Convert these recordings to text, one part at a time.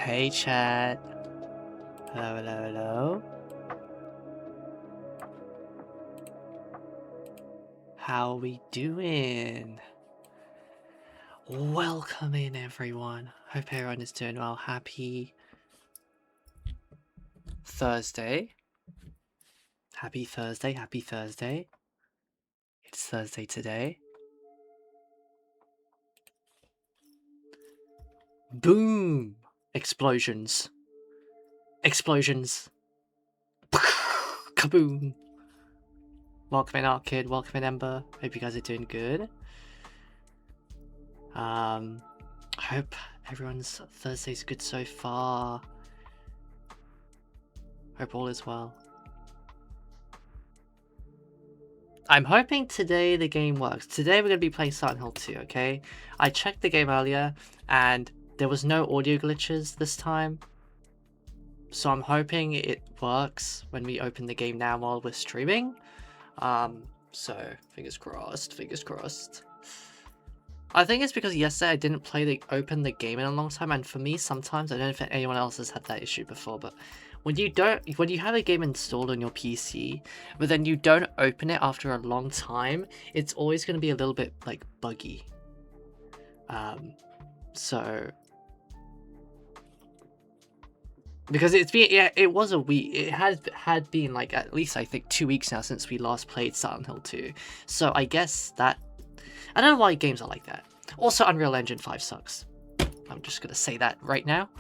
Hey chat. Hello, hello, hello. How we doing? Welcome in everyone. Hope everyone is doing well. Happy Thursday. Happy Thursday, happy Thursday. It's Thursday today. Boom! Explosions. Explosions. Kaboom! Welcome in Arcade, welcome in Ember. Hope you guys are doing good. Hope everyone's Thursday's good so far. Hope all is well. I'm hoping today the game works. Today we're going to be playing Silent Hill 2, okay? I checked the game earlier and there was no audio glitches this time. So I'm hoping it works when we open the game now while we're streaming. So fingers crossed, fingers crossed. I think it's because yesterday I didn't open the game in a long time, and for me sometimes, I don't know if anyone else has had that issue before, but when you have a game installed on your PC, but then you don't open it after a long time, it's always going to be a little bit like buggy. So because it was a week. It had been like at least I think 2 weeks now since we last played Silent Hill 2. So I guess that I don't know why games are like that. Also, Unreal Engine 5 sucks. I'm just gonna say that right now.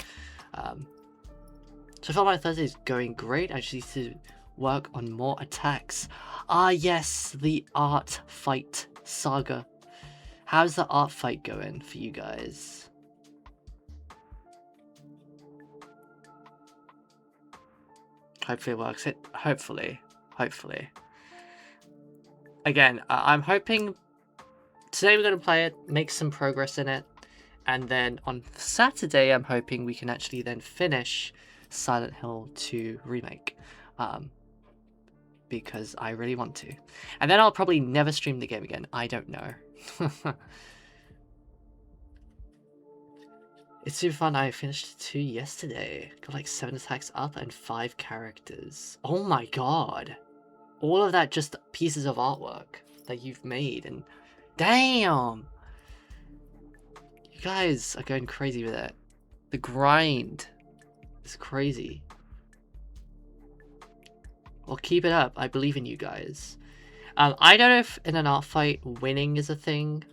So far my Thursday is going great. I just need to work on more attacks. Ah yes, the art fight saga. How's the art fight going for you guys? Hopefully it works. Hopefully. Again, I'm hoping today we're going to play it, make some progress in it, and then on Saturday I'm hoping we can actually then finish Silent Hill 2 Remake. Because I really want to. And then I'll probably never stream the game again. I don't know. It's super fun. I finished 2 yesterday. Got like 7 attacks up and 5 characters. Oh my god. All of that just pieces of artwork that you've made, and damn! You guys are going crazy with it. The grind is crazy. Well, keep it up. I believe in you guys. I don't know if in an art fight winning is a thing,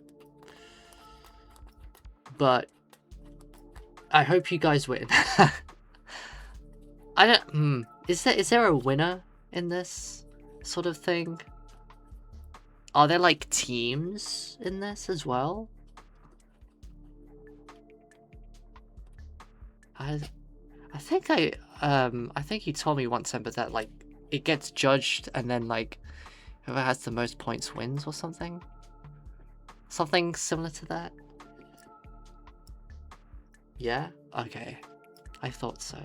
but I hope you guys win. I don't. Is there a winner in this sort of thing? Are there like teams in this as well? I think you told me once, Ember, that like it gets judged and then like whoever has the most points wins or something. Something similar to that. Yeah? Okay. I thought so.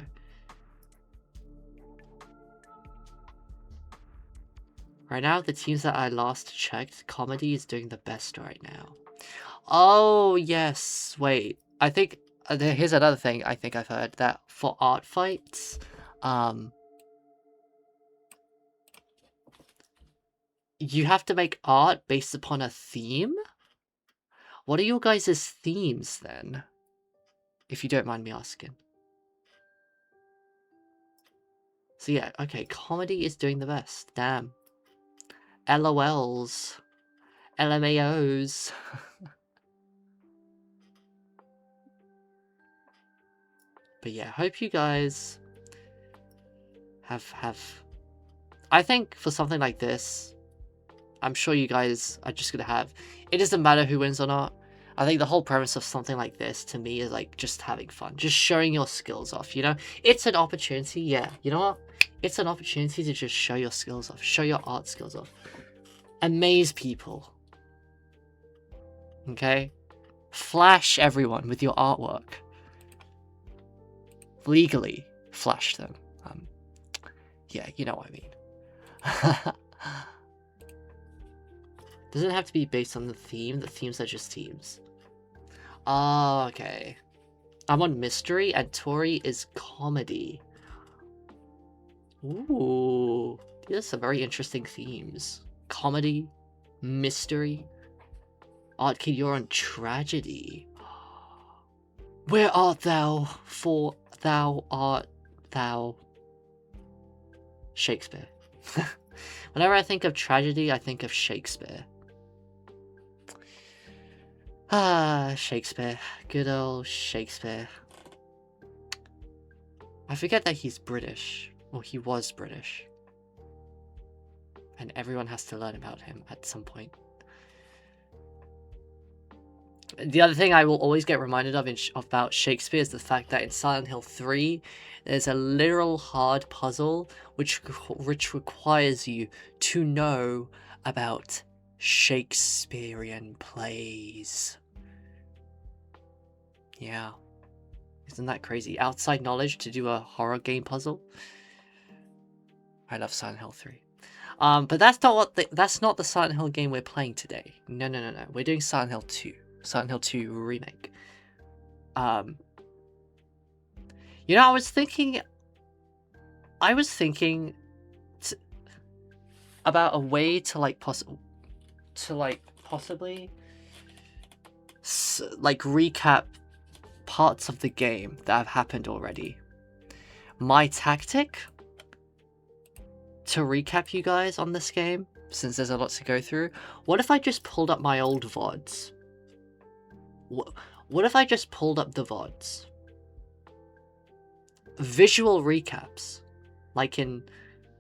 Right now, the teams that I last checked, comedy is doing the best right now. Oh, yes. Wait. I think here's another thing I think I've heard, that for art fights, you have to make art based upon a theme? What are your guys' themes then? If you don't mind me asking. So yeah, okay, comedy is doing the best. Damn. LOLs. LMAOs. But yeah, hope you guys have... I think for something like this, I'm sure you guys are just gonna have... It doesn't matter who wins or not. I think the whole premise of something like this, to me, is like just having fun. Just showing your skills off, you know? It's an opportunity, yeah. You know what? It's an opportunity to just show your skills off. Show your art skills off. Amaze people. Okay? Flash everyone with your artwork. Legally flash them. Yeah, you know what I mean. Doesn't have to be based on the theme. The themes are just themes. Oh, okay. I'm on mystery and Tori is comedy. Ooh, these are some very interesting themes. Comedy, mystery. Art Kid, you're on tragedy. Where art thou? For thou art thou. Shakespeare. Whenever I think of tragedy, I think of Shakespeare. Ah, Shakespeare. Good old Shakespeare. I forget that he's British. Or he was British. And everyone has to learn about him at some point. The other thing I will always get reminded of about Shakespeare is the fact that in Silent Hill 3, there's a literal hard puzzle which requires you to know about Shakespearean plays. Yeah. Isn't that crazy? Outside knowledge to do a horror game puzzle? I love Silent Hill 3. But that's not the Silent Hill game we're playing today. No. We're doing Silent Hill 2. Silent Hill 2 Remake. You know, I was thinking about a way to possibly recap parts of the game that have happened already. My tactic to recap you guys on this game, since there's a lot to go through, what if I just pulled up my old VODs? What if I just pulled up the VODs? Visual recaps. Like in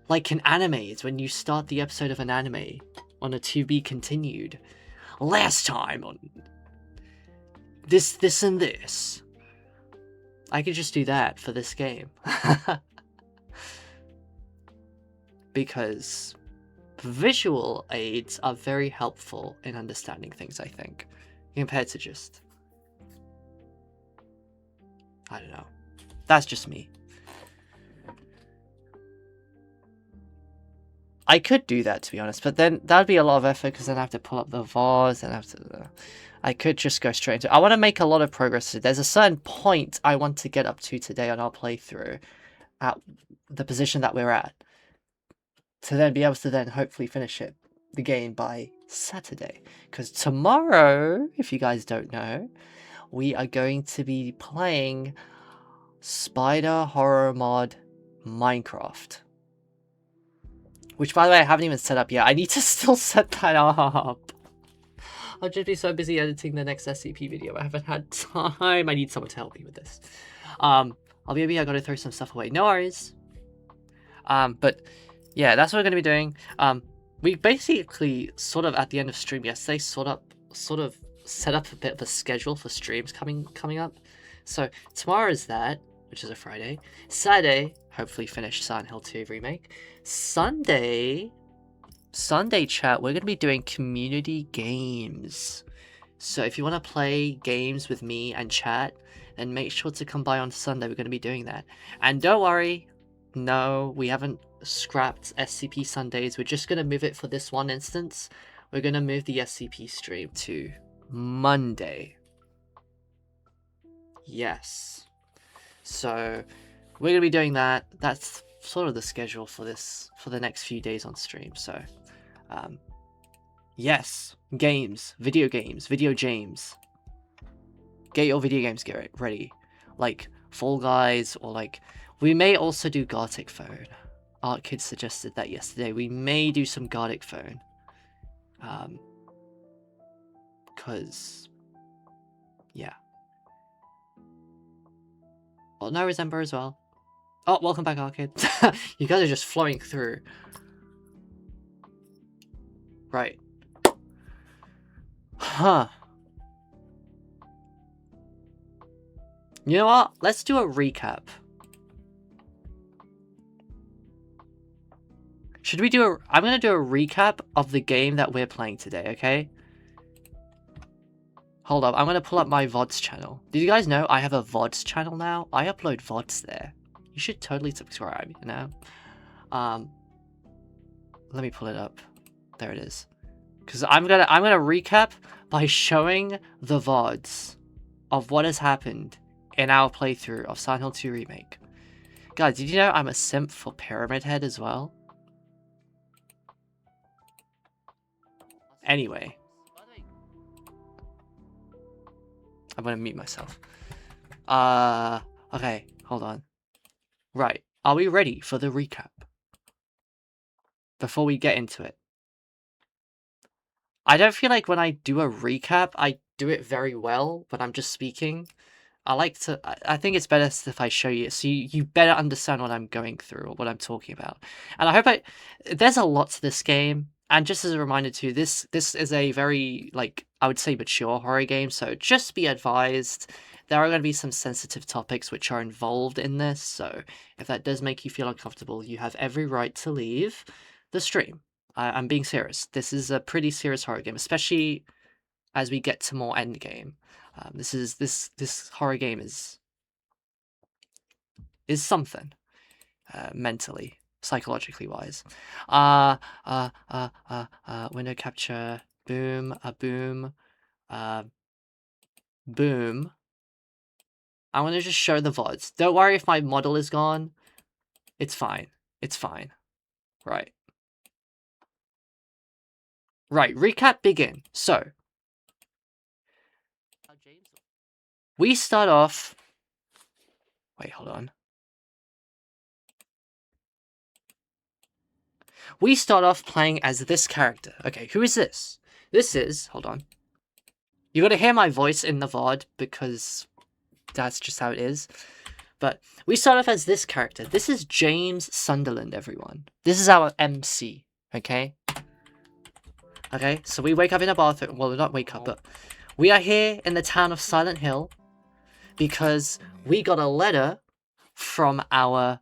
animes, when you start the episode of an anime on a to be continued. Last time on this and this. I could just do that for this game. Because visual aids are very helpful in understanding things, I think. Compared to just... I don't know. That's just me. I could do that, to be honest, but then that'd be a lot of effort because then I have to pull up the VODs and I could just go straight into it. I want to make a lot of progress. There's a certain point I want to get up to today on our playthrough at the position that we're at to then be able to then hopefully finish the game by Saturday. Because tomorrow, if you guys don't know, we are going to be playing Spider Horror Mod Minecraft. Which, by the way, I haven't even set up yet. I need to still set that up. I'll just be so busy editing the next SCP video. I haven't had time. I need someone to help me with this. I'll be I gotta throw some stuff away. No worries. But yeah, that's what we're gonna be doing. We basically sort of at the end of stream yesterday sort of set up a bit of a schedule for streams coming up. So tomorrow is that, which is a Friday. Saturday, hopefully finish Silent Hill 2 Remake. Sunday chat, we're going to be doing community games. So if you want to play games with me and chat, then make sure to come by on Sunday. We're going to be doing that. And don't worry, no, we haven't scrapped SCP Sundays. We're just going to move it for this one instance. We're going to move the SCP stream to Monday. Yes. So we're going to be doing that. That's sort of the schedule for the next few days on stream. So yes, games, video james. Get your video games ready. Like Fall Guys, or like we may also do Gartic Phone. Art Kid suggested that yesterday. We may do some Gartic Phone. Cause yeah. Oh, no Resember as well. Oh, welcome back, Arcade. You guys are just flowing through. Right. Huh. You know what? Let's do a recap. Should we do a... I'm going to do a recap of the game that we're playing today, okay? Hold up. I'm going to pull up my VODs channel. Did you guys know I have a VODs channel now? I upload VODs there. You should totally subscribe, you know? Let me pull it up. There it is. Because I'm gonna recap by showing the VODs of what has happened in our playthrough of Silent Hill 2 Remake. Guys, did you know I'm a simp for Pyramid Head as well? Anyway. I'm gonna mute myself. Okay, hold on. Right, are we ready for the recap? Before we get into it. I don't feel like when I do a recap, I do it very well when I'm just speaking. I think it's better if I show you, so you better understand what I'm going through or what I'm talking about. And I hope there's a lot to this game. And just as a reminder too, this is a very, like, I would say mature horror game, so just be advised. There are going to be some sensitive topics which are involved in this, so if that does make you feel uncomfortable, you have every right to leave the stream. I'm being serious. This is a pretty serious horror game, especially as we get to more endgame. This horror game is something, mentally, psychologically wise. Window capture, boom, boom, boom. I want to just show the VODs. Don't worry if my model is gone. It's fine. It's fine. Right. Right, recap begin. So, we start off... Wait, hold on. We start off playing as this character. Okay, who is this? This is... Hold on. You gotta hear my voice in the VOD because that's just how it is. But we start off as this character. This is James Sunderland, everyone. This is our MC, okay? Okay, so we wake up in a bathroom. Well, not wake up, but we are here in the town of Silent Hill because we got a letter from our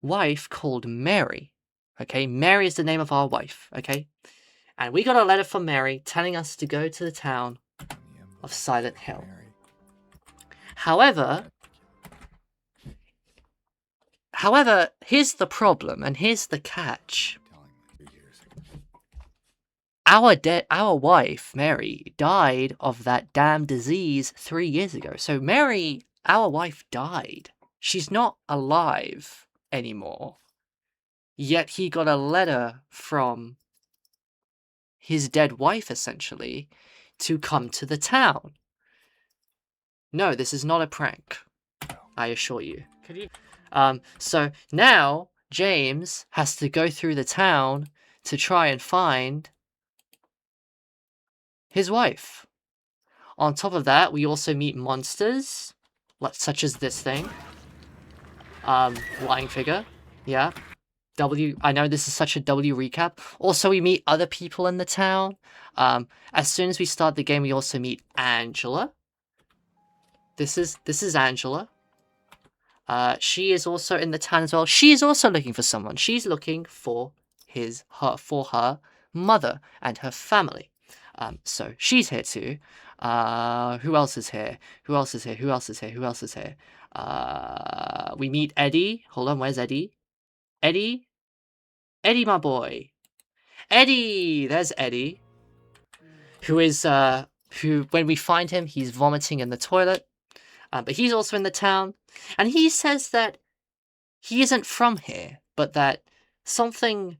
wife called Mary. Okay, Mary is the name of our wife, okay? And we got a letter from Mary telling us to go to the town of Silent Hill. However, here's the problem, and here's the catch. Our wife, Mary, died of that damn disease 3 years ago. So Mary, our wife, died. She's not alive anymore. Yet he got a letter from his dead wife, essentially, to come to the town. No, this is not a prank, I assure you. So now James has to go through the town to try and find his wife. On top of that, we also meet monsters, such as this thing. Flying figure. Yeah. I know this is such a W recap. Also, we meet other people in the town. As soon as we start the game, we also meet Angela. This is Angela. She is also in the town as well. She is also looking for someone. She's looking for her mother and her family. So she's here too. Who else is here? Who else is here? Who else is here? Who else is here? We meet Eddie. Hold on, where's Eddie? Eddie, my boy. Eddie! There's Eddie. Who is, when we find him, he's vomiting in the toilet. But he's also in the town. And he says that he isn't from here, but that something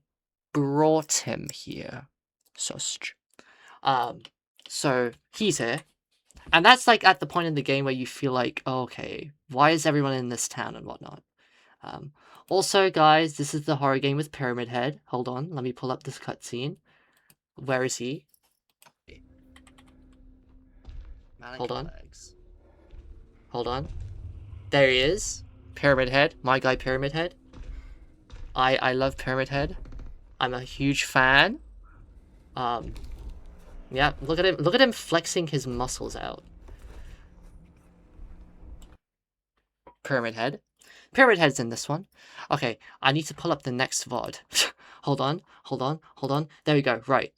brought him here. So he's here. And that's like at the point in the game where you feel like, oh, okay, why is everyone in this town and whatnot? Also, guys, this is the horror game with Pyramid Head. Hold on, let me pull up this cutscene. Where is he? Hold on. Hold on. There he is. Pyramid Head. My guy Pyramid Head. I love Pyramid Head. I'm a huge fan. Yeah, look at him. Look at him flexing his muscles out. Pyramid Head. Pyramid Head's in this one. Okay, I need to pull up the next VOD. Hold on. There we go. Right.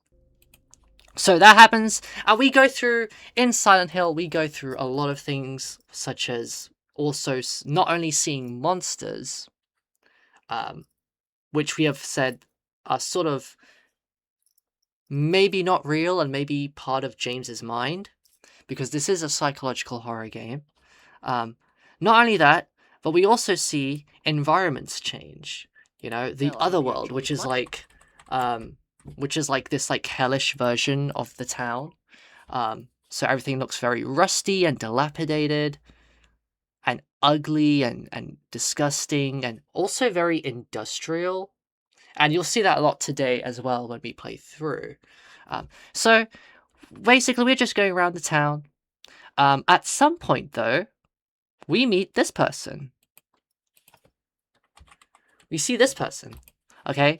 So that happens, and we go through, in Silent Hill, we go through a lot of things, such as also not only seeing monsters, which we have said are sort of maybe not real and maybe part of James's mind, because this is a psychological horror game. Not only that, but we also see environments change. You know, the other world, which is like this like hellish version of the town. So everything looks very rusty and dilapidated and ugly and disgusting and also very industrial. And you'll see that a lot today as well when we play through. So basically, we're just going around the town. At some point, though, we meet this person. We see this person, okay?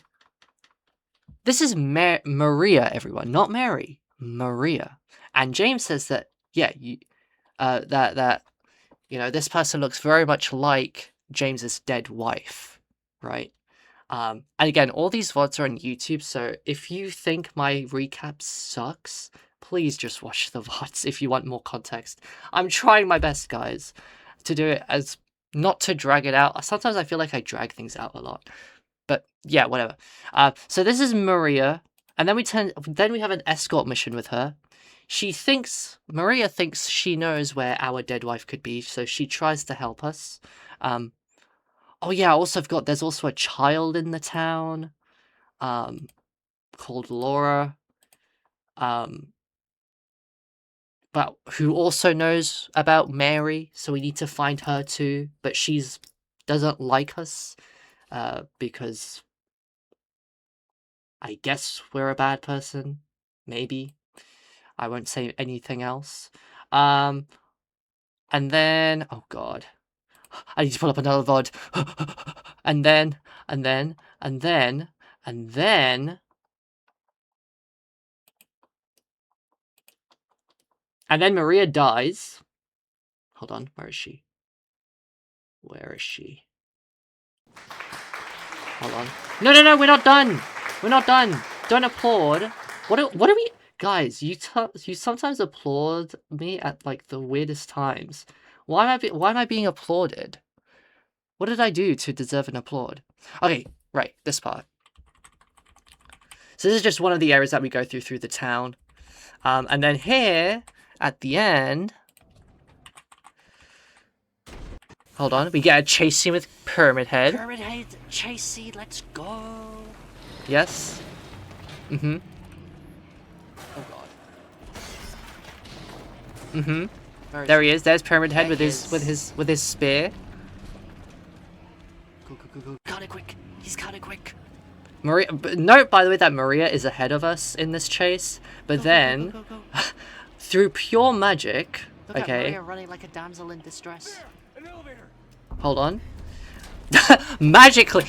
This is Maria, everyone, not Mary. Maria. And James says that, yeah, this person looks very much like James's dead wife, right? And again, all these VODs are on YouTube, so if you think my recap sucks, please just watch the VODs if you want more context. I'm trying my best, guys, to do it as not to drag it out. Sometimes I feel like I drag things out a lot. But yeah, whatever. So this is Maria, and then we have an escort mission with her. Maria thinks she knows where our dead wife could be, so she tries to help us. Oh yeah, there's also a child in the town, called Laura, but who also knows about Mary, so we need to find her too, but she's doesn't like us, because I guess we're a bad person, maybe. I won't say anything else. And then, oh god, I need to pull up another VOD. and then, and then, and then, and then, and then Maria dies. Hold on, where is she? Where is she? Hold on. No, we're not done. We're not done. Don't applaud. What are we? Guys, you sometimes applaud me at like the weirdest times. Why am I being applauded? What did I do to deserve an applaud? Okay, right, this part. So this is just one of the areas that we go through the town. And then here, at the end... Hold on, we get a chase scene with Pyramid Head. Pyramid Head, chase scene, let's go! Yes. Mm-hmm. Oh god. Mm-hmm. There he is. There's Pyramid Head with his spear. Go. Kinda quick. He's kinda quick. Maria. Note, by the way, that Maria is ahead of us in this chase. But then, go. through pure magic, Look okay. at Maria running like a damsel in distress. An elevator. Hold on. magically,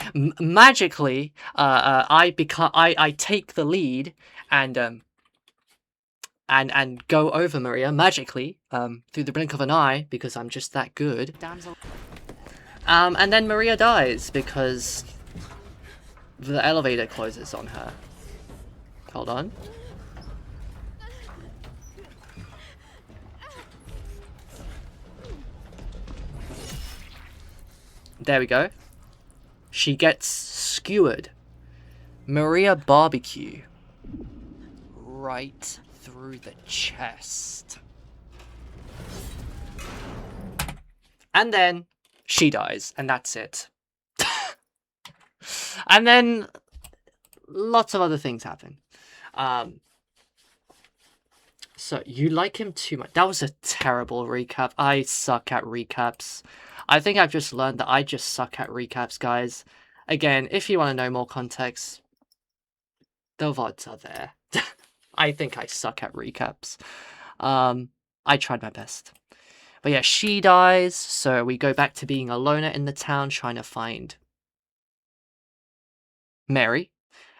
I take the lead and go over Maria magically, through the blink of an eye, because I'm just that good. Damsel. And then Maria dies because the elevator closes on her. Hold on. There we go. She gets skewered. Maria barbecue. Right through the chest. And then she dies, and that's it. And then lots of other things happen. So you like him too much. That was a terrible recap. I suck at recaps. I think I've just learned that I just suck at recaps, guys. Again, if you want to know more context, the VODs are there. I think I suck at recaps. I tried my best. But yeah, she dies, so we go back to being a loner in the town trying to find Mary.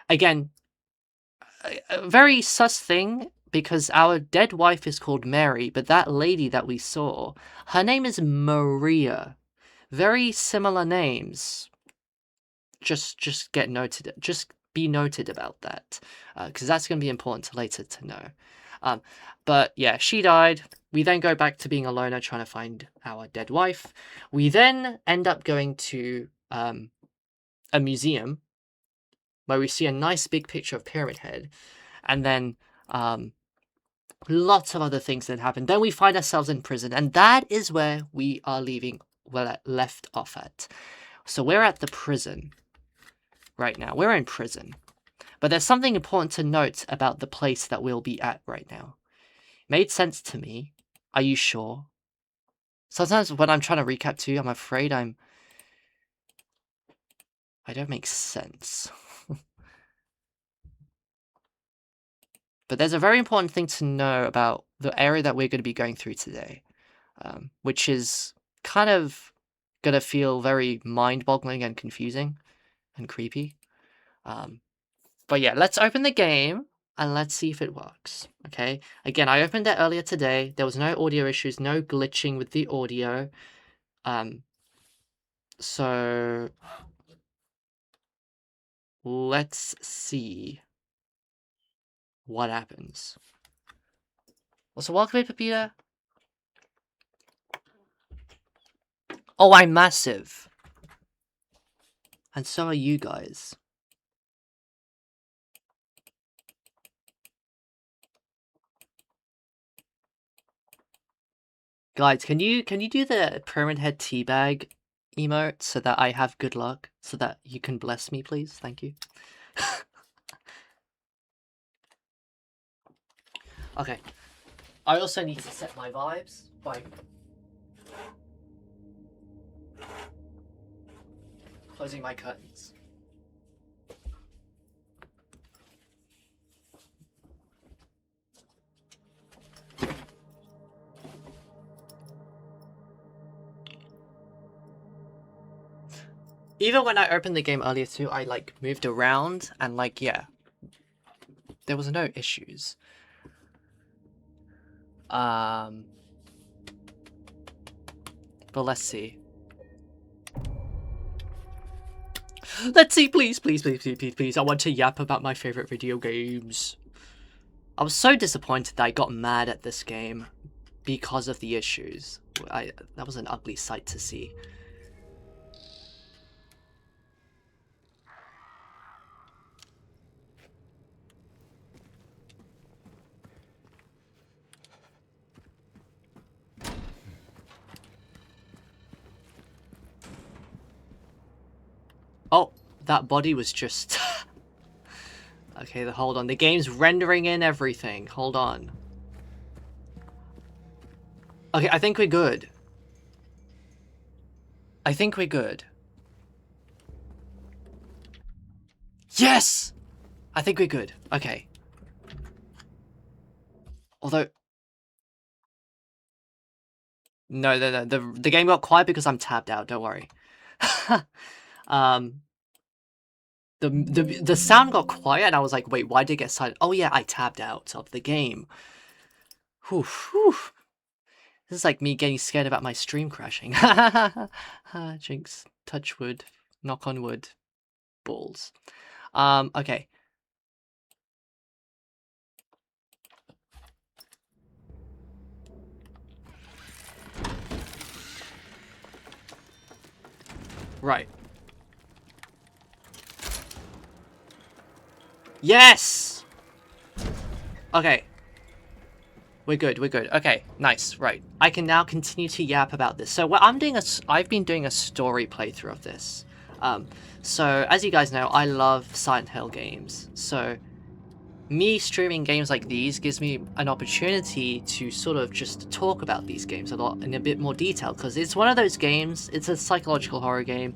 Again, a very sus thing, because our dead wife is called Mary, but that lady that we saw, her name is Maria. Very similar names. Just get noted. Just be noted about that, because that's going to be important to later to know. But yeah, she died. We then go back to being a loner trying to find our dead wife. We then end up going to a museum where we see a nice big picture of Pyramid Head, and then Lots of other things that happen. Then we find ourselves in prison, and that is where we are leaving, well, left off at. So we're at the prison right now. We're in prison. But there's something important to note about the place that we'll be at right now. Made sense to me. Are you sure? Sometimes when I'm trying to recap too, I'm afraid I don't make sense. But there's a very important thing to know about the area that we're going to be going through today, which is kind of going to feel very mind-boggling and confusing and creepy. But yeah, let's open the game and let's see if it works, okay? Again, I opened it earlier today. There was no audio issues, no glitching with the audio. So let's see what happens. Also, welcome, Pepita. Oh, I'm massive. And so are you guys. Guys, can you do the Pyramid Head teabag emote so that I have good luck? So that you can bless me, please? Thank you. Okay. I also need to set my vibes by closing my curtains. Even when I opened the game earlier too, I like moved around and like, yeah, there was no issues. But let's see. Let's see, please, please, please, please, please, please. I want to yap about my favorite video games. I was so disappointed that I got mad at this game because of the issues. That was an ugly sight to see. Oh, that body was just... Okay, hold on. The game's rendering in everything. Hold on. Okay, I think we're good. I think we're good. Yes! I think we're good. Okay. Although... No. The game got quiet because I'm tabbed out. Don't worry. The sound got quiet and I was like, wait, why did it get silent? Oh yeah, I tabbed out of the game. Whew, whew. This is like me getting scared about my stream crashing. Jinx, touch wood, knock on wood, balls. Okay. Right. Yes! Okay. We're good, we're good. Okay, nice, right. I can now continue to yap about this. So what I've been doing a story playthrough of this. So as you guys know, I love Silent Hill games. So me streaming games like these gives me an opportunity to sort of just talk about these games a lot in a bit more detail, because it's one of those games, it's a psychological horror game,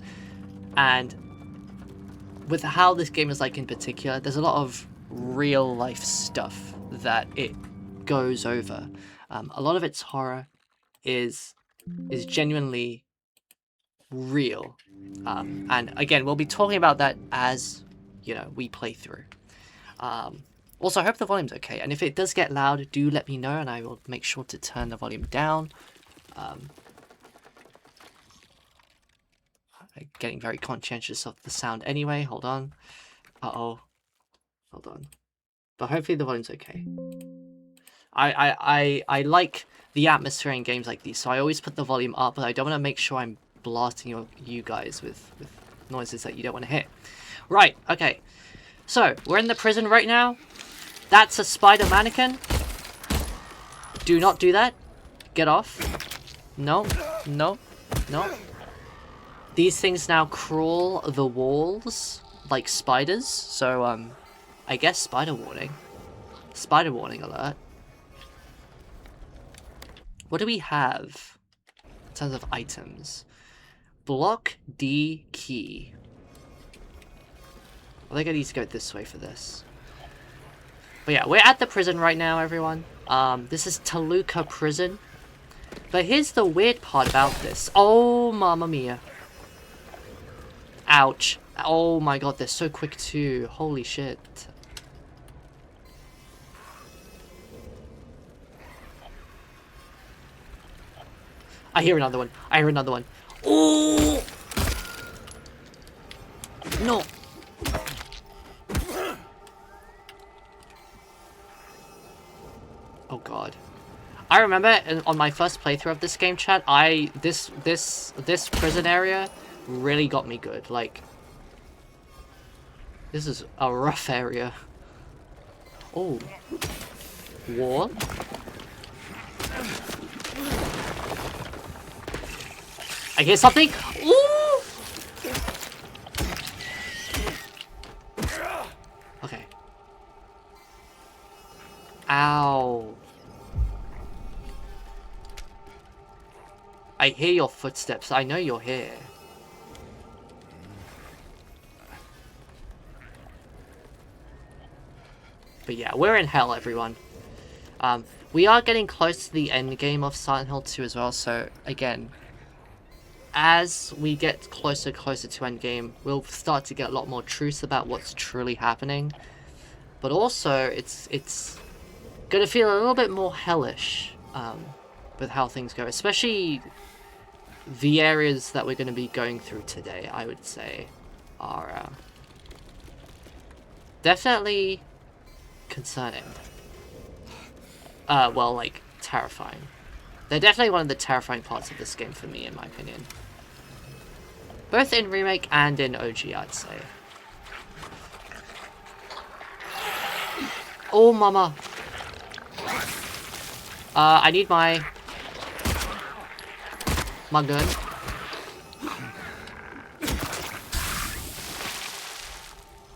and with how this game is like in particular, there's a lot of real life stuff that it goes over. A lot of its horror is genuinely real, and again, we'll be talking about that as, you know, we play through. Also, I hope the volume's okay, and if it does get loud, do let me know and I will make sure to turn the volume down. I'm getting very conscientious of the sound anyway. Hold on. Uh-oh. Hold on. But hopefully the volume's okay. I like the atmosphere in games like these, so I always put the volume up, but I don't want to make sure I'm blasting you guys with noises that you don't want to hear. Right, okay. So, we're in the prison right now. That's a spider mannequin. Do not do that. Get off. No, no, no. These things now crawl the walls like spiders, so I guess spider warning. Spider warning alert. What do we have in terms of items? Block D key. I think I need to go this way for this. But yeah, we're at the prison right now, everyone. This is Toluca Prison. But here's the weird part about this. Oh, mamma mia. Ouch. Oh my god, they're so quick too. Holy shit. I hear another one. I hear another one. Oh! No. Oh god. I remember on my first playthrough of this game, chat, this prison area really got me good. Like, this is a rough area. Oh. Wall? I hear something! Ooh! Okay. Ow. I hear your footsteps. I know you're here. But yeah, we're in hell, everyone. We are getting close to the end game of Silent Hill 2 as well, so again, as we get closer to end game, we'll start to get a lot more truth about what's truly happening. But also, it's gonna feel a little bit more hellish with how things go, especially the areas that we're going to be going through today, I would say, are definitely concerning. Well, like, terrifying. They're definitely one of the terrifying parts of this game for me, in my opinion. Both in Remake and in OG, I'd say. Oh, mama. I need my gun.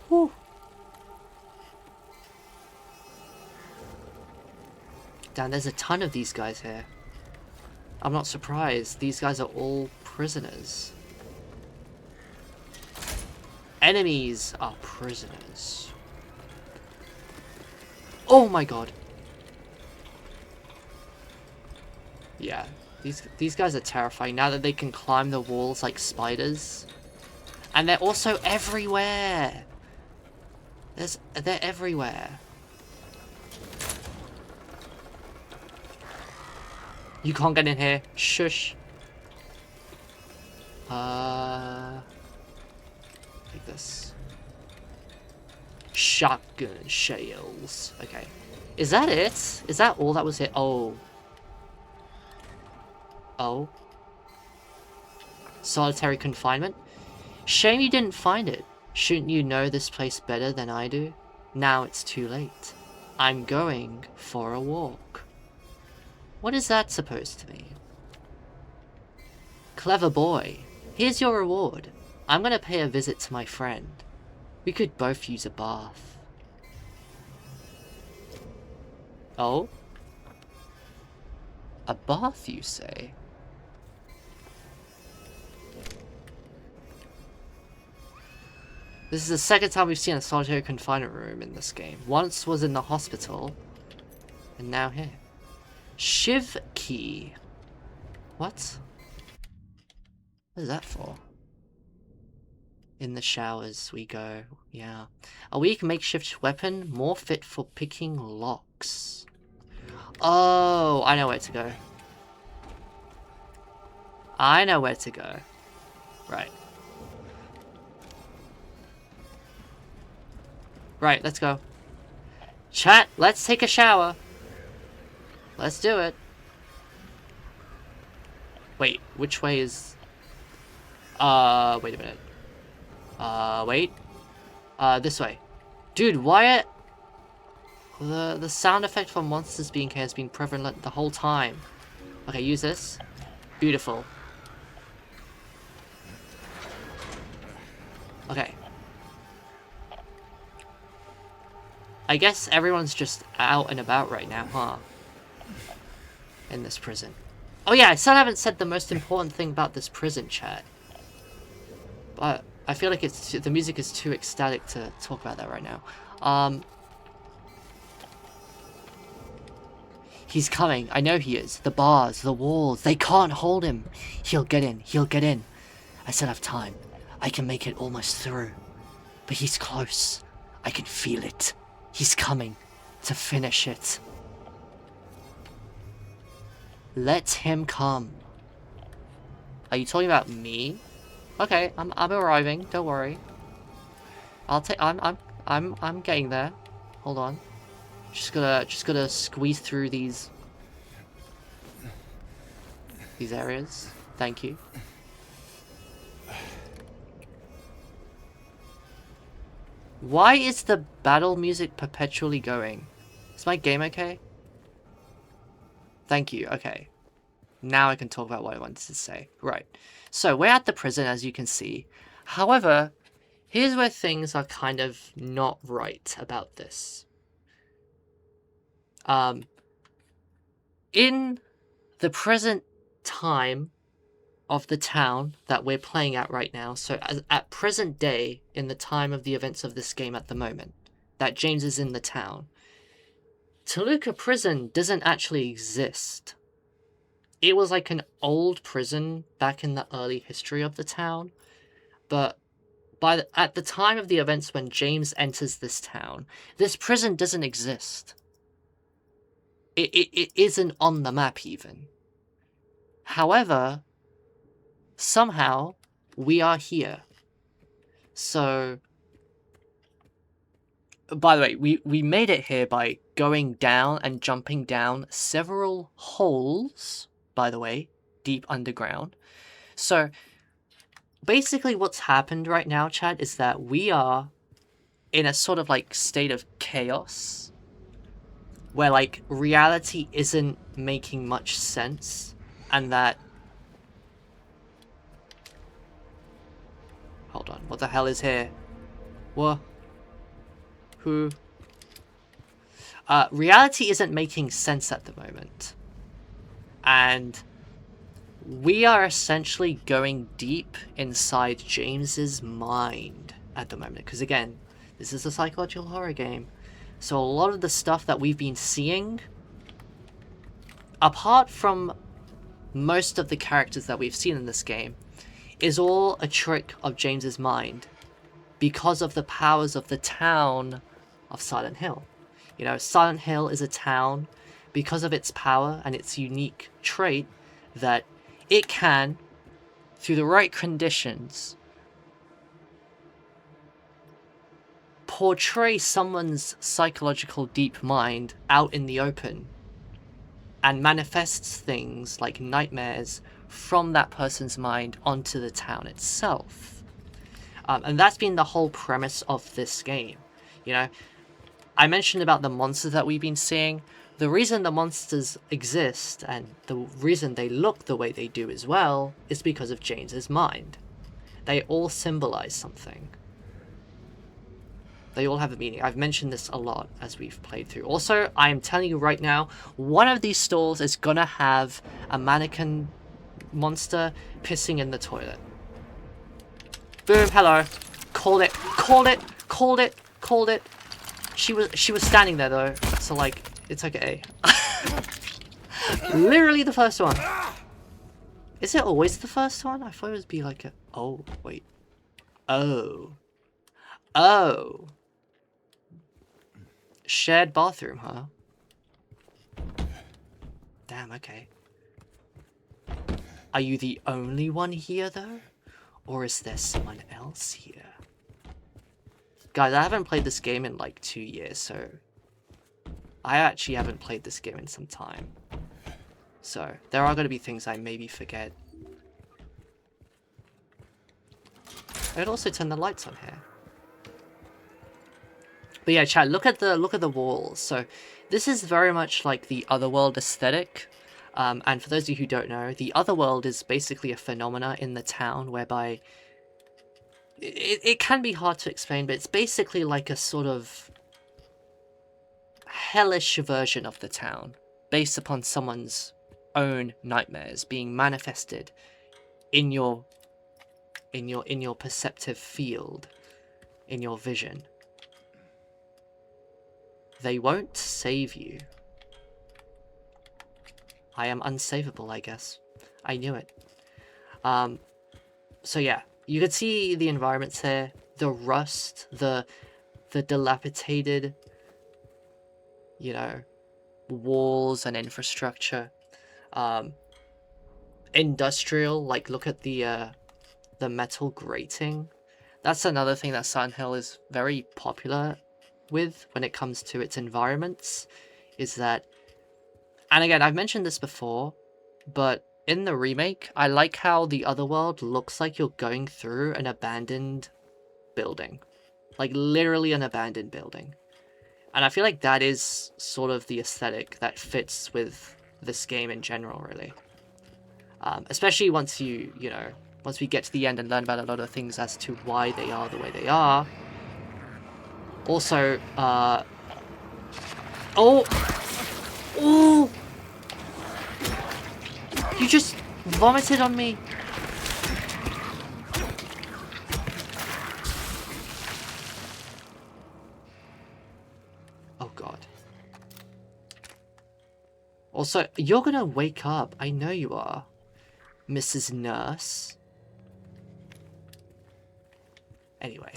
Whew. Damn, there's a ton of these guys here. I'm not surprised. These guys are all prisoners. Enemies are prisoners. Oh my god. Yeah, these guys are terrifying now that they can climb the walls like spiders. And they're also everywhere. They're everywhere. You can't get in here. Shush. Take this. Shotgun shells. Okay. Is that it? Is that all that was here? Oh. Oh. Solitary confinement? Shame you didn't find it. Shouldn't you know this place better than I do? Now it's too late. I'm going for a walk. What is that supposed to mean? Clever boy. Here's your reward. I'm gonna pay a visit to my friend. We could both use a bath. Oh? A bath, you say? This is the second time we've seen a solitary confinement room in this game. Once was in the hospital, and now here. Shiv key. What? What is that for? In the showers we go, yeah. A weak makeshift weapon, more fit for picking locks. Oh, I know where to go. I know where to go. Right. Right, let's go. Chat, let's take a shower. Let's do it. Wait, which way is... wait a minute. Wait. This way. Dude, Wyatt... The sound effect for monsters being here has been prevalent the whole time. Okay, use this. Beautiful. Okay. I guess everyone's just out and about right now, huh? In this prison. Oh yeah, I still haven't said the most important thing about this prison, chat. But I feel like the music is too ecstatic to talk about that right now. He's coming. I know he is. The bars, the walls, they can't hold him. He'll get in. He'll get in. I still have time. I can make it almost through. But he's close. I can feel it. He's coming to finish it. Let him come. Are you talking about me? Okay, I'm arriving. Don't worry. I'm getting there. Hold on. Just gotta squeeze through these areas. Thank you. Why is the battle music perpetually going? Is my game okay? Thank you. Okay. Now I can talk about what I wanted to say. Right. So we're at the prison, as you can see. However, here's where things are kind of not right about this. In the present time of the town that we're playing at right now, so at present day, in the time of the events of this game at the moment, that James is in the town, Toluca Prison doesn't actually exist. It was like an old prison back in the early history of the town, but at the time of the events when James enters this town, this prison doesn't exist. It isn't on the map even. However, somehow we are here. So, by the way, we made it here by going down and jumping down several holes, by the way, deep underground. So, basically what's happened right now, Chad, is that we are in a sort of like state of chaos where like reality isn't making much sense, and that... Hold on, what the hell is here? What? Who? Reality isn't making sense at the moment. And we are essentially going deep inside James's mind at the moment. Because again, this is a psychological horror game. So a lot of the stuff that we've been seeing, apart from most of the characters that we've seen in this game, is all a trick of James's mind because of the powers of the town of Silent Hill. You know, Silent Hill is a town because of its power and its unique trait that it can, through the right conditions, portray someone's psychological deep mind out in the open and manifests things like nightmares from that person's mind onto the town itself. And that's been the whole premise of this game. You know, I mentioned about the monsters that we've been seeing. The reason the monsters exist and the reason they look the way they do as well is because of James's mind. They all symbolize something. They all have a meaning. I've mentioned this a lot as we've played through. Also, I am telling you right now, one of these stalls is gonna have a mannequin monster pissing in the toilet. Boom, hello. Called it, called it, called it, called it. She was standing there though, so like, it's okay. Literally the first one. Is it always the first one? I thought it would be like a... Oh, wait. Oh. Oh. Shared bathroom, huh? Damn, okay. Are you the only one here, though? Or is there someone else here? Guys, I haven't played this game in like 2 years, so... I actually haven't played this game in some time. So, there are going to be things I maybe forget. I'd also turn the lights on here. But yeah, chat, look at the walls. So this is very much like the Otherworld aesthetic. And for those of you who don't know, the Otherworld is basically a phenomena in the town whereby it can be hard to explain, but it's basically like a sort of hellish version of the town based upon someone's own nightmares being manifested in your perceptive field, in your vision. They won't save you. I am unsavable, I guess. I knew it. So yeah, you can see the environments here, the rust, the dilapidated, you know, walls and infrastructure. Industrial, like look at the metal grating. That's another thing that Silent Hill is very popular with when it comes to its environments, is that, and again, I've mentioned this before, but in the remake, I like how the Otherworld looks like you're going through an abandoned building. Like, literally an abandoned building. And I feel like that is sort of the aesthetic that fits with this game in general, really. Especially once once we get to the end and learn about a lot of things as to why they are the way they are. Also, oh! Oh! You just vomited on me! Oh god. Also, you're gonna wake up. I know you are, Mrs. Nurse. Anyway.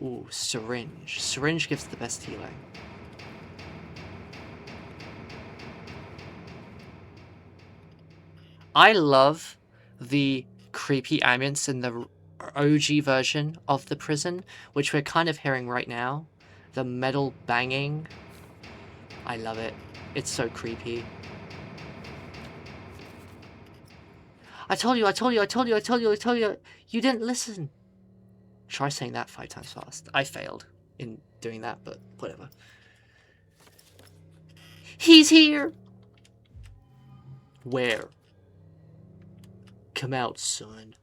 Ooh, syringe. Syringe gives the best healing. I love the creepy ambience in the OG version of the prison, which we're kind of hearing right now. The metal banging. I love it. It's so creepy. I told you. You didn't listen. Try saying that 5 times fast. I failed in doing that, but whatever. He's here! Where? Come out, son.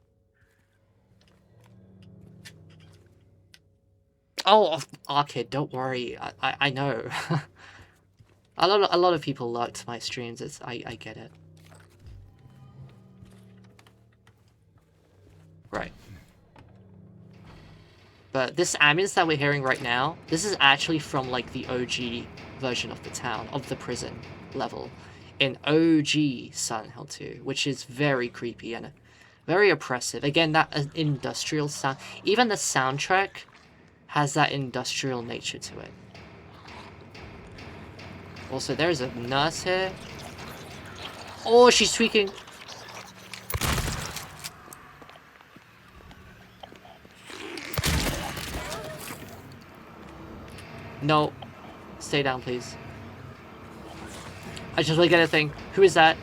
Oh, Arcade, don't worry. I know. a lot of people lurked my streams. I get it. Right. But this ambience that we're hearing right now, this is actually from like the OG version of the town, of the prison level in OG Silent Hill 2, which is very creepy and very oppressive. Again, that industrial sound, even the soundtrack has that industrial nature to it. Also, there's a nurse here. Oh, she's tweaking. No. Stay down, please. I just want to get a thing. Who is that?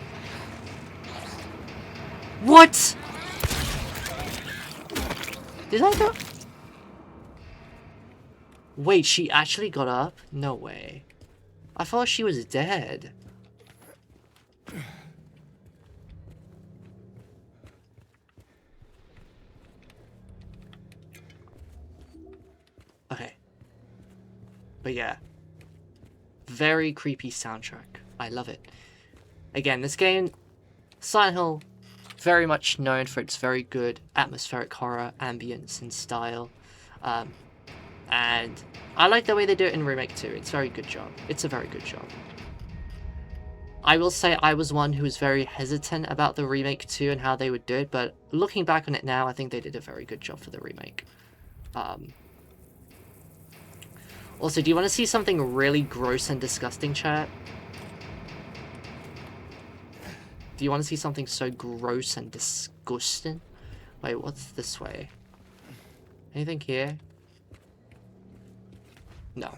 What? Did I go? Wait, she actually got up? No way. I thought she was dead. Okay. But yeah. Very creepy soundtrack. I love it. Again, this game, Silent Hill, very much known for its very good atmospheric horror, ambience, and style. And I like the way they do it in Remake 2. It's a very good job. It's a very good job. I will say I was one who was very hesitant about the Remake 2 and how they would do it, but looking back on it now, I think they did a very good job for the remake. Also, do you want to see something really gross and disgusting, chat? Do you want to see something so gross and disgusting? Wait, what's this way? Anything here? No.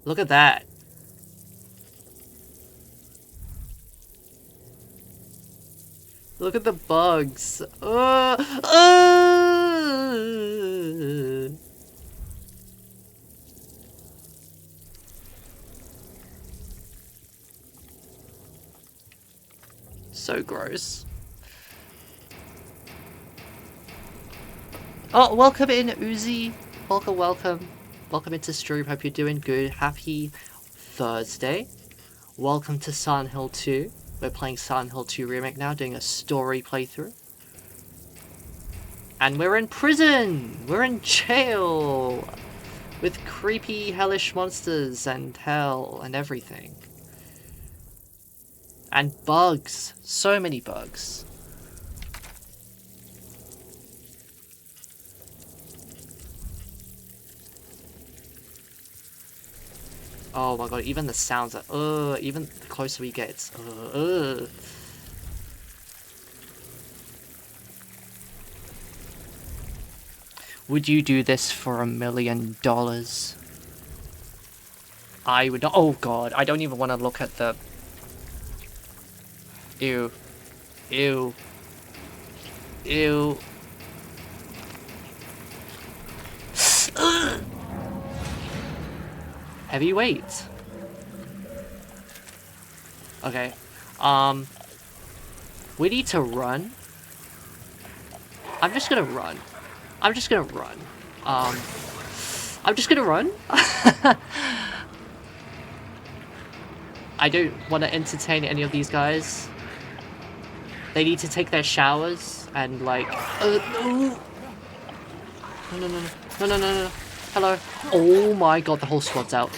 Look at that. Look at the bugs. So gross. Oh, welcome in, Uzi. Welcome, welcome. Welcome into stream. Hope you're doing good. Happy Thursday. Welcome to Silent Hill 2. We're playing Silent Hill 2 Remake now, doing a story playthrough. And we're in prison! We're in jail! With creepy, hellish monsters and hell and everything. And bugs. So many bugs. Oh my god, even the sounds are, even the closer we get, it's, Would you do this for $1 million? I would not. Oh god, I don't even want to look at the... Ew. Ew. Ew. Heavyweight. Okay. We need to run. I'm just gonna run. I'm just gonna run. I'm just gonna run. I don't want to entertain any of these guys. They need to take their showers and like... no. No, no, no, no, no, no, no, no. Hello. Oh my god, the whole squad's out.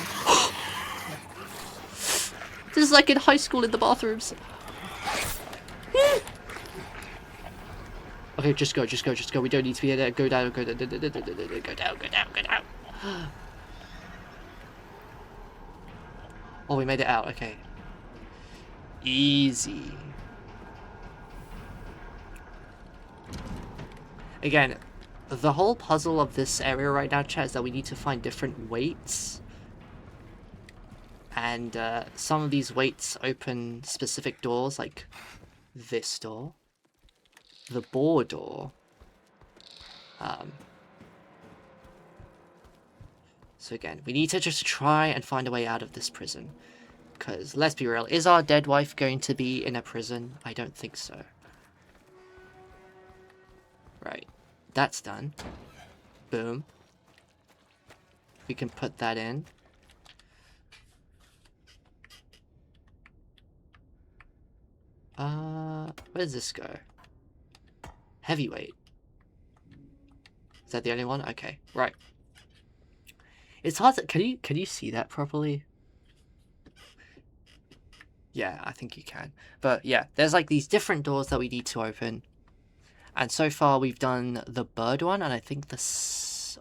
This is like in high school in the bathrooms. Okay, just go, just go, just go. We don't need to be there. Go down, go down, go down, go down, go down, go down. Oh, we made it out. Okay. Easy. Again, the whole puzzle of this area right now, chat, is that we need to find different weights. And some of these weights open specific doors, like this door. The boar door. So again, we need to just try and find a way out of this prison. Because, let's be real, is our dead wife going to be in a prison? I don't think so. Right. That's done. Boom. We can put that in. Where does this go? Heavyweight. Is that the only one? Okay, right. It's hard to... Can you see that properly? Yeah, I think you can. But yeah, there's like these different doors that we need to open. And so far we've done the bird one, and I think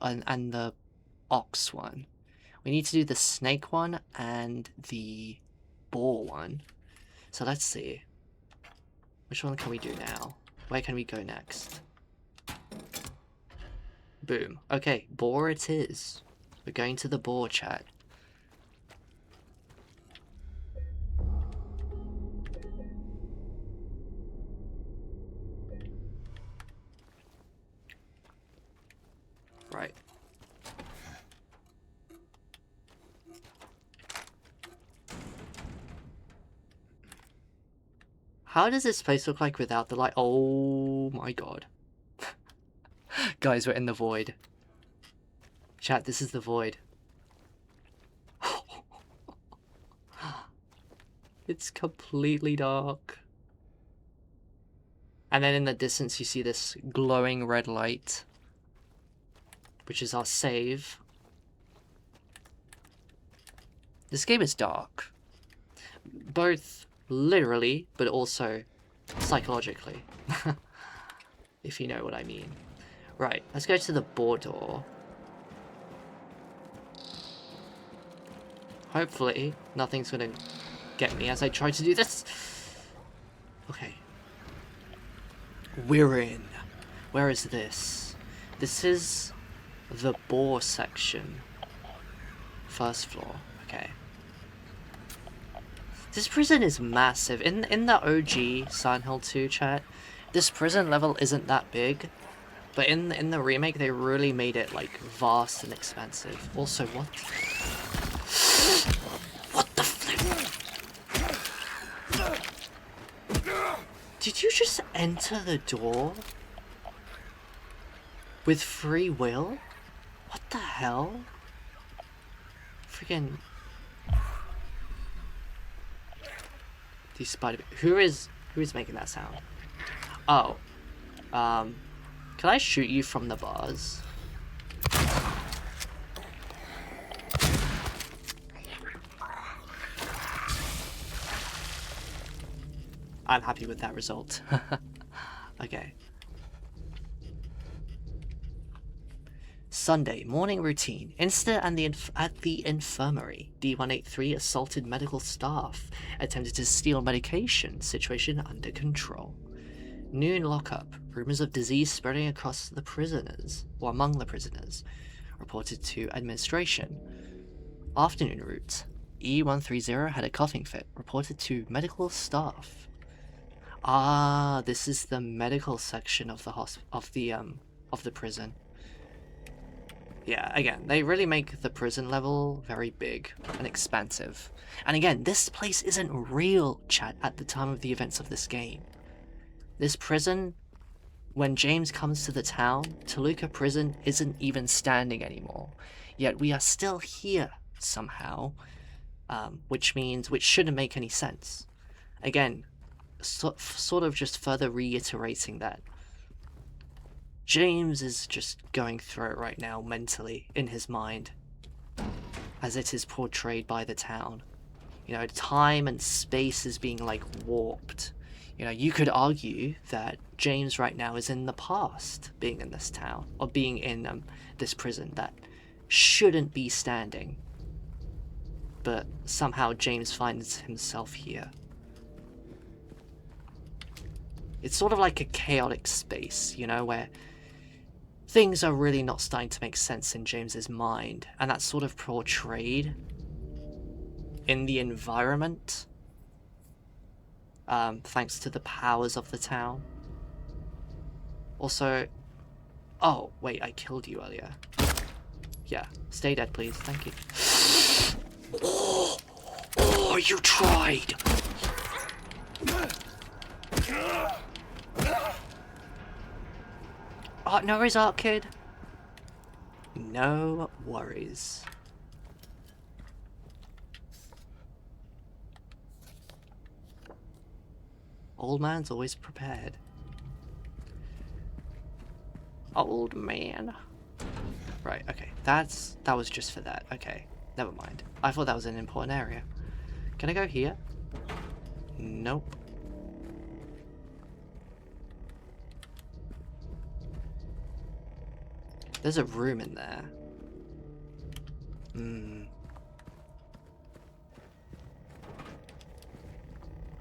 and the ox one. We need to do the snake one and the boar one. So let's see. Which one can we do now? Where can we go next? Boom. Okay, boar it is. We're going to the boar, chat. Right. How does this place look like without the light? Oh my god. Guys, we're in the void. Chat, this is the void. It's completely dark. And then in the distance you see this glowing red light, which is our save. This game is dark. Both literally, but also psychologically. If you know what I mean. Right, let's go to the boar door. Hopefully, nothing's gonna get me as I try to do this. Okay. We're in. Where is this? This is the boar section. First floor. Okay. This prison is massive. In the OG Silent Hill 2 chat, this prison level isn't that big, but in the remake they really made it like vast and expansive. Also, what? What the flip? Did you just enter the door with free will? What the hell? Freaking. These spider. Who is making that sound? Oh. Can I shoot you from the bars? I'm happy with that result. Okay. Sunday, morning routine. Incident at the infirmary. D183 assaulted medical staff. Attempted to steal medication. Situation under control. Noon lockup. Rumors of disease spreading across the prisoners, or among the prisoners. Reported to administration. Afternoon route. E130 had a coughing fit. Reported to medical staff. Ah, this is the medical section of the prison. Yeah, again, they really make the prison level very big and expansive. And again, this place isn't real, chat, at the time of the events of this game. This prison, when James comes to the town, Toluca prison isn't even standing anymore. Yet we are still here, somehow. Which shouldn't make any sense. Again, sort of just further reiterating that James is just going through it right now mentally, in his mind, as it is portrayed by the town. You know, time and space is being like warped. You know, you could argue that James right now is in the past, being in this town, or being in this prison that shouldn't be standing. But somehow James finds himself here. It's sort of like a chaotic space, you know, where things are really not starting to make sense in James's mind, and that's sort of portrayed in the environment, thanks to the powers of the town. Also, oh, wait, I killed you earlier. Yeah, stay dead, please, thank you. Oh, you tried! Oh, no worries, Art Kid. No worries. Old man's always prepared. Old man. Right, okay. That was just for that. Okay, never mind. I thought that was an important area. Can I go here? Nope. There's a room in there.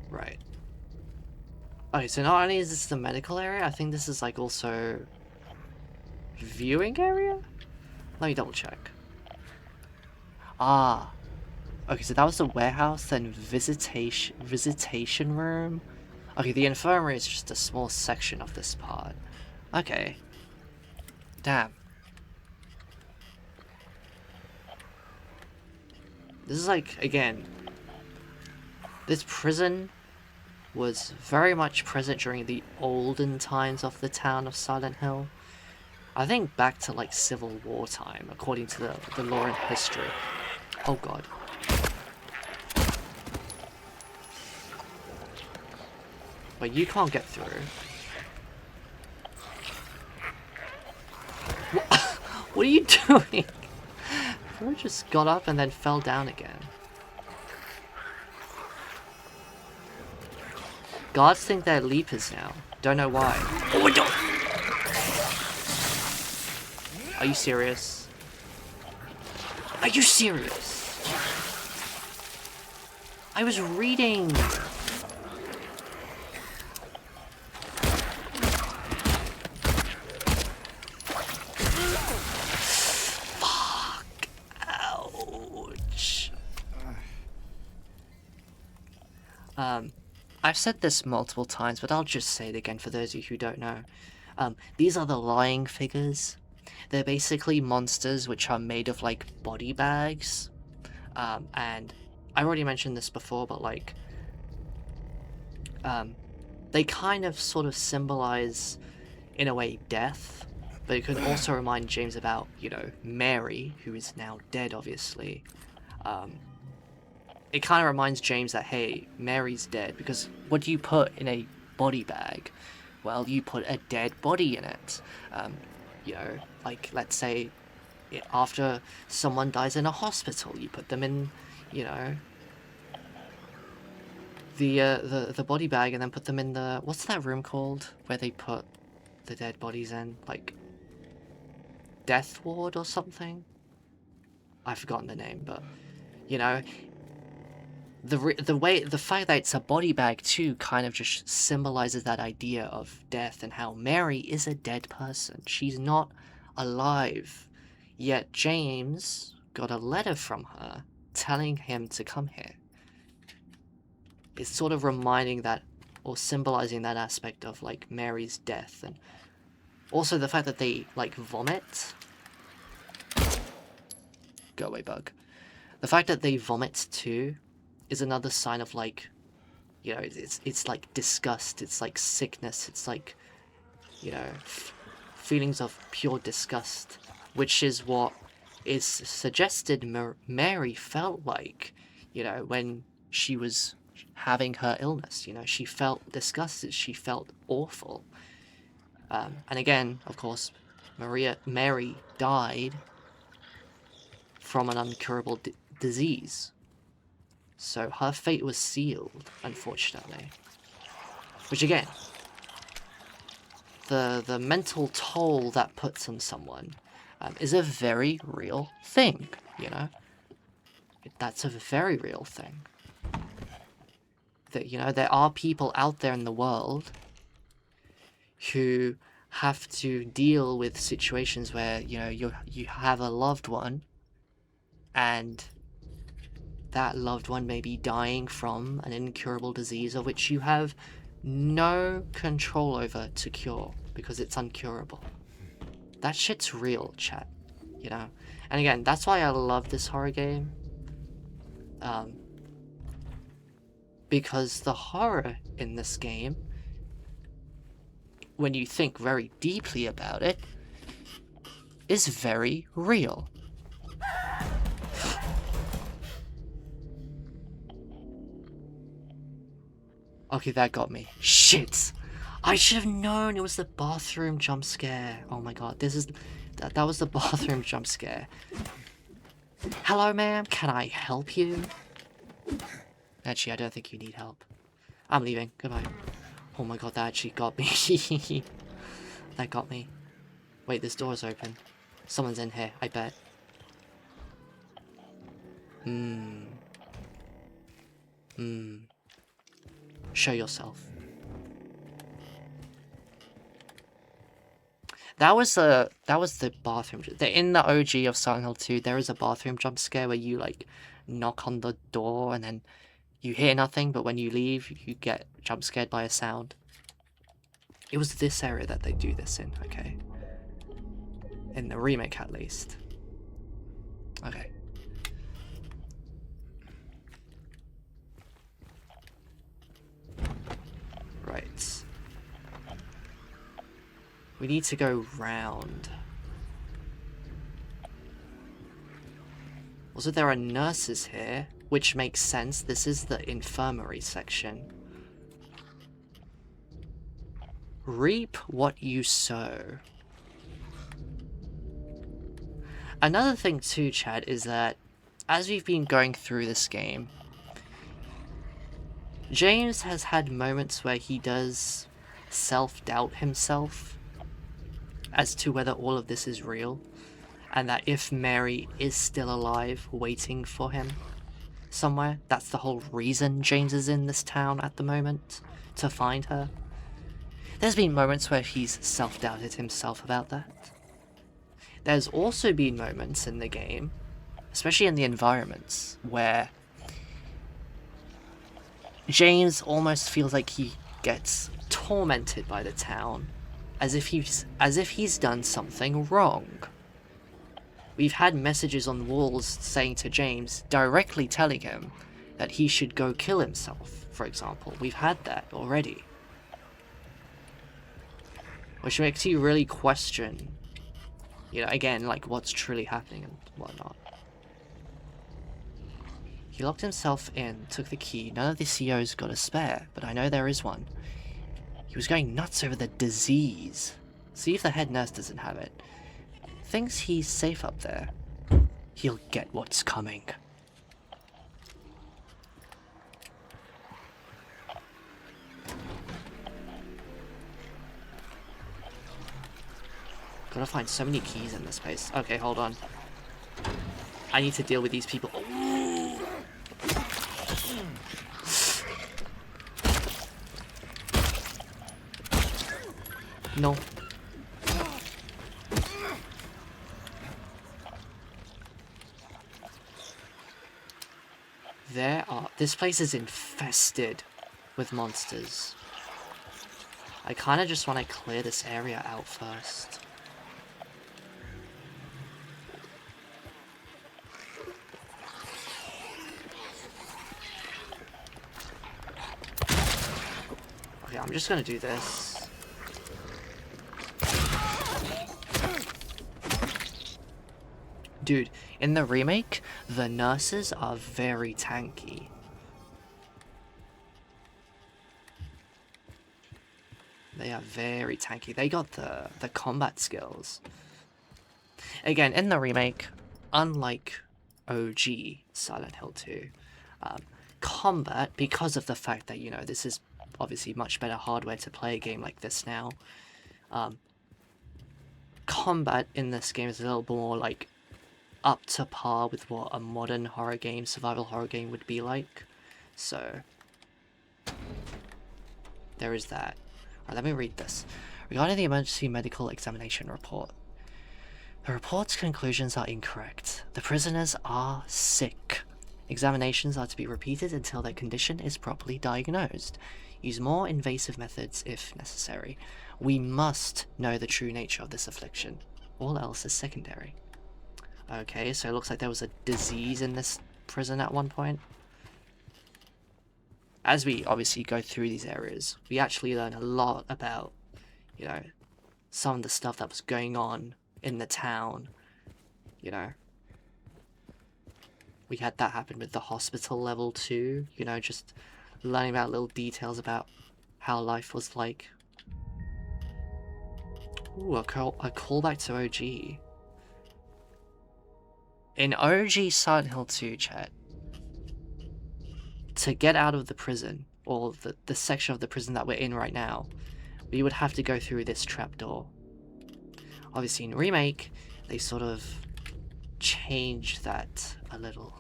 Right. Okay, so not only is this the medical area, I think this is like also viewing area? Let me double check. Ah. Okay, so that was the warehouse, then visitation room. Okay, the infirmary is just a small section of this part. Okay. Damn. This is like, again, this prison was very much present during the olden times of the town of Silent Hill. I think back to like Civil War time, according to the lore and history. Oh god. Wait, you can't get through. What are you doing? I just got up and then fell down again. Guards think they're leapers now. Don't know why. Oh my god! Are you serious? Are you serious? I was reading! Fuck. Ouch. I've said this multiple times, but I'll just say it again for those of you who don't know. These are the lying figures. They're basically monsters which are made of like body bags. And I already mentioned this before, but like, they kind of sort of symbolize, in a way, death. But it could also remind James about, you know, Mary, who is now dead, obviously. It kind of reminds James that, hey, Mary's dead, because what do you put in a body bag? Well, you put a dead body in it. You know, like, let's say, after someone dies in a hospital, you put them in, you know, the body bag, and then put them in the, what's that room called, where they put the dead bodies in? Like, death ward or something? I've forgotten the name, but, you know, the fact that it's a body bag too kind of just symbolizes that idea of death and how Mary is a dead person. She's not alive. Yet James got a letter from her telling him to come here. It's sort of reminding that, or symbolizing that aspect of like Mary's death, and also the fact that they like vomit. Go away, bug. The fact that they vomit too is another sign of like, you know, it's like disgust, it's like sickness, it's like, you know, feelings of pure disgust, which is what is suggested Mary felt like, you know, when she was having her illness. You know, she felt disgusted, she felt awful. And again, of course, Mary died from an incurable disease. So her fate was sealed, unfortunately. Which again, the mental toll that puts on someone is a very real thing, you know? That's a very real thing. That, you know, there are people out there in the world who have to deal with situations where, you know, you have a loved one, and that loved one may be dying from an incurable disease of which you have no control over to cure because it's uncurable. That shit's real, chat, you know? And again, that's why I love this horror game. Because the horror in this game, when you think very deeply about it, is very real. Okay, that got me. Shit! I should have known it was the bathroom jump scare. Oh my god, that was the bathroom jump scare. Hello, ma'am, can I help you? Actually, I don't think you need help. I'm leaving. Goodbye. Oh my god, that actually got me. That got me. Wait, this door's open. Someone's in here, I bet. Show yourself. That was the bathroom. In the OG of Silent Hill 2, there is a bathroom jump scare where you like knock on the door and then you hear nothing, but when you leave, you get jump scared by a sound. It was this area that they do this in, okay? In the remake, at least. Okay. Right. We need to go round. Also, there are nurses here, which makes sense. This is the infirmary section. Reap what you sow. Another thing too, Chad, is that as we've been going through this game, James has had moments where he does self-doubt himself as to whether all of this is real, and that if Mary is still alive waiting for him somewhere, that's the whole reason James is in this town at the moment, to find her. There's been moments where he's self-doubted himself about that. There's also been moments in the game, especially in the environments, where James almost feels like he gets tormented by the town, as if he's done something wrong. We've had messages on walls saying to James, directly telling him that he should go kill himself, for example. We've had that already. Which makes you really question, you know, again, like what's truly happening and whatnot. He locked himself in, took the key. None of the COs got a spare, but I know there is one. He was going nuts over the disease. See if the head nurse doesn't have it. Thinks he's safe up there. He'll get what's coming. Gotta find so many keys in this place. Okay, hold on. I need to deal with these people. Ooh. No. This place is infested with monsters. I kind of just want to clear this area out first. Okay, I'm just gonna do this. Dude, in the remake, the nurses are very tanky. They are very tanky. They got the combat skills. Again, in the remake, unlike OG Silent Hill 2, combat, because of the fact that, you know, this is obviously much better hardware to play a game like this now, combat in this game is a little more, like, up to par with what a modern horror game, survival horror game would be like. So, there is that. Alright, let me read this. Regarding the emergency medical examination report, the report's conclusions are incorrect. The prisoners are sick. Examinations are to be repeated until their condition is properly diagnosed. Use more invasive methods if necessary. We must know the true nature of this affliction. All else is secondary. Okay, so it looks like there was a disease in this prison at one point. As we obviously go through these areas, we actually learn a lot about, you know, some of the stuff that was going on in the town, you know. We had that happen with the hospital level too, you know, just learning about little details about how life was like. Ooh, a callback to OG. In OG Silent Hill 2, chat, to get out of the prison, or the section of the prison that we're in right now, we would have to go through this trapdoor. Obviously in Remake, they sort of changed that a little.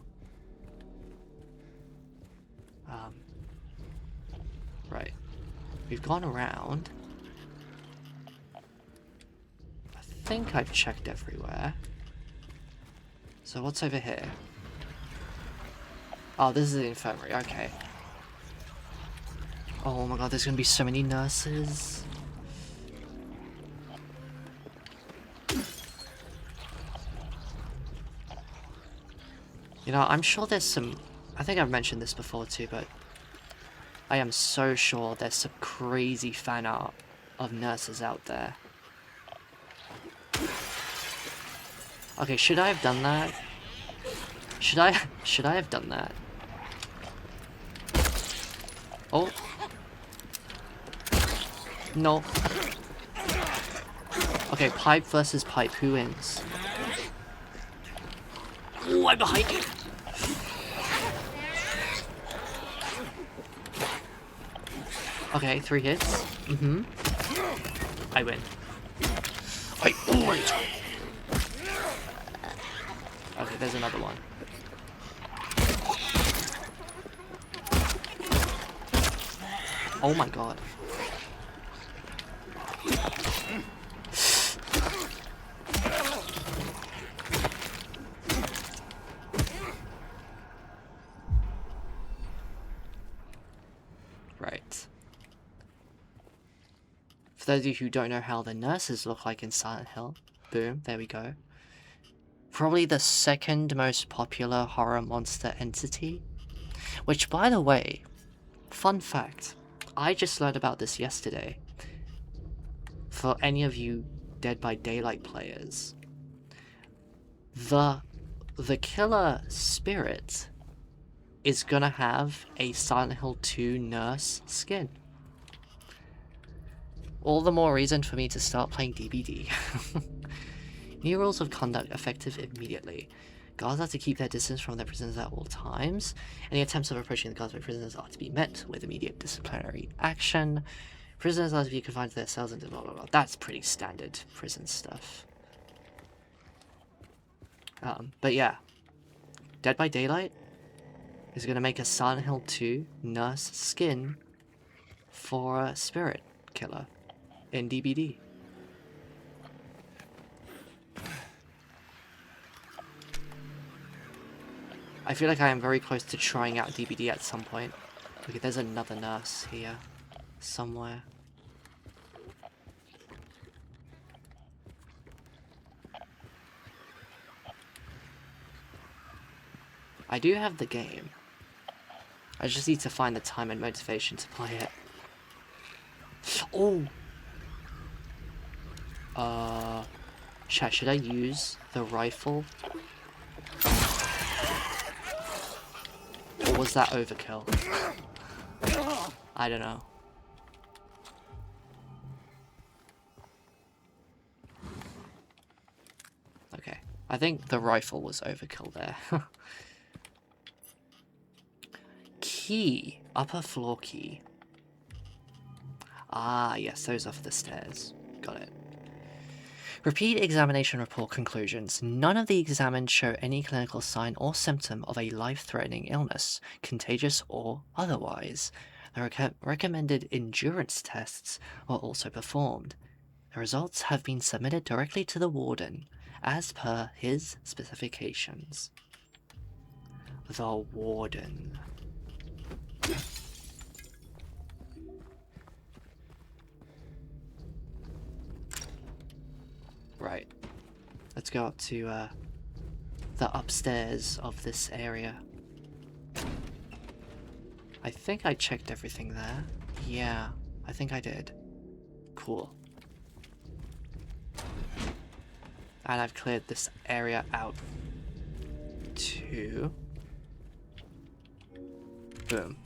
Right. We've gone around. I think I've checked everywhere. So what's over here? Oh, this is the infirmary, okay. Oh my god, there's gonna be so many nurses. You know, I'm sure there's some... I think I've mentioned this before too, but I am so sure there's some crazy fan art of nurses out there. Okay, should I have done that? Should I have done that? Oh. No. Okay, pipe versus pipe, who wins? Ooh, I'm behind you. Okay, 3 hits. I win. Okay, there's another one. Oh my god. Right. For those of you who don't know how the nurses look like in Silent Hill, boom, there we go. Probably the second most popular horror monster entity. Which, by the way, fun fact, I just learned about this yesterday. For any of you Dead by Daylight players, the killer spirit is gonna have a Silent Hill 2 nurse skin. All the more reason for me to start playing DBD. New rules of conduct effective immediately. Guards are to keep their distance from their prisoners at all times. Any attempts of approaching the guards by prisoners are to be met with immediate disciplinary action. Prisoners are to be confined to their cells and blah blah blah. That's pretty standard prison stuff. But yeah, Dead by Daylight is going to make a Silent Hill 2 nurse skin for a spirit killer in DBD. I feel like I am very close to trying out DBD at some point. Okay, there's another nurse here somewhere. I do have the game. I just need to find the time and motivation to play it. Oh! Chat, should I use the rifle? Or was that overkill? I don't know. Okay. I think the rifle was overkill there. Key. Upper floor key. Ah, yes, those are for the stairs. Got it. Repeat examination report conclusions. None of the examined show any clinical sign or symptom of a life-threatening illness, contagious or otherwise. The recommended endurance tests were also performed. The results have been submitted directly to the warden, as per his specifications. The warden. Right. Let's go up to the upstairs of this area. I think I checked everything there. Yeah, I think I did. Cool. And I've cleared this area out too. Boom.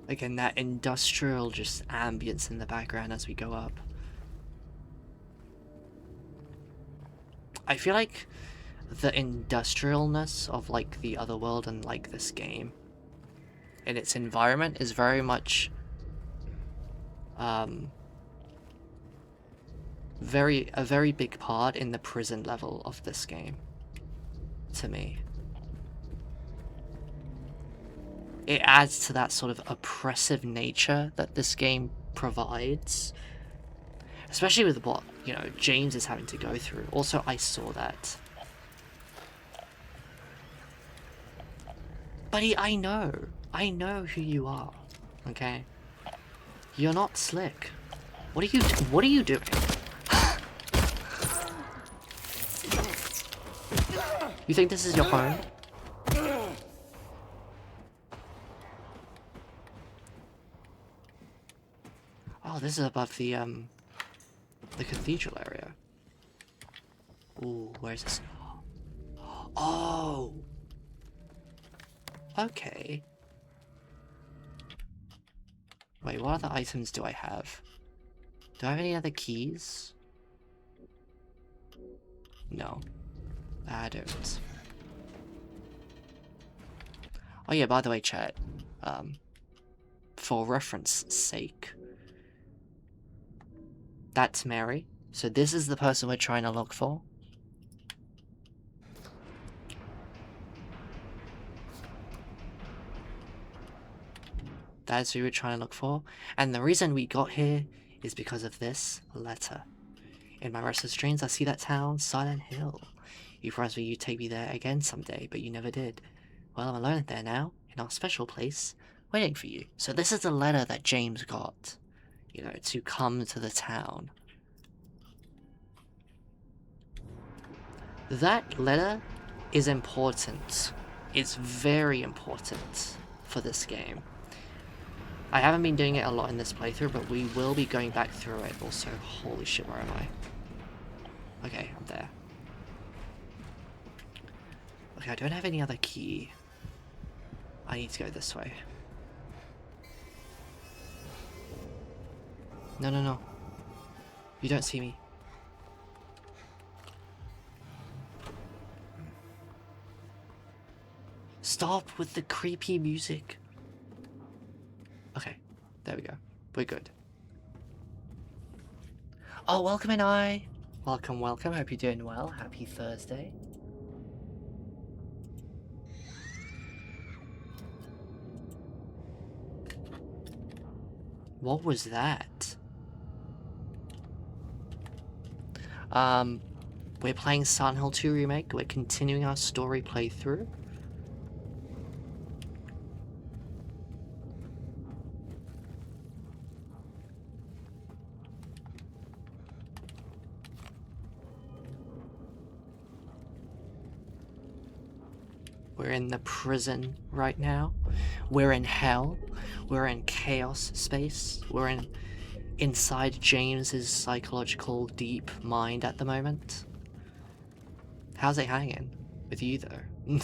Again, that industrial just ambience in the background as we go up. I feel like the industrialness of like the other world and like this game in its environment is very much a very big part in the prison level of this game to me. It adds to that sort of oppressive nature that this game provides. Especially with what, you know, James is having to go through. Also, I saw that. Buddy, I know who you are, okay? You're not slick. What are you doing? You think this is your home? Oh, this is above the cathedral area. Ooh, where is this? Oh! Okay. Wait, what other items do I have? Do I have any other keys? No. I don't. Oh yeah, by the way, chat. For reference sake, that's Mary. So this is the person we're trying to look for. That's who we're trying to look for. And the reason we got here is because of this letter. In my restless dreams, I see that town, Silent Hill. You promised me you'd take me there again someday, but you never did. Well, I'm alone there now, in our special place, waiting for you. So this is the letter that James got, you know, to come to the town. That letter is important. It's very important for this game. I haven't been doing it a lot in this playthrough, but we will be going back through it also. Holy shit, where am I? Okay, I'm there. Okay, I don't have any other key. I need to go this way. No, no, no. You don't see me. Stop with the creepy music. Okay, there we go. We're good. Oh, welcome in, I. Welcome, welcome. Hope you're doing well. Happy Thursday. What was that? We're playing Silent Hill 2 Remake. We're continuing our story playthrough. We're in the prison right now. We're in hell. We're in chaos space. We're inside James's psychological deep mind at the moment. How's it hanging with you though?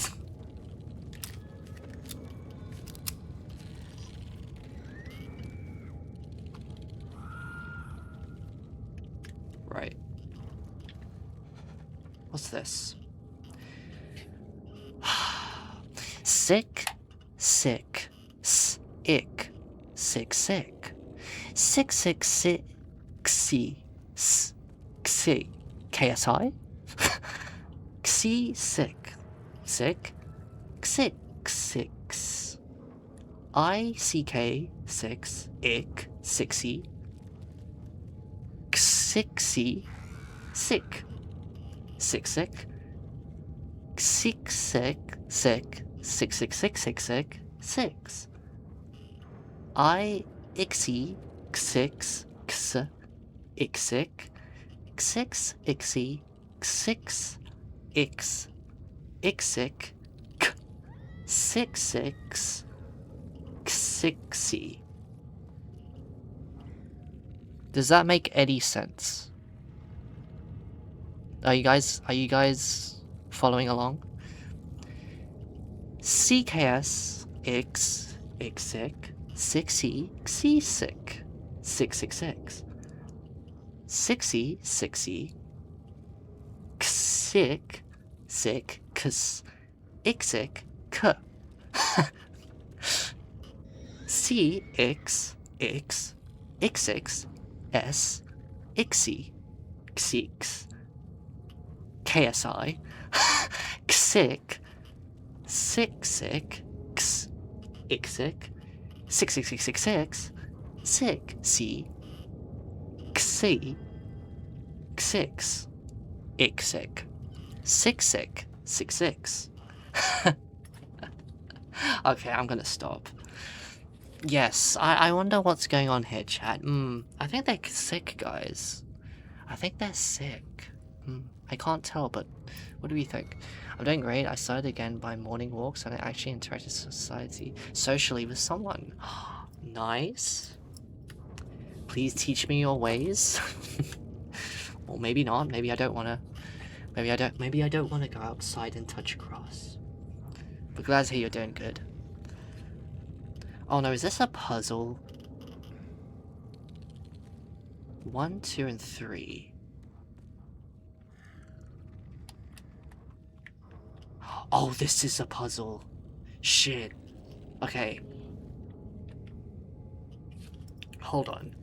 Right. What's this? Sick, sick, ick, sick, sick, sick, sick, sick, xi, KSI, xi, sick, sick, sick, six, ICK, six, ick, sixy, sixy, sick, sick, sick, sick, sick, sick, 66666 6. I ixy six x ixic 6 ixy 6 x ixic k 6 xixy. Does that make any sense? Are you guys following along? CKS X Xic 6E Xic 666 6E 6E Xic Sic X Ixic K C X X X S Ixi Xix KSI Xic 6 x ixic 66666 sick c xi xix ixic 6666. Okay, I'm gonna stop. Yes, I wonder what's going on here, chat. I think they're sick, guys. I think they're sick. I can't tell, but what do you think? I'm doing great. I started again by morning walks and I actually interacted socially with someone. Nice. Please teach me your ways. Or maybe not. Maybe I don't wanna. Maybe I don't wanna go outside and touch grass. But glad to hear you're doing good. Oh no, is this a puzzle? 1, 2, and 3. Oh, this is a puzzle. Shit. Okay. Hold on.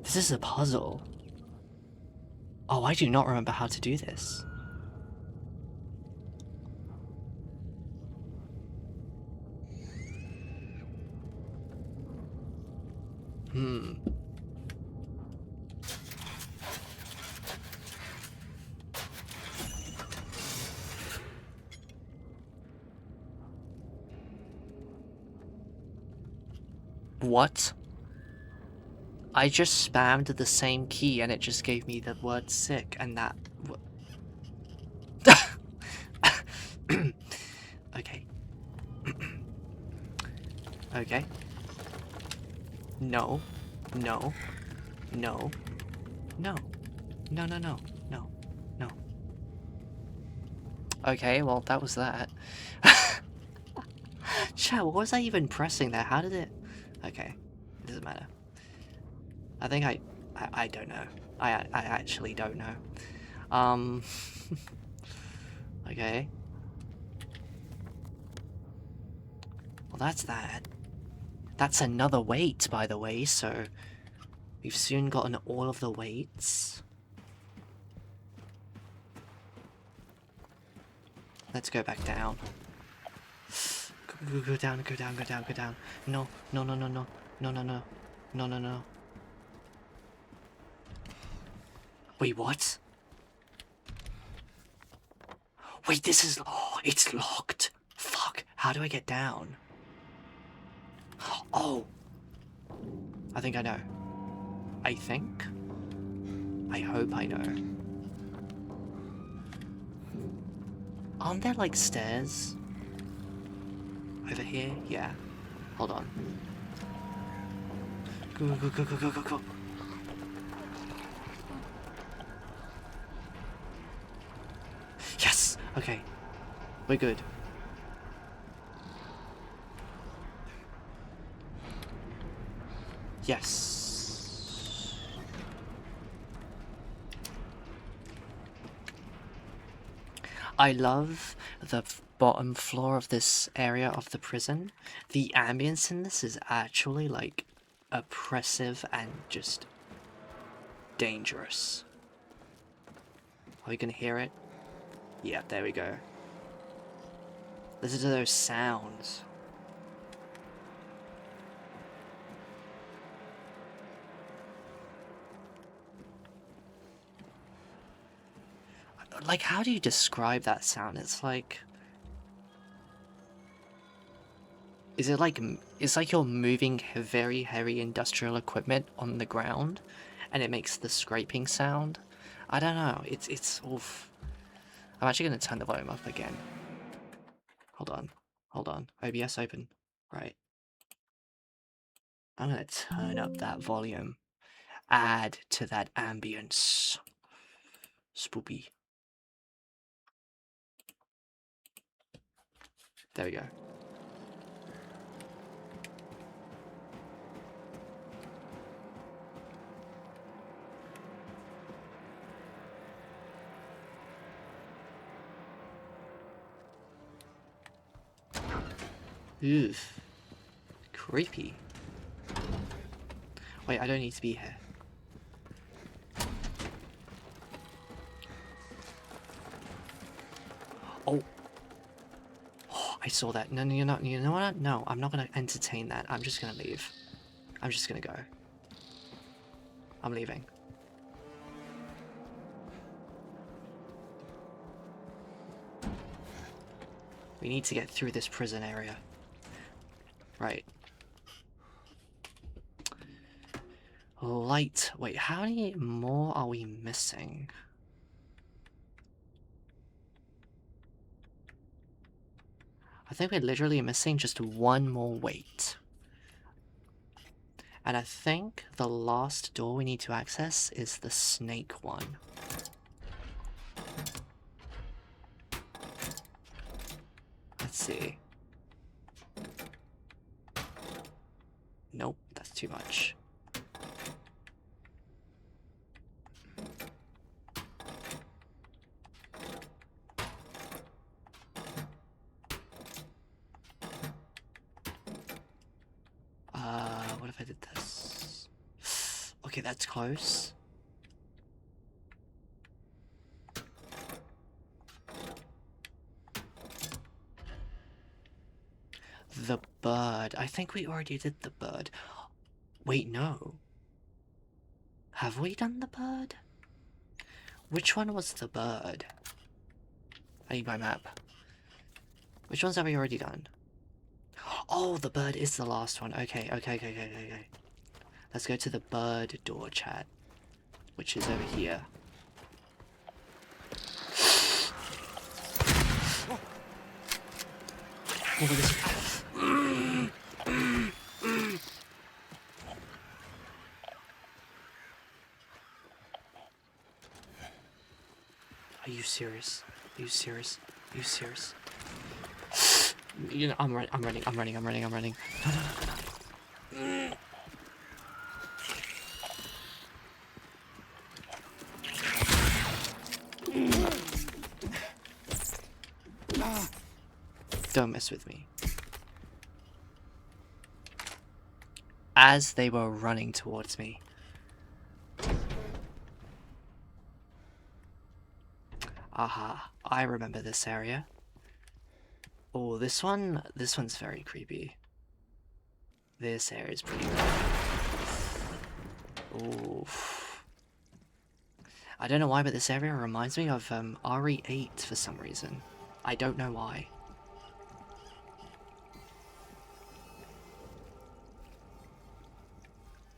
This is a puzzle. Oh, I do not remember how to do this. What? I just spammed the same key and it just gave me the word sick and that... Okay. Okay. No. No. No. No. No, no, no. No. No. Okay, well, that was that. Chat, what was I even pressing there? How did it... Okay. It doesn't matter. I think I don't know. I actually don't know. Okay. Well, that's that. That's another weight, by the way, so... We've soon gotten all of the weights. Let's go back down. Go down, go down, go down, go down. No, no, no, no, no. No, no, no. No, no, no. Wait, what? Wait, this is... Oh, it's locked. Fuck. How do I get down? Oh. I think I know. I think? I hope I know. Aren't there, like, stairs? Over here? Yeah. Hold on. Go, go, go, go, go, go, go. Yes! Okay. We're good. Yes. I love the bottom floor of this area of the prison. The ambience in this is actually, like, oppressive and just dangerous. Are we gonna hear it? Yeah, there we go. Listen to those sounds. Like, how do you describe that sound? It's like... Is it like... It's like you're moving very heavy industrial equipment on the ground, and it makes the scraping sound? I don't know. It's... Oof. I'm actually going to turn the volume up again. Hold on. Hold on. OBS open. Right. I'm going to turn up that volume. Add to that ambience. Spoopy. There we go. Oof. Creepy. Wait, I don't need to be here. Oh. Oh, I saw that. No, no, you're not. You know what? No, I'm not going to entertain that. I'm just going to leave. I'm just going to go. I'm leaving. We need to get through this prison area. Right. Light. Wait, how many more are we missing? I think we're literally missing just one more weight. And I think the last door we need to access is the snake one. Let's see. Nope, that's too much. What if I did this? Okay, that's close. The bird. I think we already did the bird. Wait, no. Have we done the bird? Which one was the bird? I need my map. Which ones have we already done? Oh, the bird is the last one. Okay. Let's go to the bird door, chat, which is over here. Oh, this. Are you serious? Are you serious? Are you serious? You know, I'm running. No. Don't mess with me. As they were running towards me. Aha, I remember this area. Oh, this one's very creepy. This area is pretty creepy. Oof. I don't know why, but this area reminds me of RE8 for some reason. I don't know why.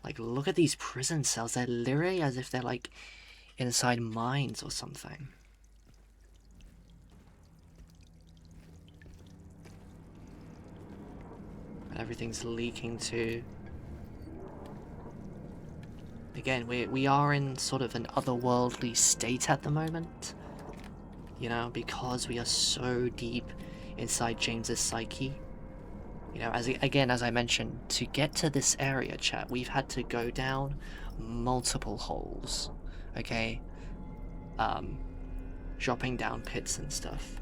Like, look at these prison cells. They're literally as if they're like inside mines or something. And everything's leaking too. Again, we are in sort of an otherworldly state at the moment. You know, because we are so deep inside James's psyche. You know, as I mentioned, to get to this area, chat, we've had to go down multiple holes. Okay? Dropping down pits and stuff.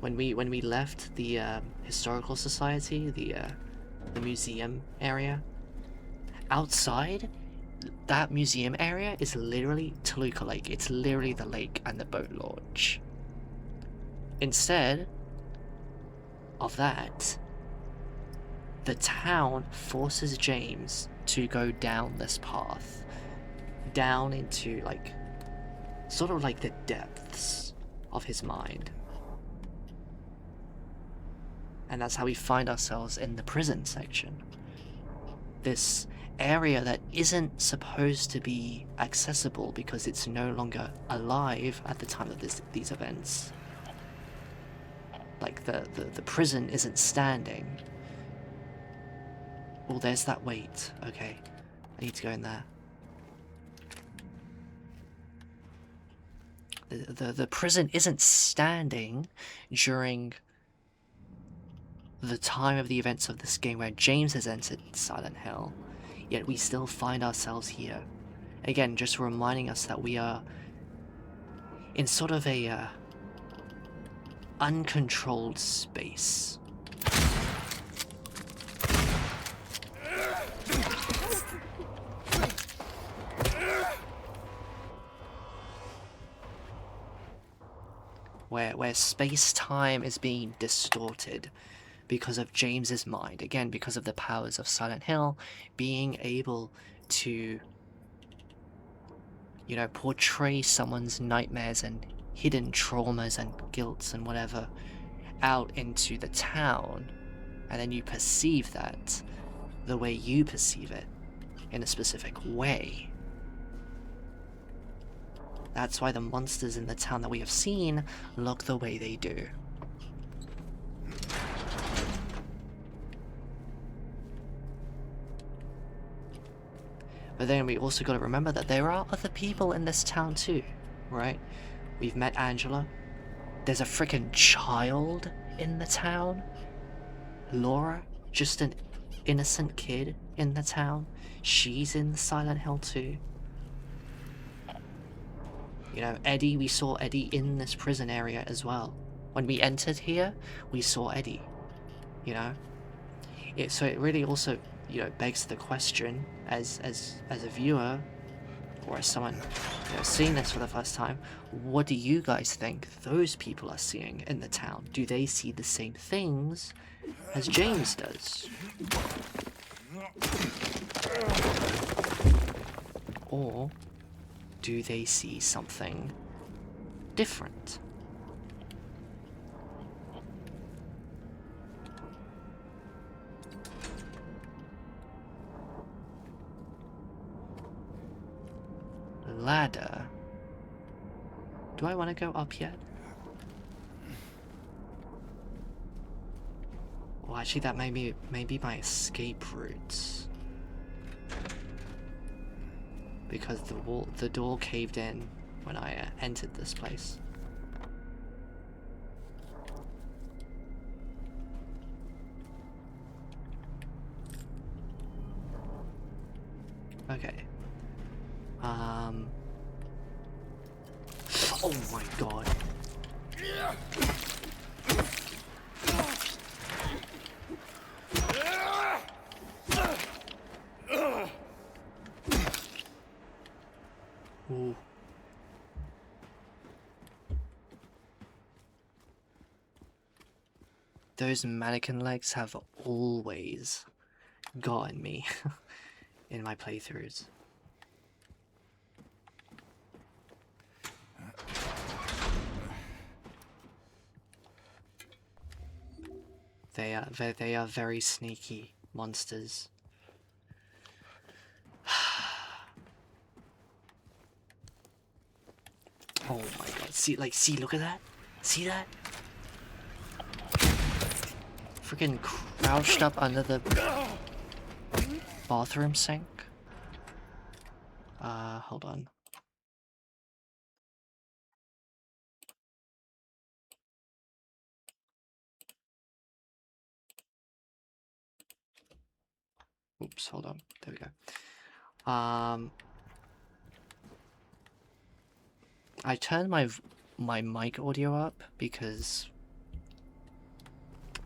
When we left the historical society, the museum area, outside that museum area is literally Toluca Lake. It's literally the lake and the boat launch. Instead of that, the town forces James to go down this path, down into like sort of like the depths of his mind. And that's how we find ourselves in the prison section. This area that isn't supposed to be accessible because it's no longer alive at the time of these events. Like the prison isn't standing. Oh, there's that weight. Okay, I need to go in there. The prison isn't standing during the time of the events of this game where James has entered Silent Hill, yet we still find ourselves here. Again, just reminding us that we are in sort of a uncontrolled space. Where space-time is being distorted because of James's mind. Again, because of the powers of Silent Hill being able to, you know, portray someone's nightmares and hidden traumas and guilts and whatever out into the town, and then you perceive that the way you perceive it in a specific way. That's why the monsters in the town that we have seen look the way they do. But then we also got to remember that there are other people in this town too, right? We've met Angela. There's a freaking child in the town. Laura, just an innocent kid in the town. She's in Silent Hill too. You know, Eddie, we saw Eddie in this prison area as well. When we entered here, we saw Eddie, you know? So it really also, you know, begs the question, as a viewer, or as someone, you know, seeing this for the first time, what do you guys think those people are seeing in the town? Do they see the same things as James does? Or do they see something different? ladder. Do I want to go up yet? Well, actually, that may be my escape routes. Because the door caved in when I entered this place. Okay. Oh my god. Ooh. Those mannequin legs have always gotten me in my playthroughs. They are very sneaky monsters. Oh my god, see, look at that? See that? Freaking crouched up under the bathroom sink. Hold on. Oops, hold on. There we go. I turned my mic audio up because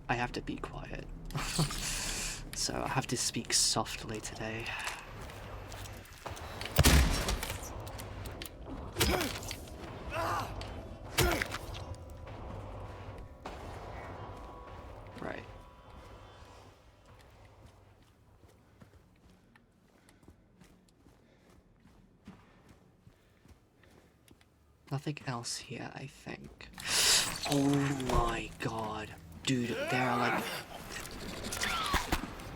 I have to be quiet. So I have to speak softly today. Right. Nothing else here, I think. Oh my god. Dude, there are like...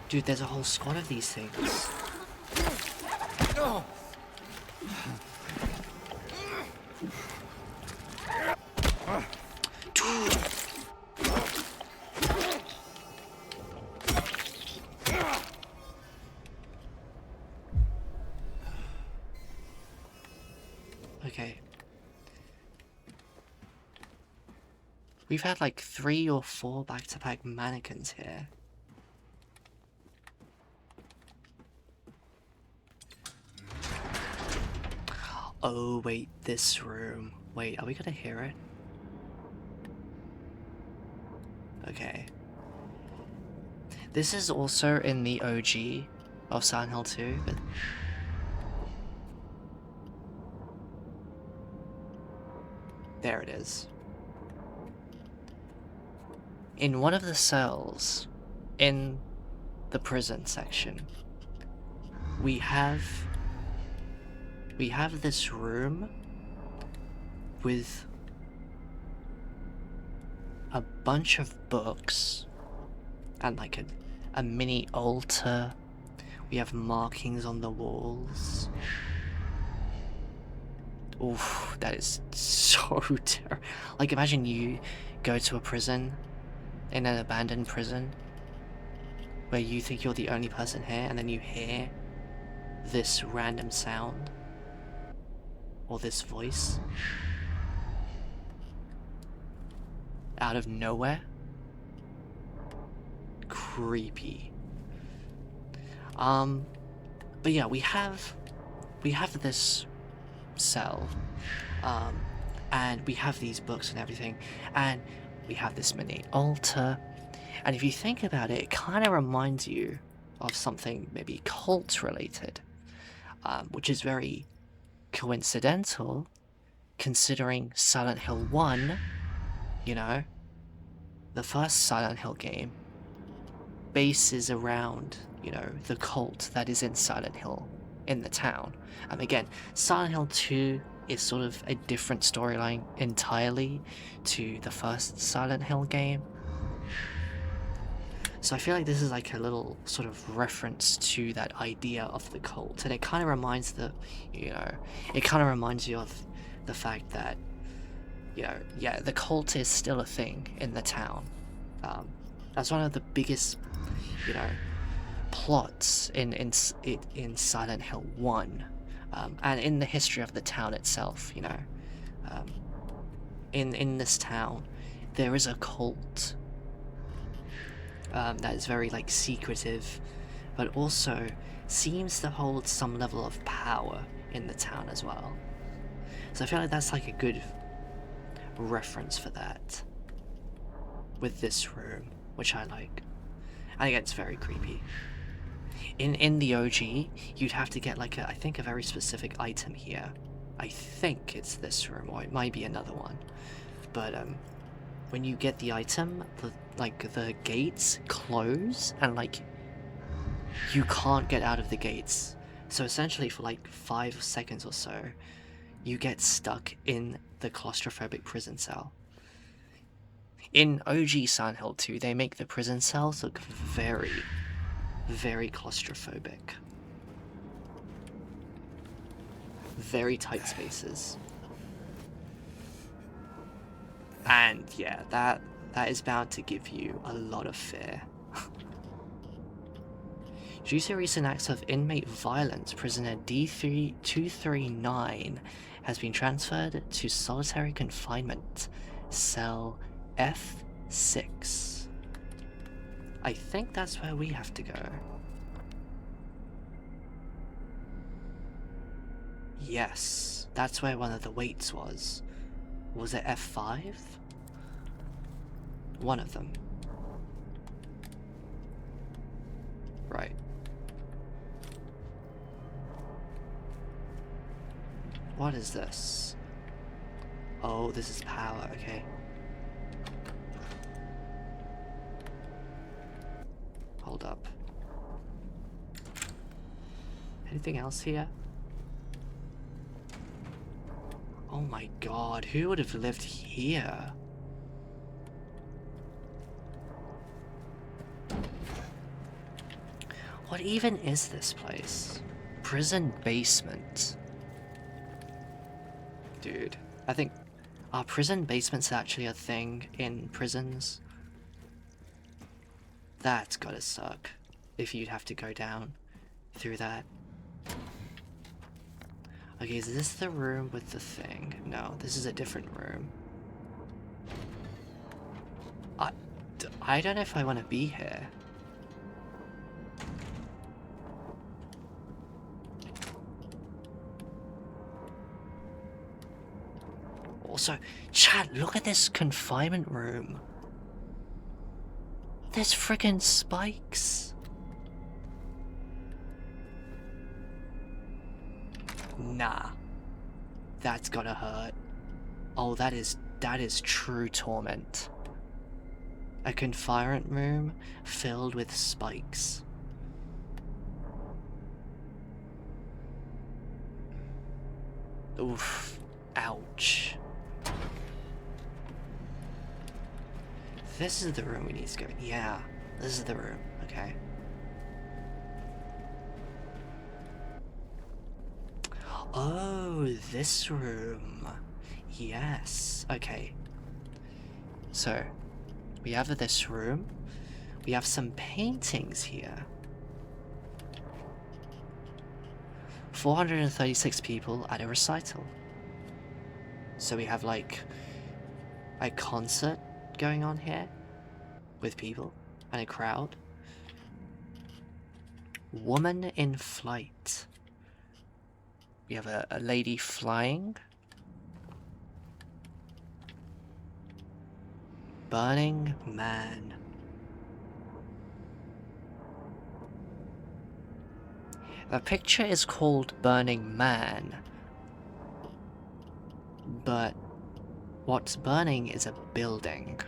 Dude, there's a whole squad of these things. Dude! Okay. We've had like 3 or 4 back-to-back mannequins here. Oh wait, this room. Wait, are we gonna hear it? Okay. This is also in the OG of Silent Hill 2, but... There it is. In one of the cells, in the prison section, we have this room with a bunch of books and like a mini altar. We have markings on the walls. Oof, that is so terrible. Like, imagine you go to a prison, in an abandoned prison, where you think you're the only person here, and then you hear this random sound, or this voice, out of nowhere. Creepy. But yeah, we have this cell, and we have these books and everything, and we have this mini altar, and if you think about it, it kind of reminds you of something maybe cult related, which is very coincidental considering Silent Hill 1, you know, the first Silent Hill game, bases around, you know, the cult that is in Silent Hill in the town. Again, Silent Hill 2 is sort of a different storyline entirely to the first Silent Hill game. So I feel like this is like a little sort of reference to that idea of the cult, and it kind of reminds it kind of reminds you of the fact that, yeah, the cult is still a thing in the town. That's one of the biggest, plots in Silent Hill 1, and in the history of the town itself. In this town, there is a cult that is very like secretive, but also seems to hold some level of power in the town as well. So I feel like that's like a good reference for that with this room, which I like. I think it's very creepy. In the OG, you'd have to get like I think a very specific item here. I think it's this room, or it might be another one. But when you get the item, the gates close, and like you can't get out of the gates. So essentially for like 5 seconds or so, you get stuck in the claustrophobic prison cell. In OG Silent Hill 2, they make the prison cells look very, very claustrophobic. Very tight spaces. And yeah, that is bound to give you a lot of fear. Due to recent acts of inmate violence, prisoner D3239 has been transferred to solitary confinement, cell F6. I think that's where we have to go. Yes, that's where one of the weights was. Was it F5? One of them. Right. What is this? Oh, this is power, okay. Hold up. Anything else here? Oh my god, who would have lived here? What even is this place? Prison basement. Dude, I think... Are prison basements actually a thing in prisons? That's gotta suck, if you'd have to go down through that. Okay, is this the room with the thing? No, this is a different room. I don't know if I want to be here. Also, chat, look at this confinement room. There's friggin' spikes. Nah. That's gotta hurt. Oh, that is true torment. A confinement room filled with spikes. Oof. Ouch. This is the room we need to go. Yeah, this is the room. Okay. Oh, this room. Yes. Okay. So, we have this room. We have some paintings here. 436 people at a recital. So we have like a concert going on here with people and a crowd. Woman in flight. We have a lady flying. Burning Man. The picture is called Burning Man, but what's burning is a building.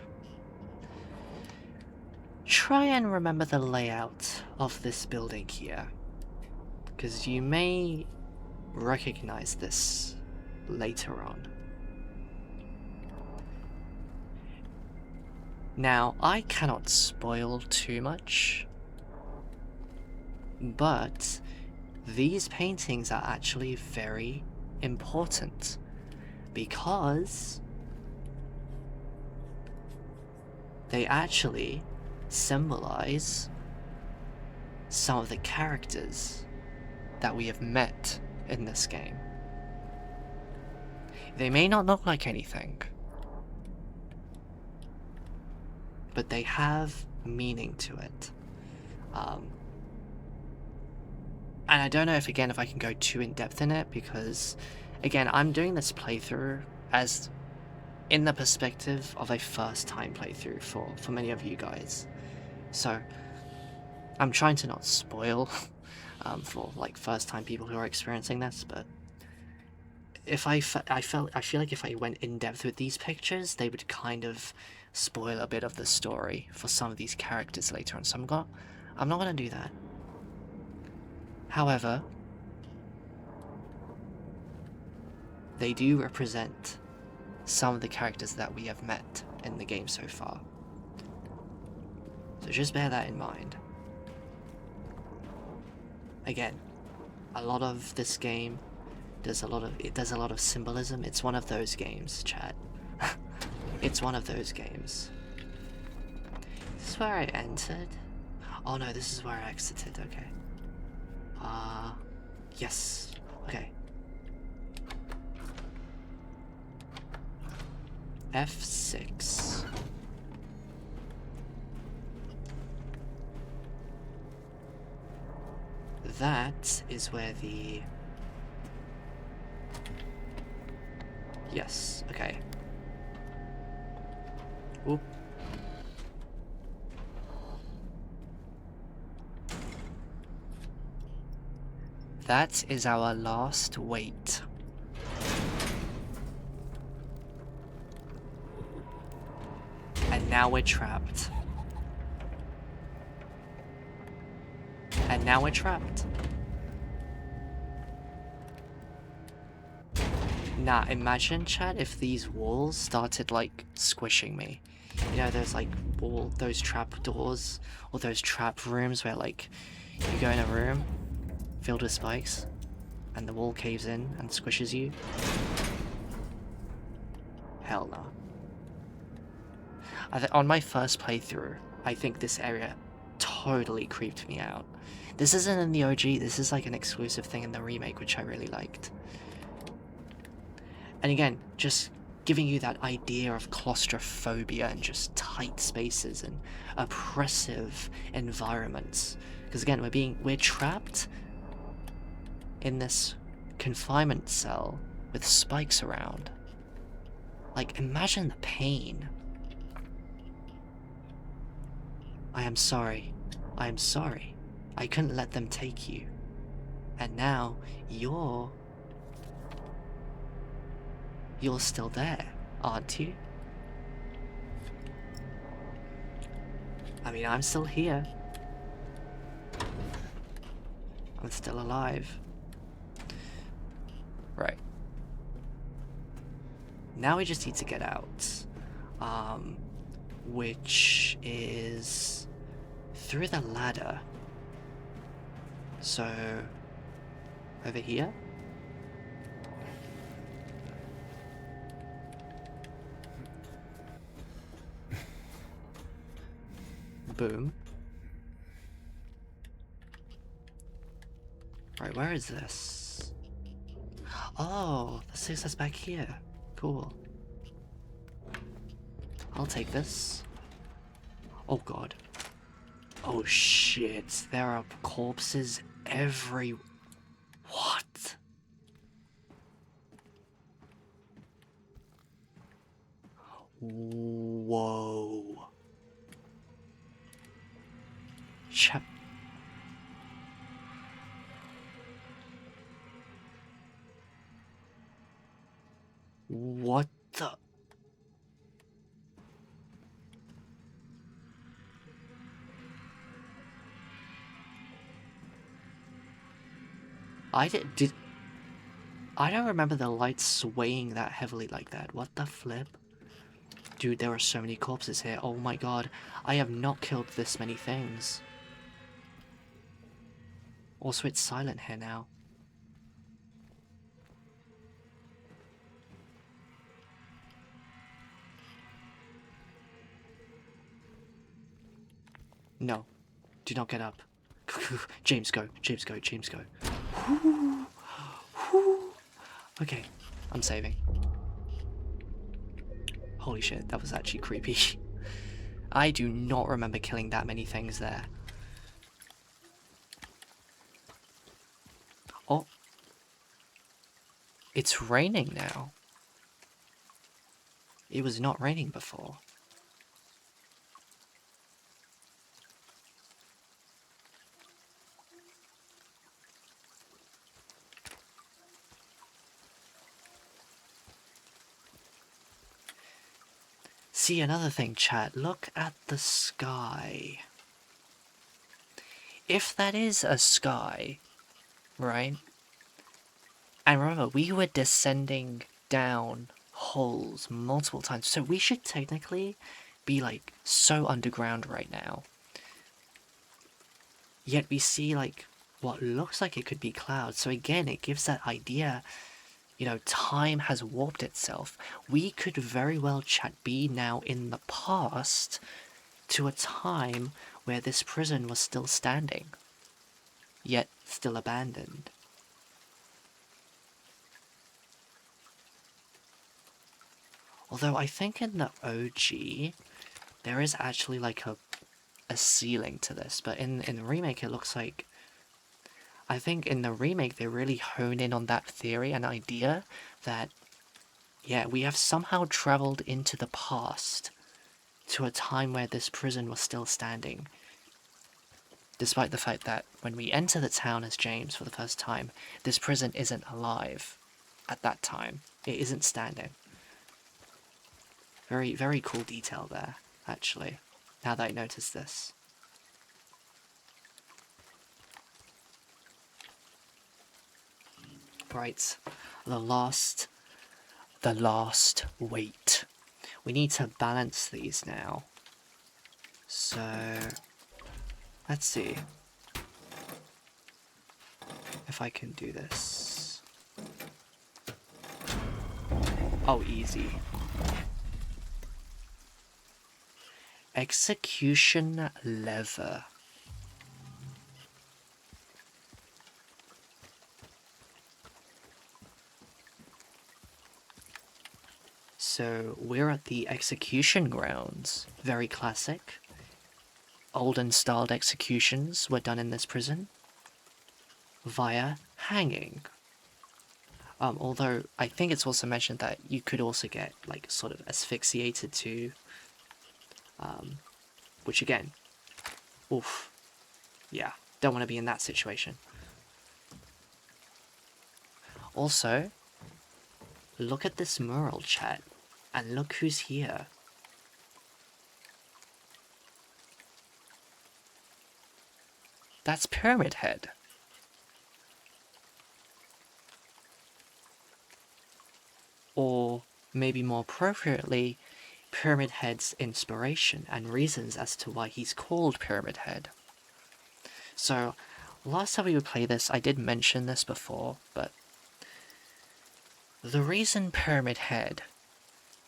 Try and remember the layout of this building here, because you may recognize this later on. Now, I cannot spoil too much, but these paintings are actually very important because they actually symbolize some of the characters that we have met in this game. They may not look like anything, but they have meaning to it. And I don't know if I can go too in depth in it, because again, I'm doing this playthrough as in the perspective of a first time playthrough for many of you guys. So I'm trying to not spoil for like first time people who are experiencing this, but if I feel like if I went in depth with these pictures, they would kind of spoil a bit of the story for some of these characters later on. So I'm not gonna do that. However, they do represent some of the characters that we have met in the game so far. So just bear that in mind. Again, a lot of this game does a lot of symbolism. It's one of those games, chat. It's one of those games. This is where I entered? Oh no, this is where I exited, okay. Yes. Okay. F6. That is where the... Yes, okay. Oop. That is our last wait. And now we're trapped. And now we're trapped. Now, imagine, chat, if these walls started, like, squishing me. You know, there's, like, those trap doors, or those trap rooms where, like, you go in a room filled with spikes, and the wall caves in and squishes you. Hell no. On my first playthrough, I think this area totally creeped me out. This isn't in the OG, this is like an exclusive thing in the remake, which I really liked. And again, just giving you that idea of claustrophobia and just tight spaces and oppressive environments. Because again, we're trapped in this confinement cell with spikes around. Like, imagine the pain. I am sorry. I am sorry. I couldn't let them take you. And now, you're still there, aren't you? I mean, I'm still here. I'm still alive. Right. Now we just need to get out. Which is through the ladder. So, over here? Boom. Right, where is this? Oh, this takes us back here. Cool. I'll take this. Oh god. Oh shit, there are corpses every... What? Whoa. What the... I don't remember the lights swaying that heavily like that. What the flip? Dude, there are so many corpses here. Oh my god. I have not killed this many things. Also, it's silent here now. No. Do not get up. James, go. James, go. James, go. Okay. I'm saving. Holy shit, that was actually creepy. I do not remember killing that many things there. Oh. It's raining now. It was not raining before. See, another thing, chat. Look at the sky. If that is a sky, right? And remember, we were descending down holes multiple times, so we should technically be like so underground right now. Yet we see like what looks like it could be clouds. So again, it gives that idea, you know, time has warped itself. We could very well be now in the past to a time where this prison was still standing, yet still abandoned. Although I think in the OG, there is actually like a ceiling to this, but in the remake it looks like... I think in the remake they really hone in on that theory and idea that, yeah, we have somehow travelled into the past to a time where this prison was still standing. Despite the fact that when we enter the town as James for the first time, this prison isn't alive at that time. It isn't standing. Very, very cool detail there, actually, now that I notice this. Right, the last weight. We need to balance these now. So, let's see if I can do this. Oh, easy. Execution lever. So we're at the execution grounds. Very classic. Olden styled executions were done in this prison via hanging. Although I think it's also mentioned that you could also get like sort of asphyxiated too. Which again, oof, yeah, don't want to be in that situation. Also, look at this mural, chat, and look who's here. That's Pyramid Head. Or maybe more appropriately, Pyramid Head's inspiration and reasons as to why he's called Pyramid Head. So, last time we would play this, I did mention this before, but the reason Pyramid Head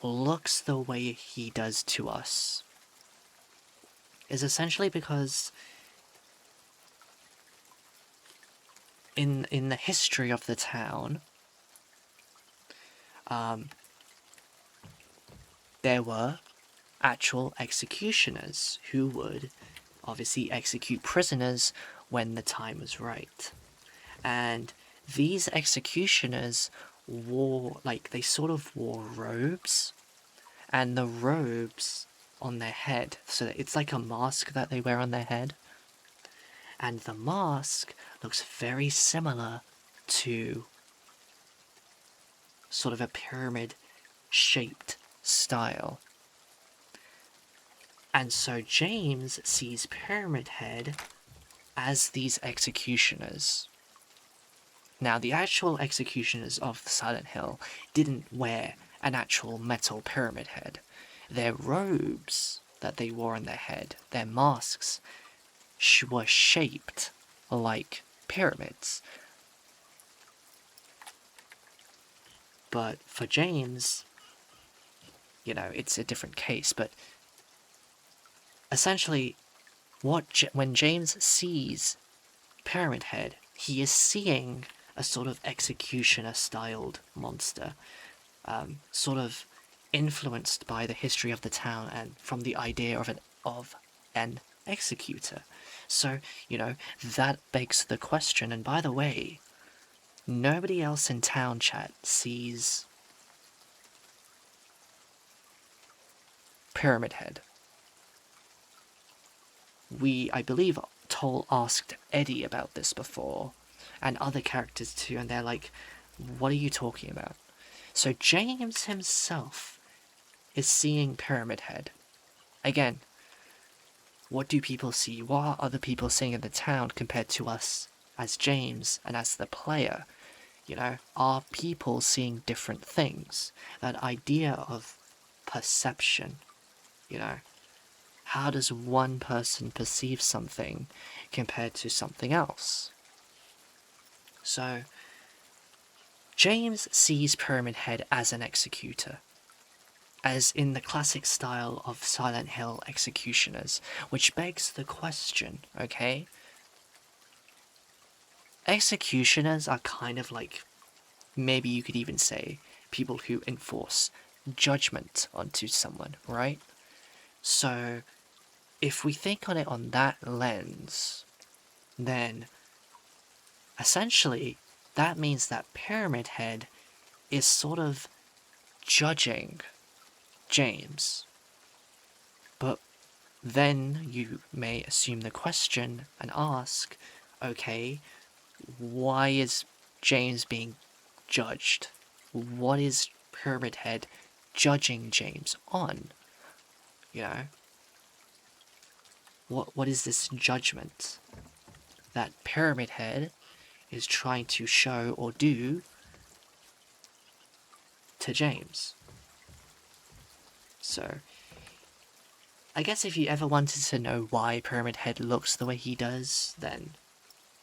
looks the way he does to us is essentially because in the history of the town, there were actual executioners who would obviously execute prisoners when the time was right. And these executioners wore, like, they sort of wore robes, and the robes on their head, so that it's like a mask that they wear on their head, and the mask looks very similar to sort of a pyramid shaped style. And so James sees Pyramid Head as these executioners. Now, the actual executioners of Silent Hill didn't wear an actual metal pyramid head. their robes that they wore on their head, their masks, were shaped like pyramids. But for James, you know, it's a different case. But essentially, when James sees Pyramid Head, he is seeing a sort of executioner-styled monster, sort of influenced by the history of the town and from the idea of an executor. So, you know, that begs the question. And by the way, nobody else in town chat sees Pyramid Head. I believe, asked Eddie about this before, and other characters too, and they're like, what are you talking about? So James himself is seeing Pyramid Head. Again, what do people see? What are other people seeing in the town compared to us as James and as the player? You know, are people seeing different things? That idea of perception, you know. How does one person perceive something compared to something else? So, James sees Pyramid Head as an executor, as in the classic style of Silent Hill executioners, which begs the question, okay? Executioners are kind of like, maybe you could even say, people who enforce judgment onto someone, right? So, if we think on it on that lens, then essentially that means that Pyramid Head is sort of judging James. But then you may assume the question and ask, okay, why is James being judged? What is Pyramid Head judging James on? You know? What is this judgment that Pyramid Head is trying to show or do to James? So, I guess if you ever wanted to know why Pyramid Head looks the way he does, then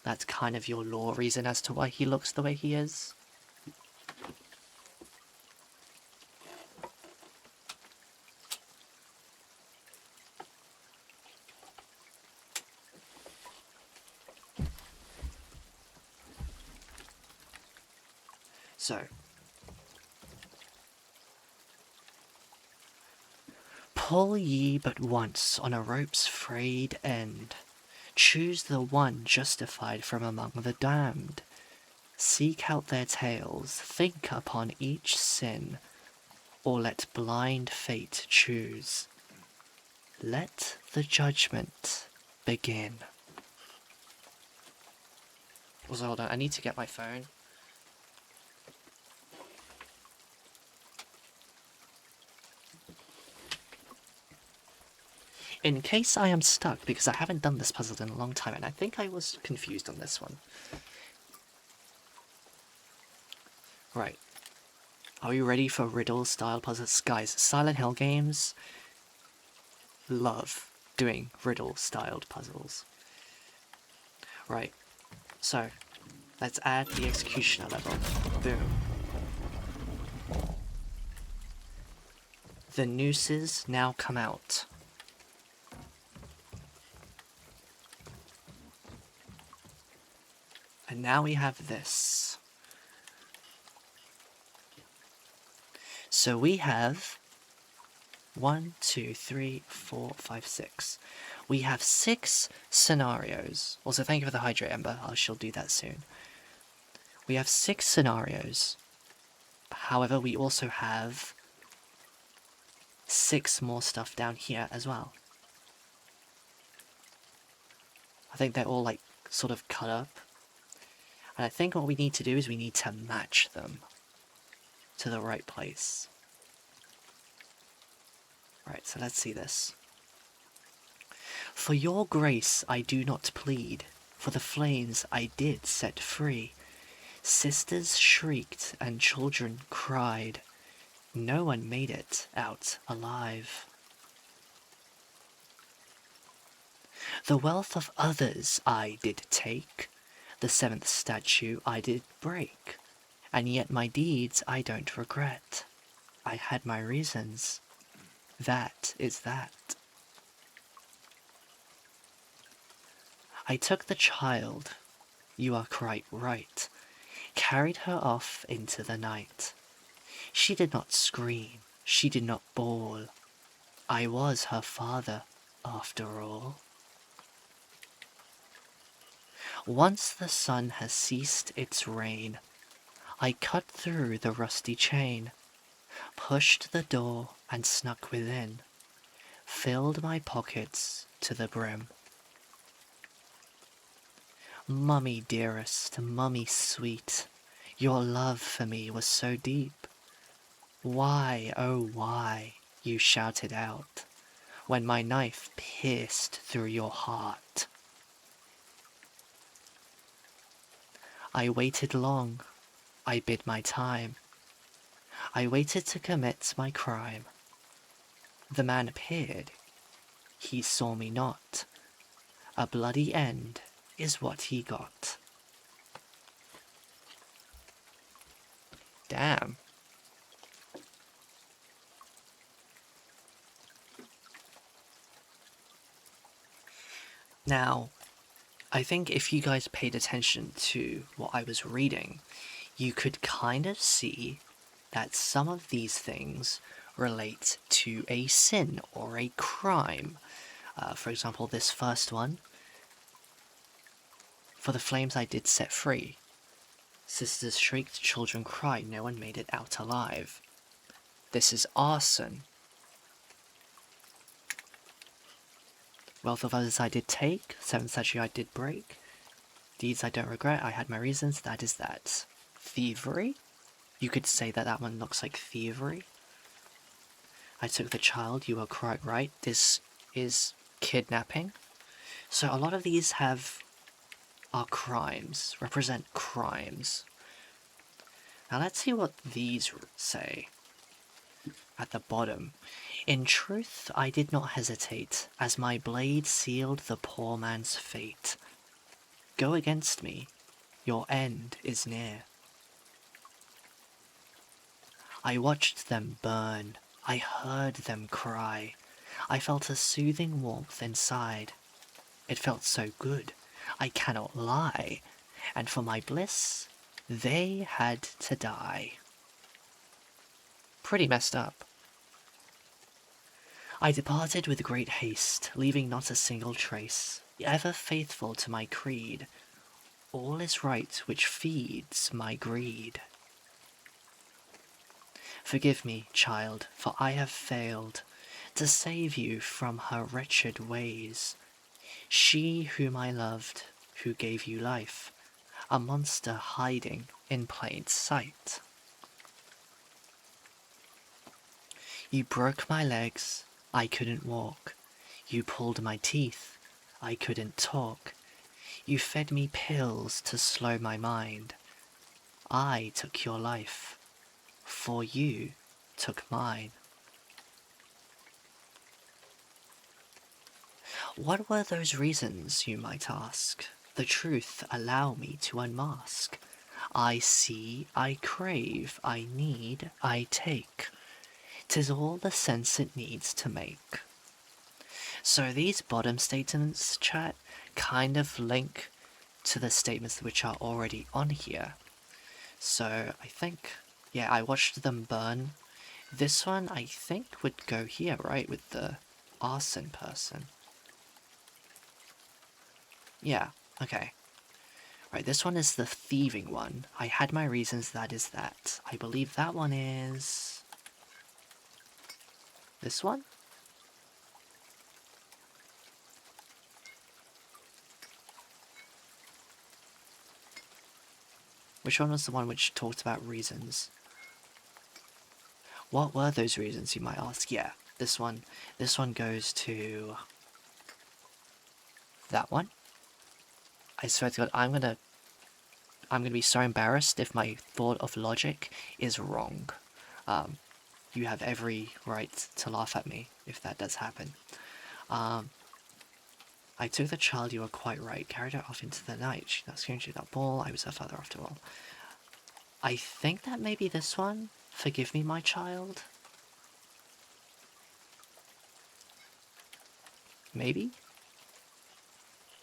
that's kind of your lore reason as to why he looks the way he is. So, pull ye but once on a rope's frayed end. Choose the one justified from among the damned. Seek out their tales, think upon each sin, or let blind fate choose. Let the judgment begin. Also, hold on, I need to get my phone. In case I am stuck, because I haven't done this puzzle in a long time, and I think I was confused on this one. Right. Are we ready for riddle-style puzzles? Guys, Silent Hill games love doing riddle-styled puzzles. Right. So, let's add the executioner level. Boom. The nooses now come out. And now we have this. So we have 1, 2, 3, 4, 5, 6. We have 6 scenarios. Also, thank you for the hydrate, Ember. I shall do that soon. We have 6 scenarios. However, we also have 6 more stuff down here as well. I think they're all like sort of cut up. And I think what we need to do is we need to match them to the right place. Right, so let's see this. For your grace I do not plead, for the flames I did set free. Sisters shrieked and children cried. no one made it out alive. The wealth of others I did take, the seventh statue I did break, and yet my deeds I don't regret. I had my reasons. That is that. I took the child, you are quite right, carried her off into the night. She did not scream, she did not bawl. I was her father, after all. Once the sun has ceased its reign, I cut through the rusty chain, pushed the door and snuck within, filled my pockets to the brim. Mummy dearest, mummy sweet, your love for me was so deep. Why, oh why, you shouted out, when my knife pierced through your heart. I waited long, I bid my time. I waited to commit my crime. The man appeared, he saw me not. A bloody end is what he got. Damn. Now, I think if you guys paid attention to what I was reading, you could kind of see that some of these things relate to a sin or a crime. For example, this first one. For the flames I did set free. Sisters shrieked, children cried, no one made it out alive. This is arson. Wealth of others I did take, seventh statue I did break. Deeds I don't regret, I had my reasons, that is that. Thievery? You could say that that one looks like thievery. I took the child, you are quite right, this is kidnapping. So a lot of these are crimes, represent crimes. Now let's see what these say. At the bottom. In truth, I did not hesitate, as my blade sealed the poor man's fate. Go against me, your end is near. I watched them burn, I heard them cry. I felt a soothing warmth inside. It felt so good, I cannot lie, and for my bliss, they had to die. Pretty messed up. I departed with great haste, leaving not a single trace, ever faithful to my creed. All is right which feeds my greed. Forgive me, child, for I have failed to save you from her wretched ways. She whom I loved, who gave you life, a monster hiding in plain sight. You broke my legs, I couldn't walk. You pulled my teeth, I couldn't talk. You fed me pills to slow my mind. I took your life, for you took mine. What were those reasons, you might ask? The truth allow me to unmask. I see, I crave, I need, I take. 'Tis all the sense it needs to make. So these bottom statements, chat, kind of link to the statements which are already on here. So I think, yeah, I watched them burn. This one, I think, would go here, right, with the arson person. Yeah, okay. Right, this one is the thieving one. I had my reasons, that is that. I believe that one is... this one? Which one was the one which talked about reasons? What were those reasons, you might ask? Yeah, this one goes to... that one. I swear to God, I'm gonna be so embarrassed if my thought of logic is wrong. you have every right to laugh at me if that does happen. I took the child, you were quite right, carried her off into the night. She not screamed, she that ball, I was her father after all. I think that may be this one. Forgive me, my child. Maybe?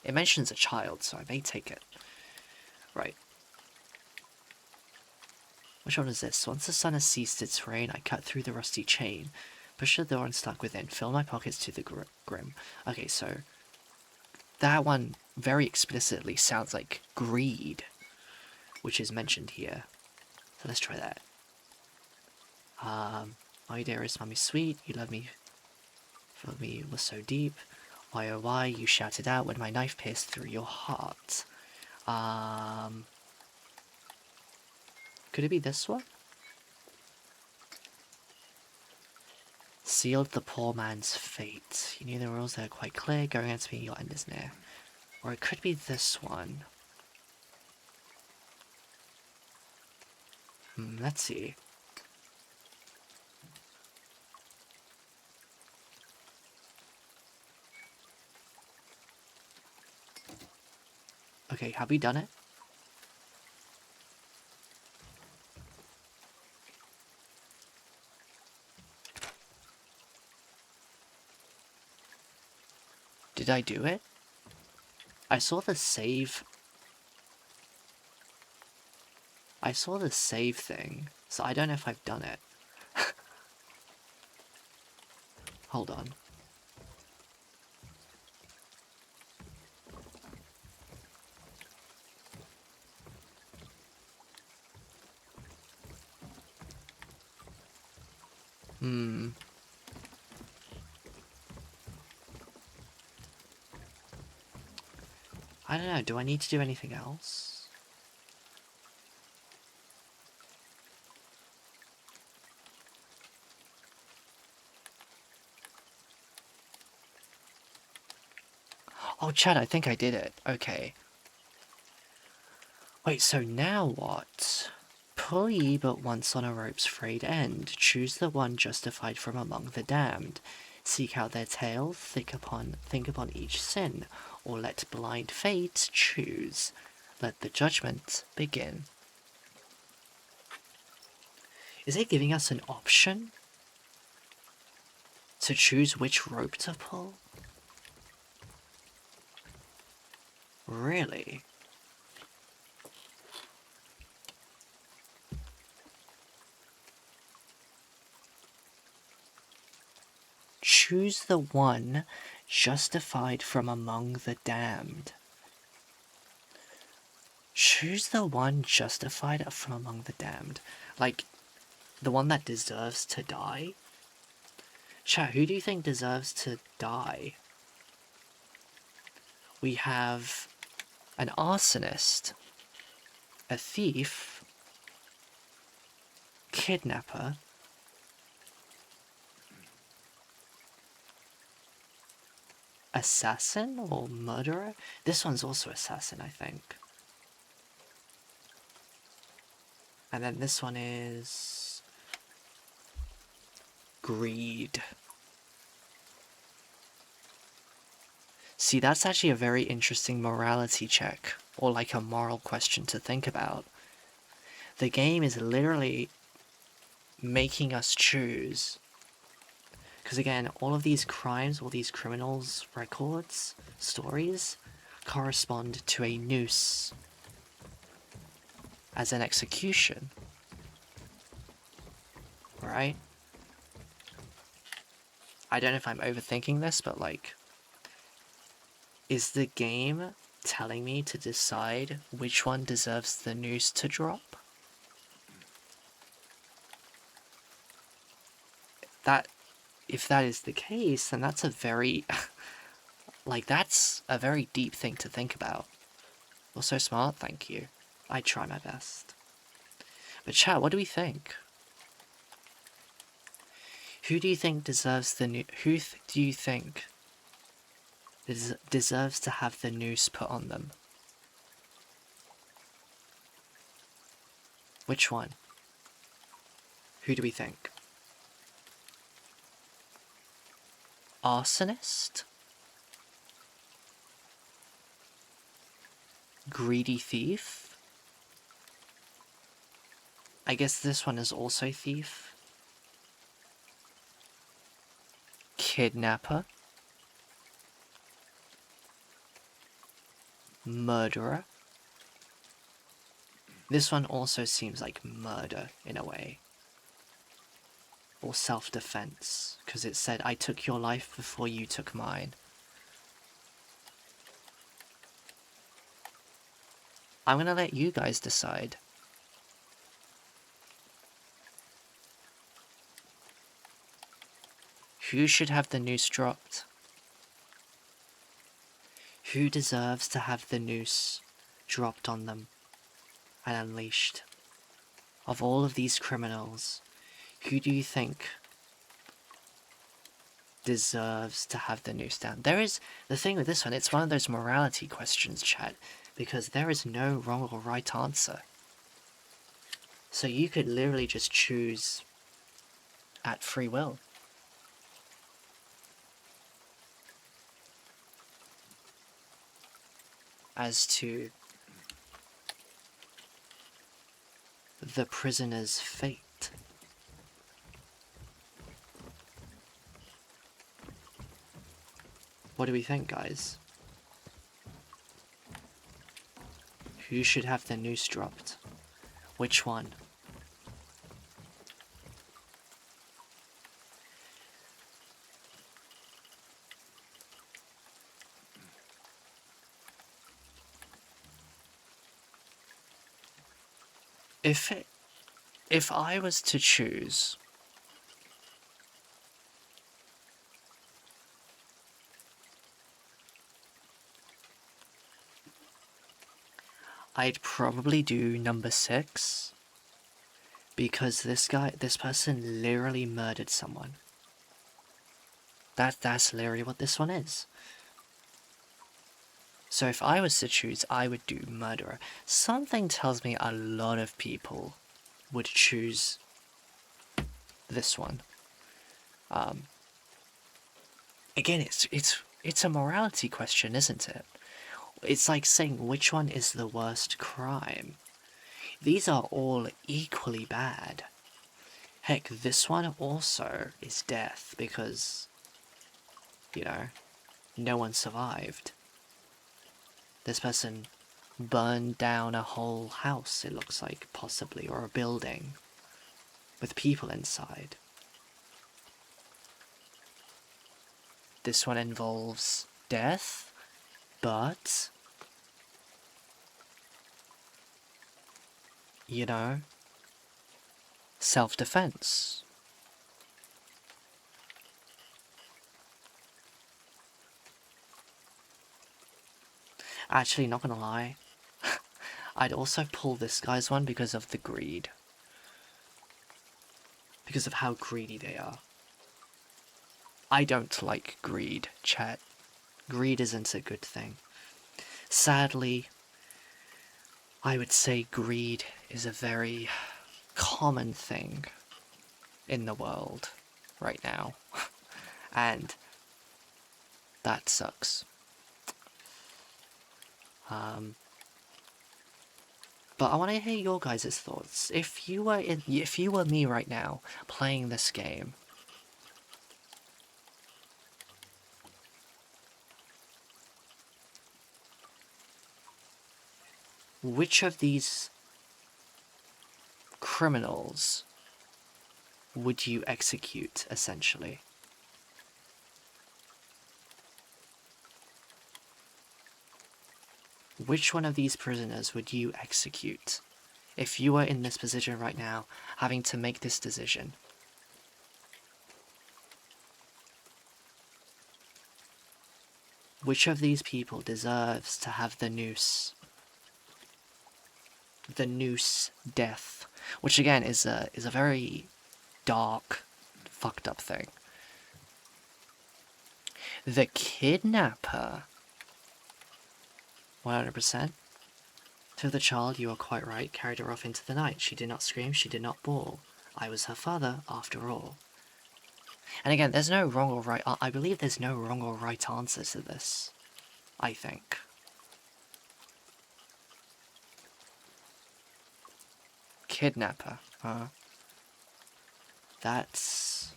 It mentions a child, so I may take it. Right. Which one is this? Once the sun has ceased its rain, I cut through the rusty chain, pushed the door and stuck within, filled my pockets to the grim. Okay, so that one very explicitly sounds like greed, which is mentioned here. So let's try that. My dearest mummy sweet, you love me, for me was so deep. Why oh why, you shouted out when my knife pierced through your heart. Could it be this one? Sealed the poor man's fate. You knew the rules there quite clear, going against me, your end is near. Or it could be this one. Let's see. Okay, have we done it? Did I do it? I saw the save. I saw the save thing, so I don't know if I've done it. Hold on. I don't know, do I need to do anything else? Oh, Chad, I think I did it. Okay. Wait, so now what? Pull ye but once on a rope's frayed end. Choose the one justified from among the damned. Seek out their tale, think upon each sin, or let blind fate choose. Let the judgment begin. Is it giving us an option to choose which rope to pull? Really? Choose the one justified from among the damned. Choose the one justified from among the damned. Like, the one that deserves to die? Chat, who do you think deserves to die? We have an arsonist, a thief, kidnapper, assassin or murderer? This one's also assassin, I think. And then this one is greed. See, that's actually a very interesting morality check, or like a moral question to think about. The game is literally making us choose. Because again, all of these crimes, all these criminals' records, stories, correspond to a noose as an execution. Right? I don't know if I'm overthinking this, but like, is the game telling me to decide which one deserves the noose to drop? If that is the case, then that's a very, like, that's a very deep thing to think about. You're so smart, thank you. I try my best. But chat, what do we think? Who do you think deserves the who do you think deserves to have the noose put on them? Which one? Who do we think? Arsonist? Greedy thief? I guess this one is also thief. Kidnapper? Murderer? This one also seems like murder in a way. Or self-defense, because it said, I took your life before you took mine. I'm gonna let you guys decide. Who should have the noose dropped? Who deserves to have the noose dropped on them and unleashed? Of all of these criminals, who do you think deserves to have the noose down? There is, the thing with this one, it's one of those morality questions, chat, because there is no wrong or right answer. So you could literally just choose at free will. As to the prisoner's fate. What do we think, guys? Who should have the noose dropped? Which one? If I was to choose, I'd probably do number 6, because this person literally murdered someone. That's literally what this one is. So if I was to choose, I would do murderer. Something tells me a lot of people would choose this one. Again, it's a morality question, isn't it? It's like saying which one is the worst crime. These are all equally bad. Heck, this one also is death because, you know, no one survived. This person burned down a whole house, it looks like, possibly, or a building, with people inside. This one involves death, but, you know, self-defense. Actually, not gonna lie, I'd also pull this guy's one because of the greed. Because of how greedy they are. I don't like greed, chat. Greed isn't a good thing. Sadly, I would say greed is a very common thing in the world right now. And that sucks. But I want to hear your guys' thoughts. If you were me right now playing this game, which of these criminals would you execute, essentially? Which one of these prisoners would you execute if you were in this position right now, having to make this decision? Which of these people deserves to have the noose? The noose death, which again is a very dark, fucked up thing. The kidnapper. 100%. To the child, you are quite right. Carried her off into the night. She did not scream, she did not bawl. I was her father, after all. And again, there's no wrong or right. I believe there's no wrong or right answer to this. I think. Kidnapper, huh? That's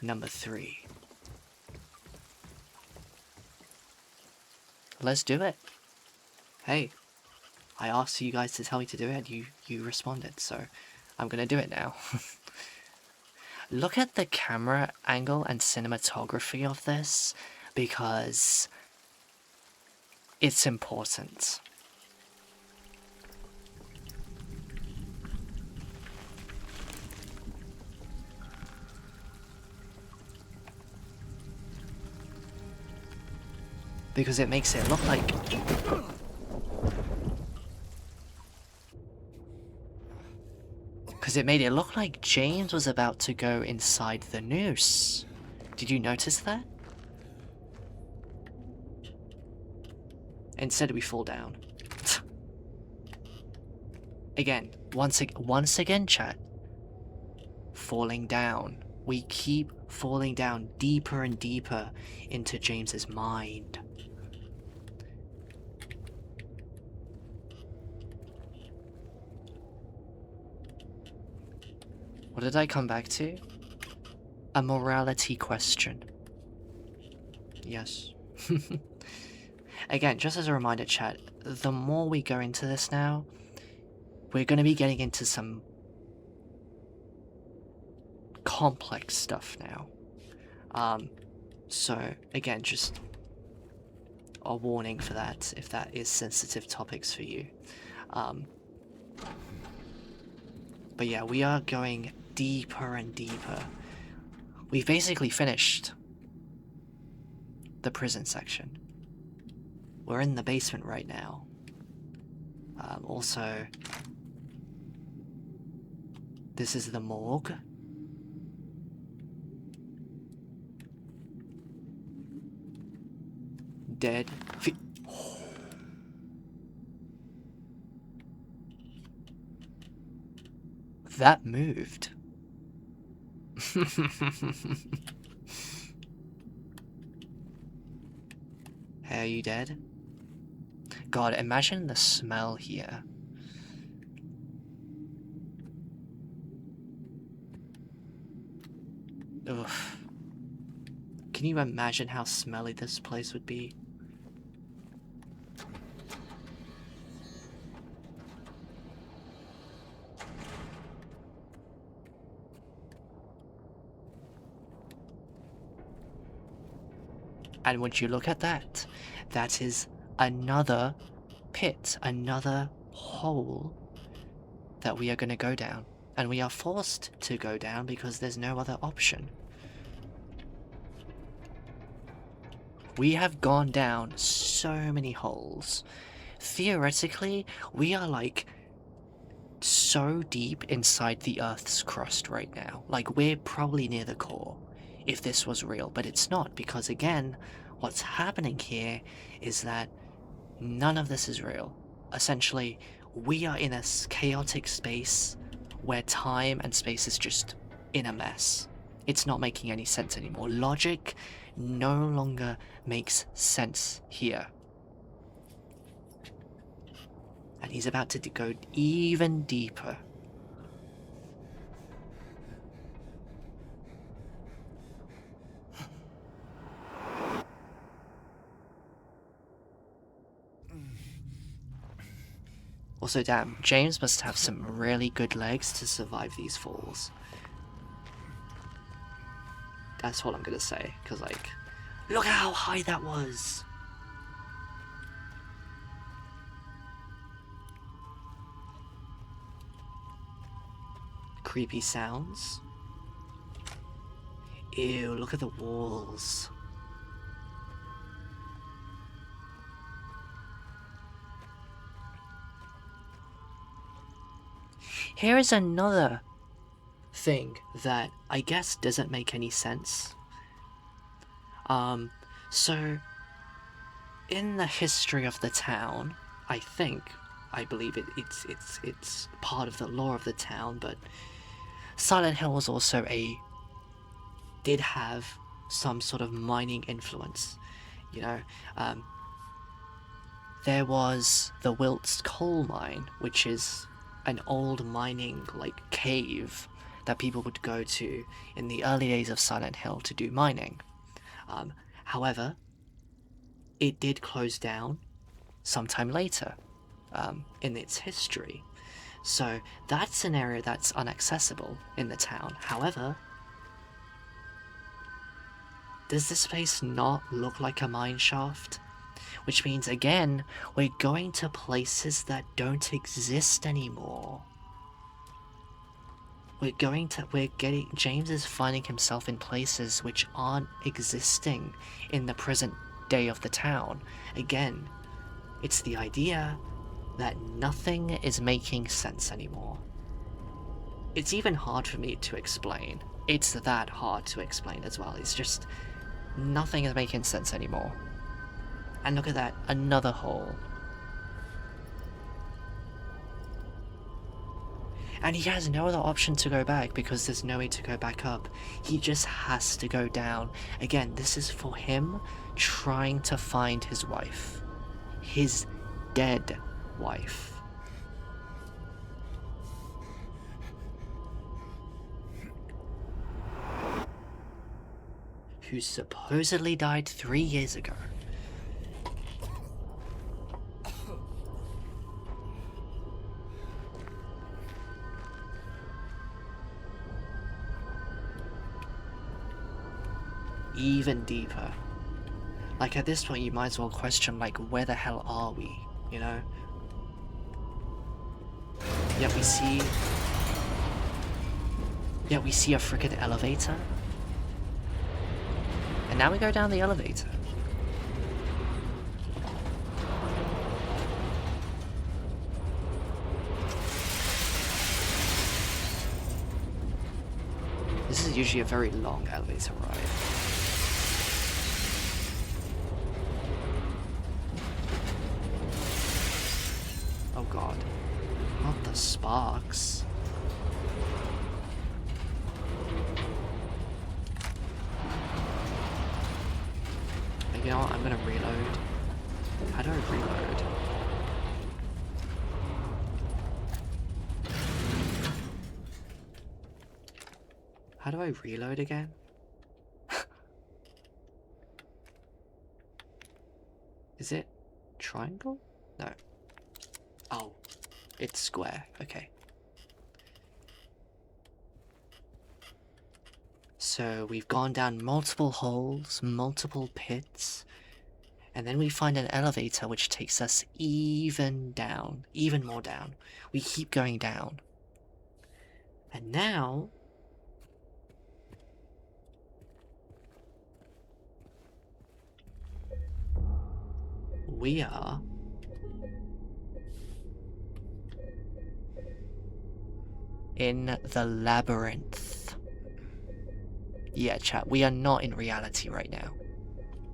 number 3. Let's do it. Hey, I asked you guys to tell me to do it, you responded, so I'm gonna do it now. Look at the camera angle and cinematography of this, because it's important. Because it makes it look like... Because it made it look like James was about to go inside the noose. Did you notice that? Instead we fall down. Again, once again, chat. Falling down. We keep falling down deeper and deeper into James's mind. What did I come back to? A morality question. Yes. Again, just as a reminder, chat, the more we go into this now, we're going to be getting into some complex stuff now. So, again, just a warning for that, if that is sensitive topics for you. But yeah, we are going deeper and deeper. We've basically finished the prison section. We're in the basement right now. Also, this is the morgue. Dead. That moved. Hey, are you dead? God, imagine the smell here. Ugh. Can you imagine how smelly this place would be? And would you look at that? That is another pit, another hole that we are going to go down. And we are forced to go down because there's no other option. We have gone down so many holes. Theoretically, we are like so deep inside the Earth's crust right now. Like, we're probably near the core, if this was real, but it's not, because again, what's happening here is that none of this is real. Essentially, we are in a chaotic space where time and space is just in a mess. It's not making any sense anymore. Logic no longer makes sense here. And he's about to go even deeper. Also, damn, James must have some really good legs to survive these falls. That's what I'm gonna say, because, like, look how high that was! Creepy sounds. Ew, look at the walls. Here is another thing that I guess doesn't make any sense. So in the history of the town, I believe it's part of the lore of the town, but Silent Hill was also a did have some sort of mining influence. You know, there was the Wilt's coal mine, which is an old mining like cave that people would go to in the early days of Silent Hill to do mining. However, it did close down sometime later in its history. So that's an area that's inaccessible in the town. However, does this place not look like a mine shaft? Which means, again, we're going to places that don't exist anymore. James is finding himself in places which aren't existing in the present day of the town. Again, it's the idea that nothing is making sense anymore. It's even hard for me to explain. It's that hard to explain as well. It's just, nothing is making sense anymore. And look at that, another hole. And he has no other option to go back because there's no way to go back up. He just has to go down. Again, this is for him trying to find his wife. His dead wife. Who supposedly died 3 years ago. Even deeper. Like, at this point you might as well question, like, where the hell are we, you know? Yet we see a freaking elevator. And now we go down the elevator. This is usually a very long elevator ride. Oh god. Not the sparks. You know what? I'm gonna reload. How do I reload? How do I reload again? Is it triangle? No. Oh, it's square. Okay. So we've gone down multiple holes, multiple pits, and then we find an elevator which takes us even down, even more down. We keep going down. And now we are in the labyrinth. Yeah, chat, we are not in reality right now.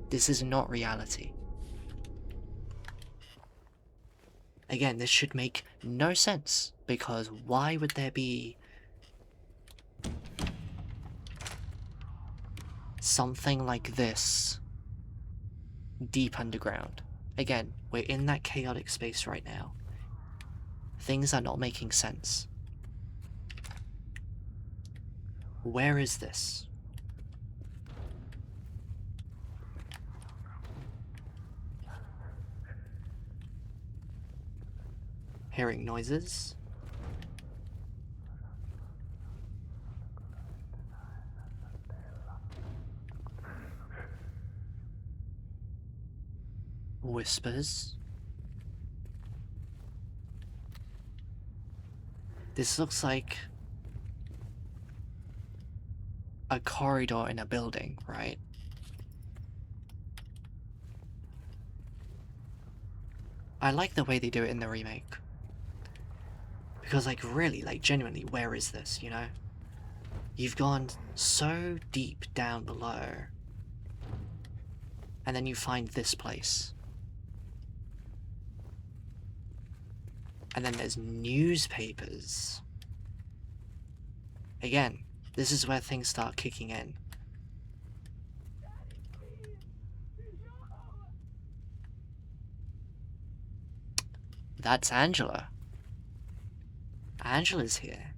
This is not reality. Again, this should make no sense, because why would there be something like this deep underground? Again, we're in that chaotic space right now. Things are not making sense. Where is this? Hearing noises. Whispers. This looks like a corridor in a building, right? I like the way they do it in the remake. Because, like, really, like, genuinely, where is this, you know? You've gone so deep down below. And then you find this place. And then there's newspapers. Again, this is where things start kicking in. That's Angela. Angela's here.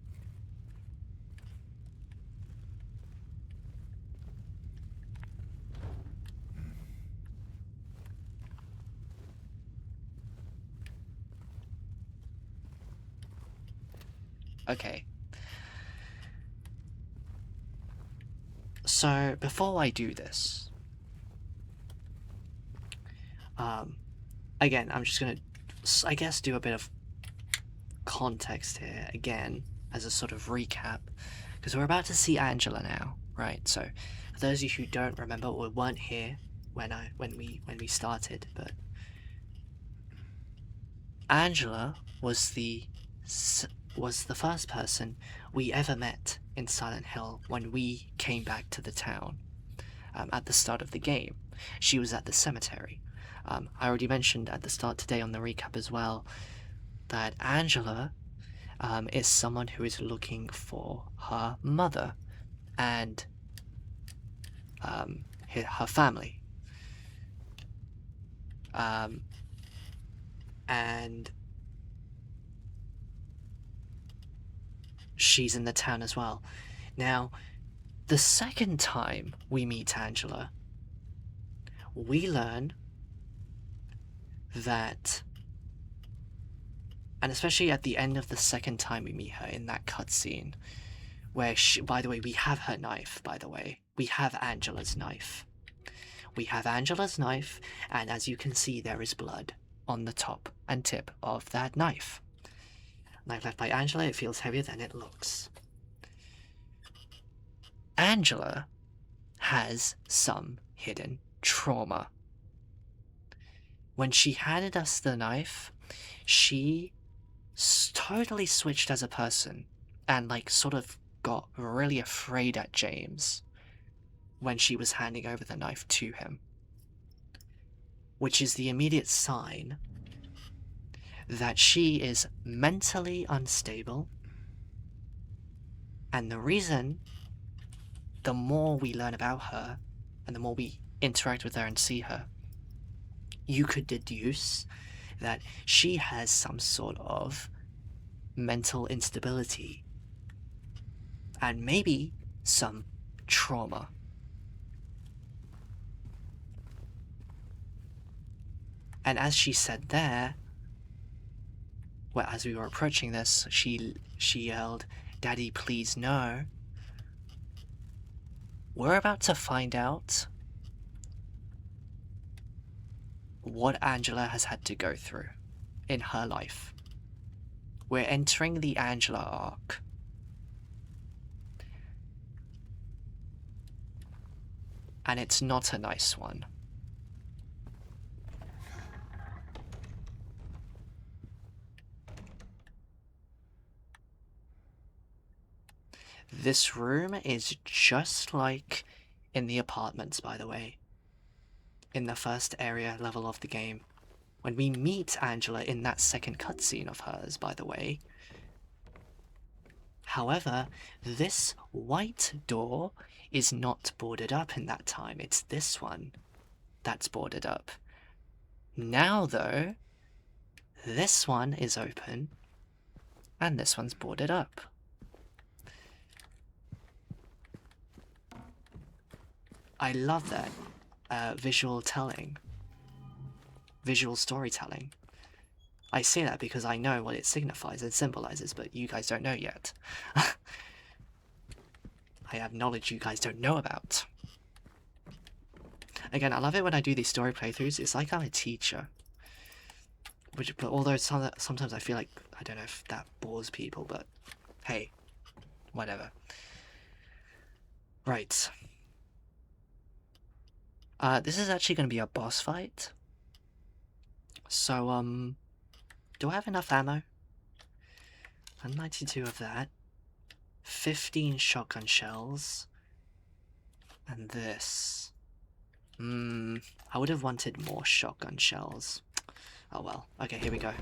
Okay. So, before I do this, again, I'm just gonna, I guess, do a bit of context here, again, as a sort of recap, because we're about to see Angela now, right? So, for those of you who don't remember or weren't here when we started, but Angela was the first person we ever met in Silent Hill when we came back to the town at the start of the game. She was at the cemetery. I already mentioned at the start today on the recap as well that Angela is someone who is looking for her mother and her family. And she's in the town as well. Now, the second time we meet Angela, we learn that, and especially at the end of the second time we meet her in that cutscene, where she, by the way, we have her knife, by the way. We have Angela's knife. We have Angela's knife, and as you can see, there is blood on the top and tip of that knife. Knife left by Angela, it feels heavier than it looks. Angela has some hidden trauma. When she handed us the knife, she totally switched as a person and like sort of got really afraid at James when she was handing over the knife to him, which is the immediate sign that she is mentally unstable. And the reason, the more we learn about her and the more we interact with her and see her, you could deduce that she has some sort of mental instability and maybe some trauma. And as she said there, well, as we were approaching this, she yelled, "Daddy, please no." We're about to find out what Angela has had to go through in her life. We're entering the Angela arc. And it's not a nice one. This room is just like in the apartments, by the way. In the first area level of the game. When we meet Angela in that second cutscene of hers, by the way. However, this white door is not boarded up in that time. It's this one that's boarded up. Now, though, this one is open and this one's boarded up. I love that visual storytelling. I say that because I know what it signifies and symbolizes, but you guys don't know yet. I have knowledge you guys don't know about. Again, I love it when I do these story playthroughs. It's like I'm a teacher. But although sometimes I feel like, I don't know if that bores people, but hey, whatever. Right. This is actually going to be a boss fight. So, do I have enough ammo? 192 of that. 15 shotgun shells. And this. I would have wanted more shotgun shells. Oh well. Okay, here we go.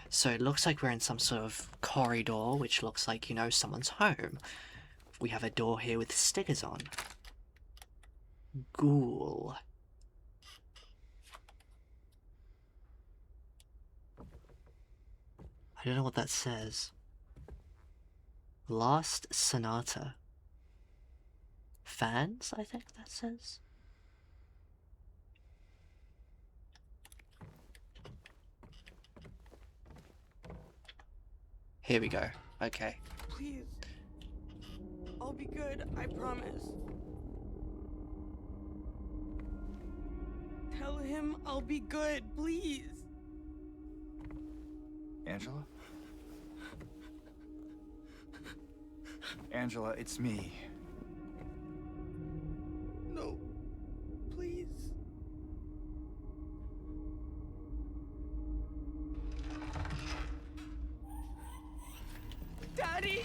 So it looks like we're in some sort of corridor, which looks like, you know, someone's home. We have a door here with stickers on. Ghoul. I don't know what that says. Last Sonata. Fans, I think that says. Here we go. Okay. Please. I'll be good, I promise. Tell him I'll be good, please. Angela? Angela, it's me. No. Please. Daddy!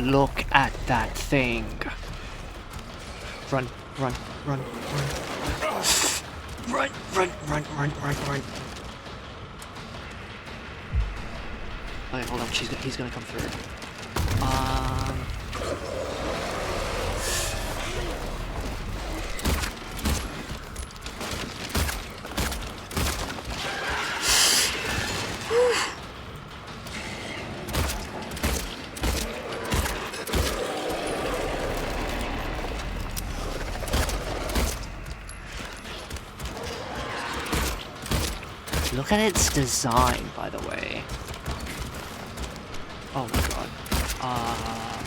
Look at that thing. Run, run, run, run. Run, run, run, run, run, run. Okay, hold on, he's gonna come through. Look at its design, by the way. Oh my god.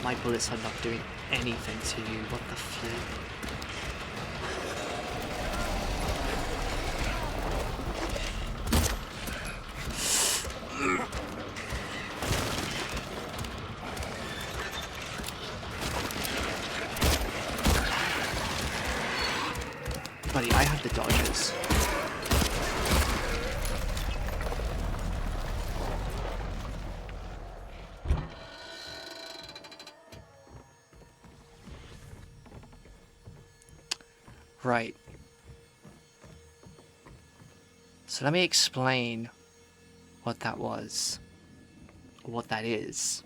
My bullets are not doing anything to you. What the flip? Buddy, I have the dodges. Right. So let me explain what that was. What that is.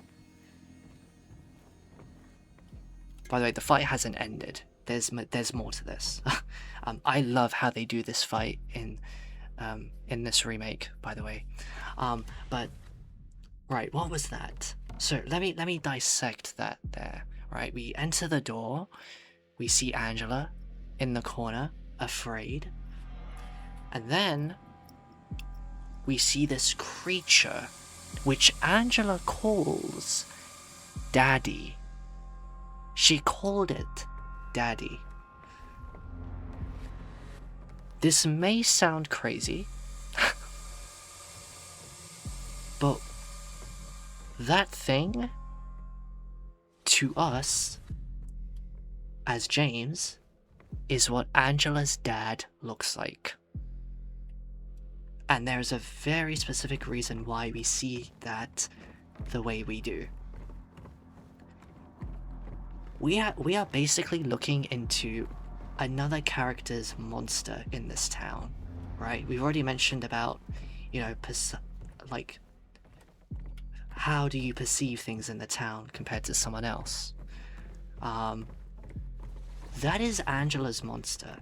By the way, the fight hasn't ended. There's more to this. I love how they do this fight in this remake, by the way. But right, what was that? So let me dissect that there. Right, we enter the door. We see Angela in the corner, afraid. And then we see this creature, which Angela calls Daddy. She called it Daddy. This may sound crazy, but that thing, to us, as James, is what Angela's dad looks like. And there's a very specific reason why we see that the way we do. We are basically looking into another character's monster in this town, right? We've already mentioned about, you know, like, how do you perceive things in the town compared to someone else? That is Angela's monster.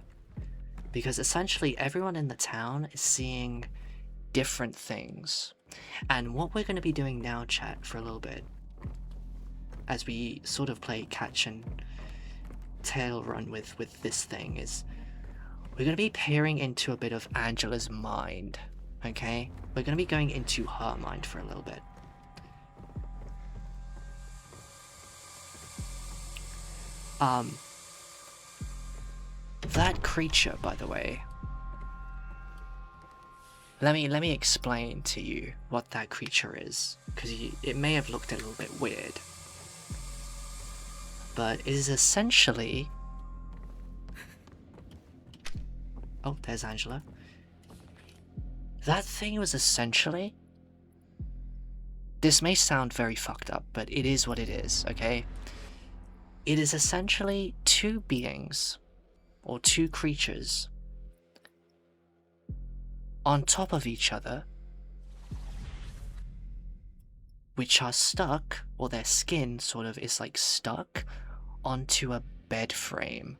Because essentially everyone in the town is seeing different things. And what we're going to be doing now, chat, for a little bit, as we sort of play catch and tail run with this thing, is we're going to be peering into a bit of Angela's mind, okay? We're going to be going into her mind for a little bit. That creature, by the way, let me explain to you what that creature is, because it may have looked a little bit weird. But it is essentially... Oh, there's Angela. That thing was essentially This may sound very fucked up, but it is what it is, okay? It is essentially two beings, or two creatures, on top of each other, which are stuck, or their skin sort of is like stuck onto a bed frame.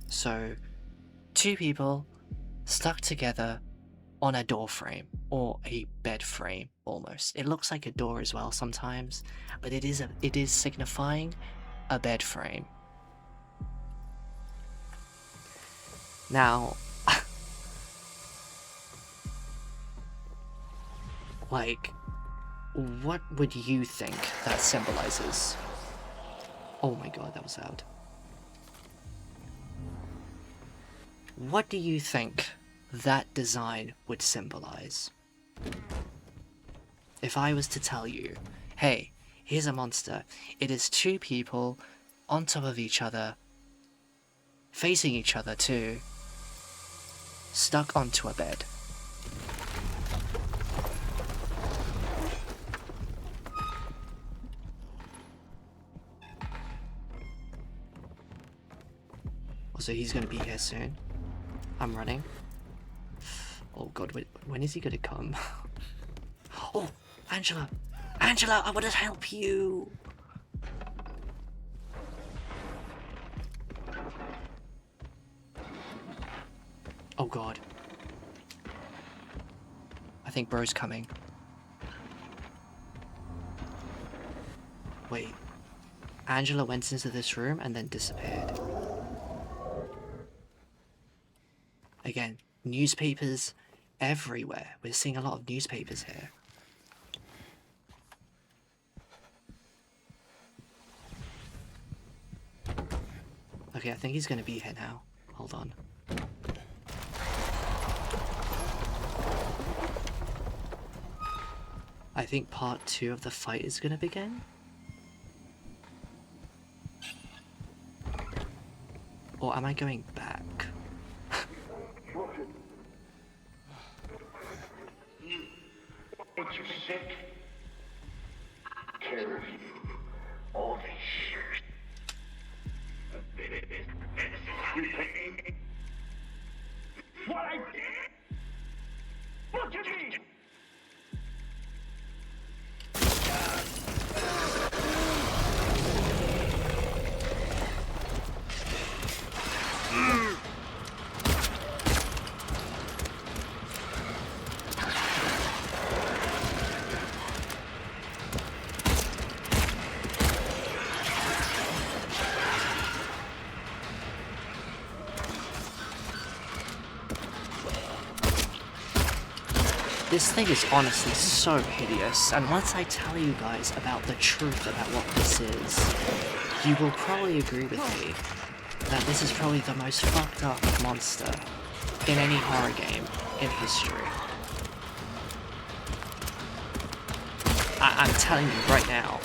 So, two people stuck together on a door frame, or a bed frame almost. It looks like a door as well sometimes, but it is signifying a bed frame. Now, like, what would you think that symbolizes? Oh my god, that was loud. What do you think that design would symbolize? If I was to tell you, hey, here's a monster. It is two people on top of each other, facing each other too, stuck onto a bed. So he's gonna be here soon. I'm running. Oh god, when is he gonna come? Oh, Angela! Angela, I want to help you! Oh god. I think bro's coming. Wait. Angela went into this room and then disappeared. Again, newspapers everywhere. We're seeing a lot of newspapers here. Okay, I think he's gonna be here now. Hold on. I think part 2 of the fight is gonna begin. Or am I going back? Makes you sick. Care of you. All this shit. You pain. What I did? Look at me! This thing is honestly so hideous, and once I tell you guys about the truth about what this is, you will probably agree with me that this is probably the most fucked up monster in any horror game in history. I'm telling you right now.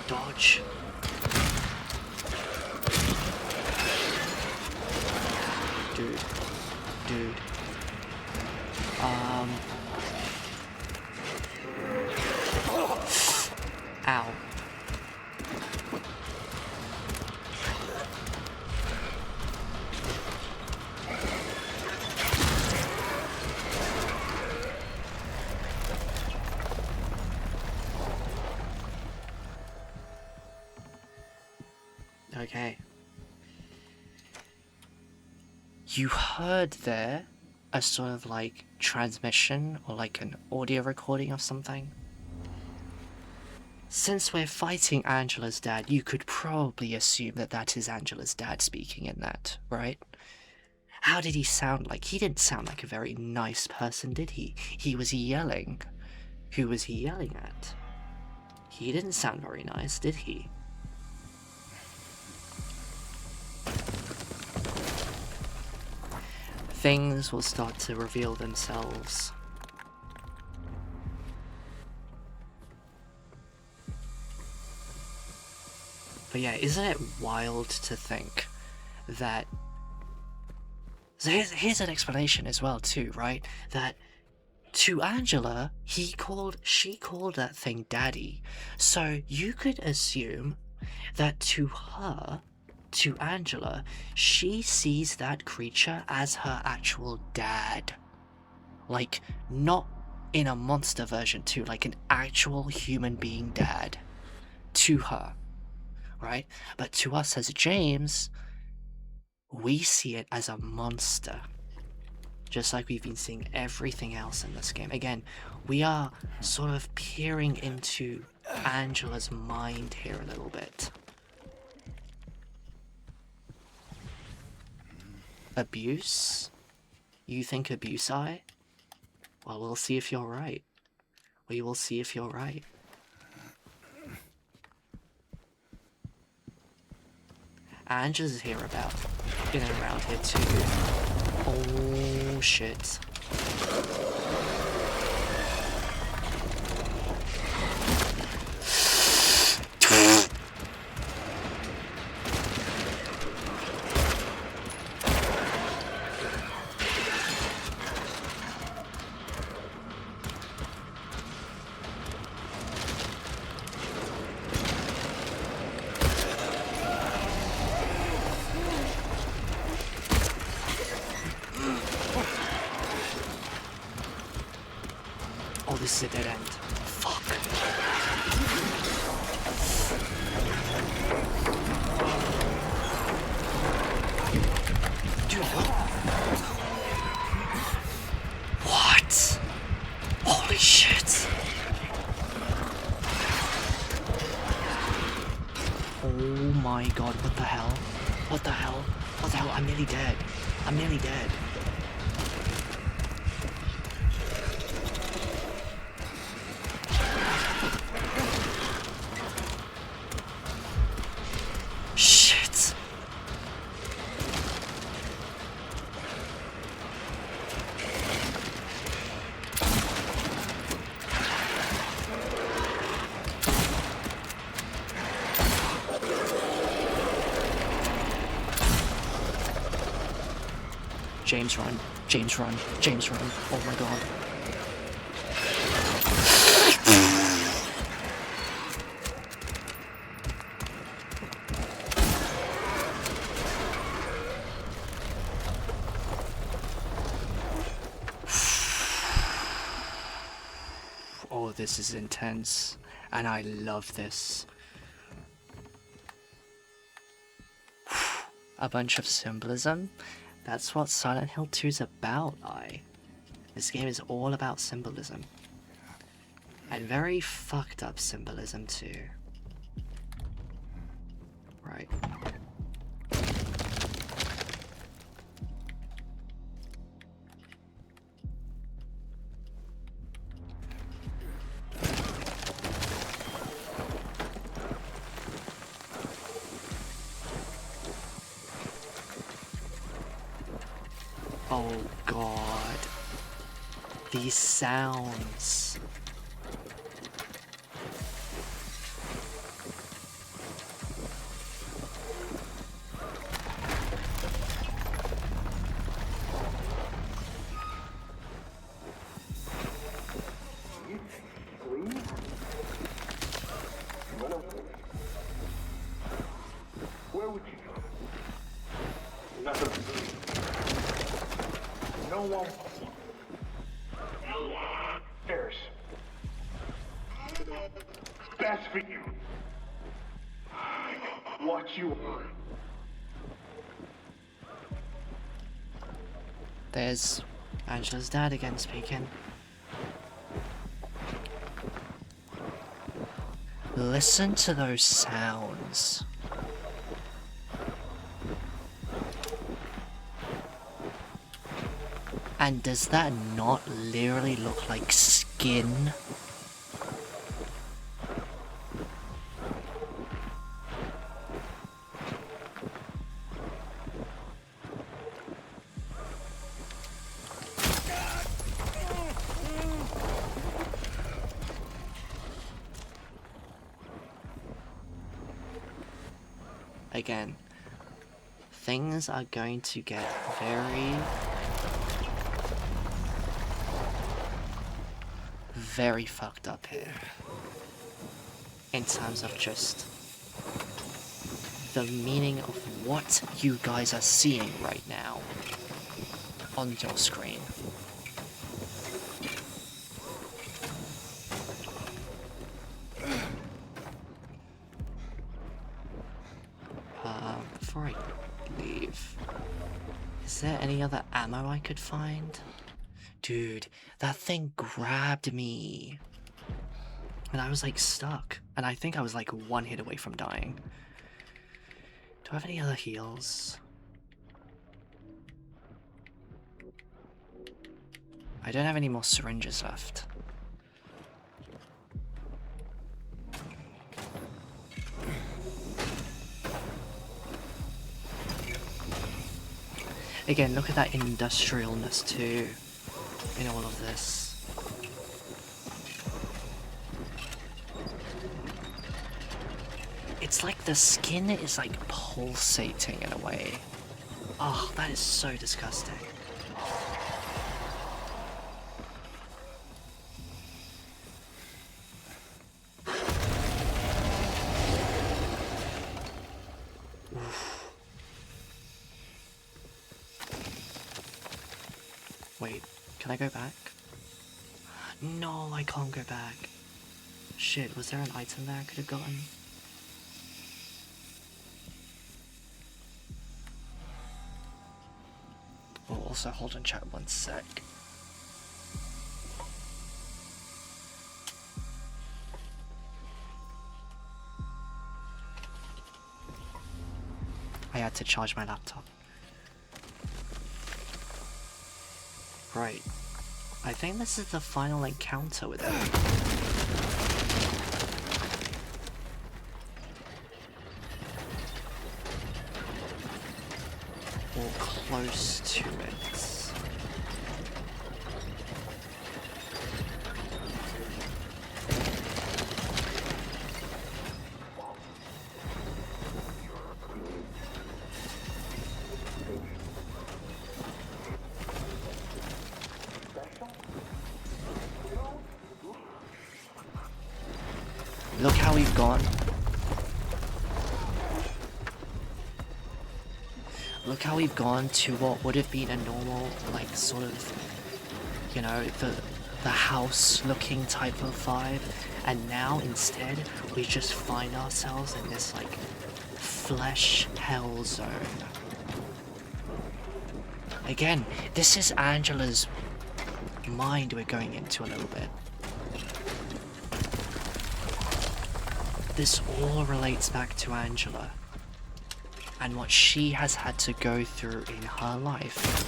Dodge. Dude. Ow. Okay. You heard there a sort of like transmission or like an audio recording of something? Since we're fighting Angela's dad, you could probably assume that that is Angela's dad speaking in that, right? How did he sound like? He didn't sound like a very nice person, did he? He was yelling. Who was he yelling at? He didn't sound very nice, did he? Things will start to reveal themselves. But yeah, isn't it wild to think that... So here's an explanation as well too, right? That to Angela, she called that thing daddy. So you could assume that to her, to Angela, she sees that creature as her actual dad. Like, not in a monster version too, like an actual human being dad to her, right? But to us as James, we see it as a monster. Just like we've been seeing everything else in this game. Again, we are sort of peering into Angela's mind here a little bit. Abuse? You think abuse, I? Well, we'll see if you're right. We will see if you're right. Angela's here about, in and around here too. Oh shit. Oh, this is a dead end. Fuck. Dude, what? Holy shit. Oh my god, what the hell? What the hell? What the hell? I'm nearly dead. I'm nearly dead. Shit. James, run. James, run. James, run. Oh my god. Oh, this is intense. And I love this. A bunch of symbolism. That's what Silent Hill 2 is about, This game is all about symbolism. And very fucked up symbolism too. Right. Oh god. These sounds. Where would you go? Nothing. No one. There's. Best for you. What you want. There's Angela's dad again speaking. Listen to those sounds. And does that not literally look like skin? again, things are going to get very fucked up here. In terms of just the meaning of what you guys are seeing right now on your screen. Before I leave, is there any other ammo I could find? Dude, that thing grabbed me. And I was like stuck. And I think I was like one hit away from dying. Do I have any other heals? I don't have any more syringes left. Again, look at that industrialness too in all of this. It's like the skin is like pulsating in a way. Oh, that is so disgusting. Wait, can I go back? No, I can't go back. Shit, was there an item there I could have gotten? Oh, also hold on chat 1 sec. I had to charge my laptop. Right. I think this is the final encounter with it. Or close to it. Look how we've gone. Look how we've gone to what would have been a normal, like, sort of, you know, the house-looking type of vibe. And now, instead, we just find ourselves in this, like, flesh hell zone. Again, this is Angela's mind we're going into a little bit. This all relates back to Angela and what she has had to go through in her life.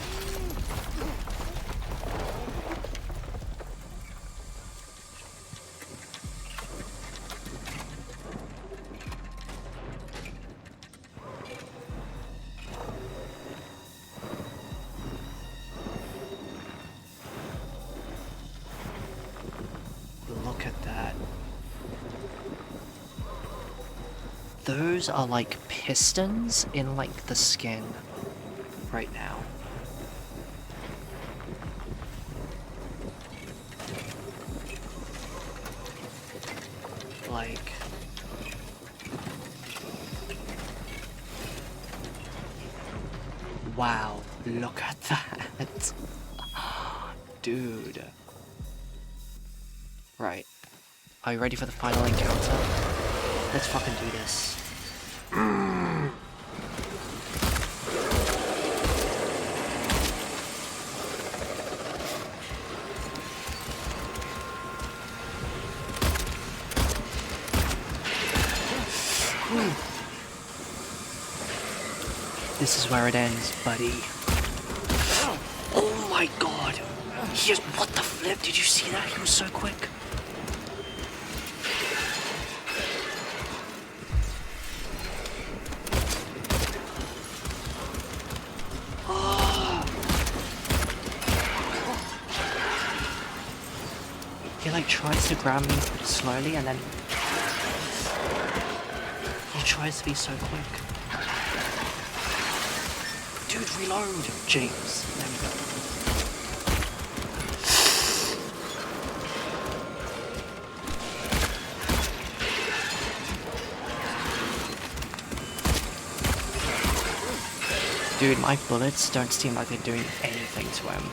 Look at that. Those are like pistons in like the skin right now. Like, wow, look at that. Dude. Right. Are you ready for the final encounter? Let's fucking do this. This is where it ends, buddy. Oh my god! What the flip? Did you see that? He was so quick. He like tries to grab me slowly and then he tries to be so quick. Dude, reload! James. There we go. Dude, my bullets don't seem like they're doing anything to him.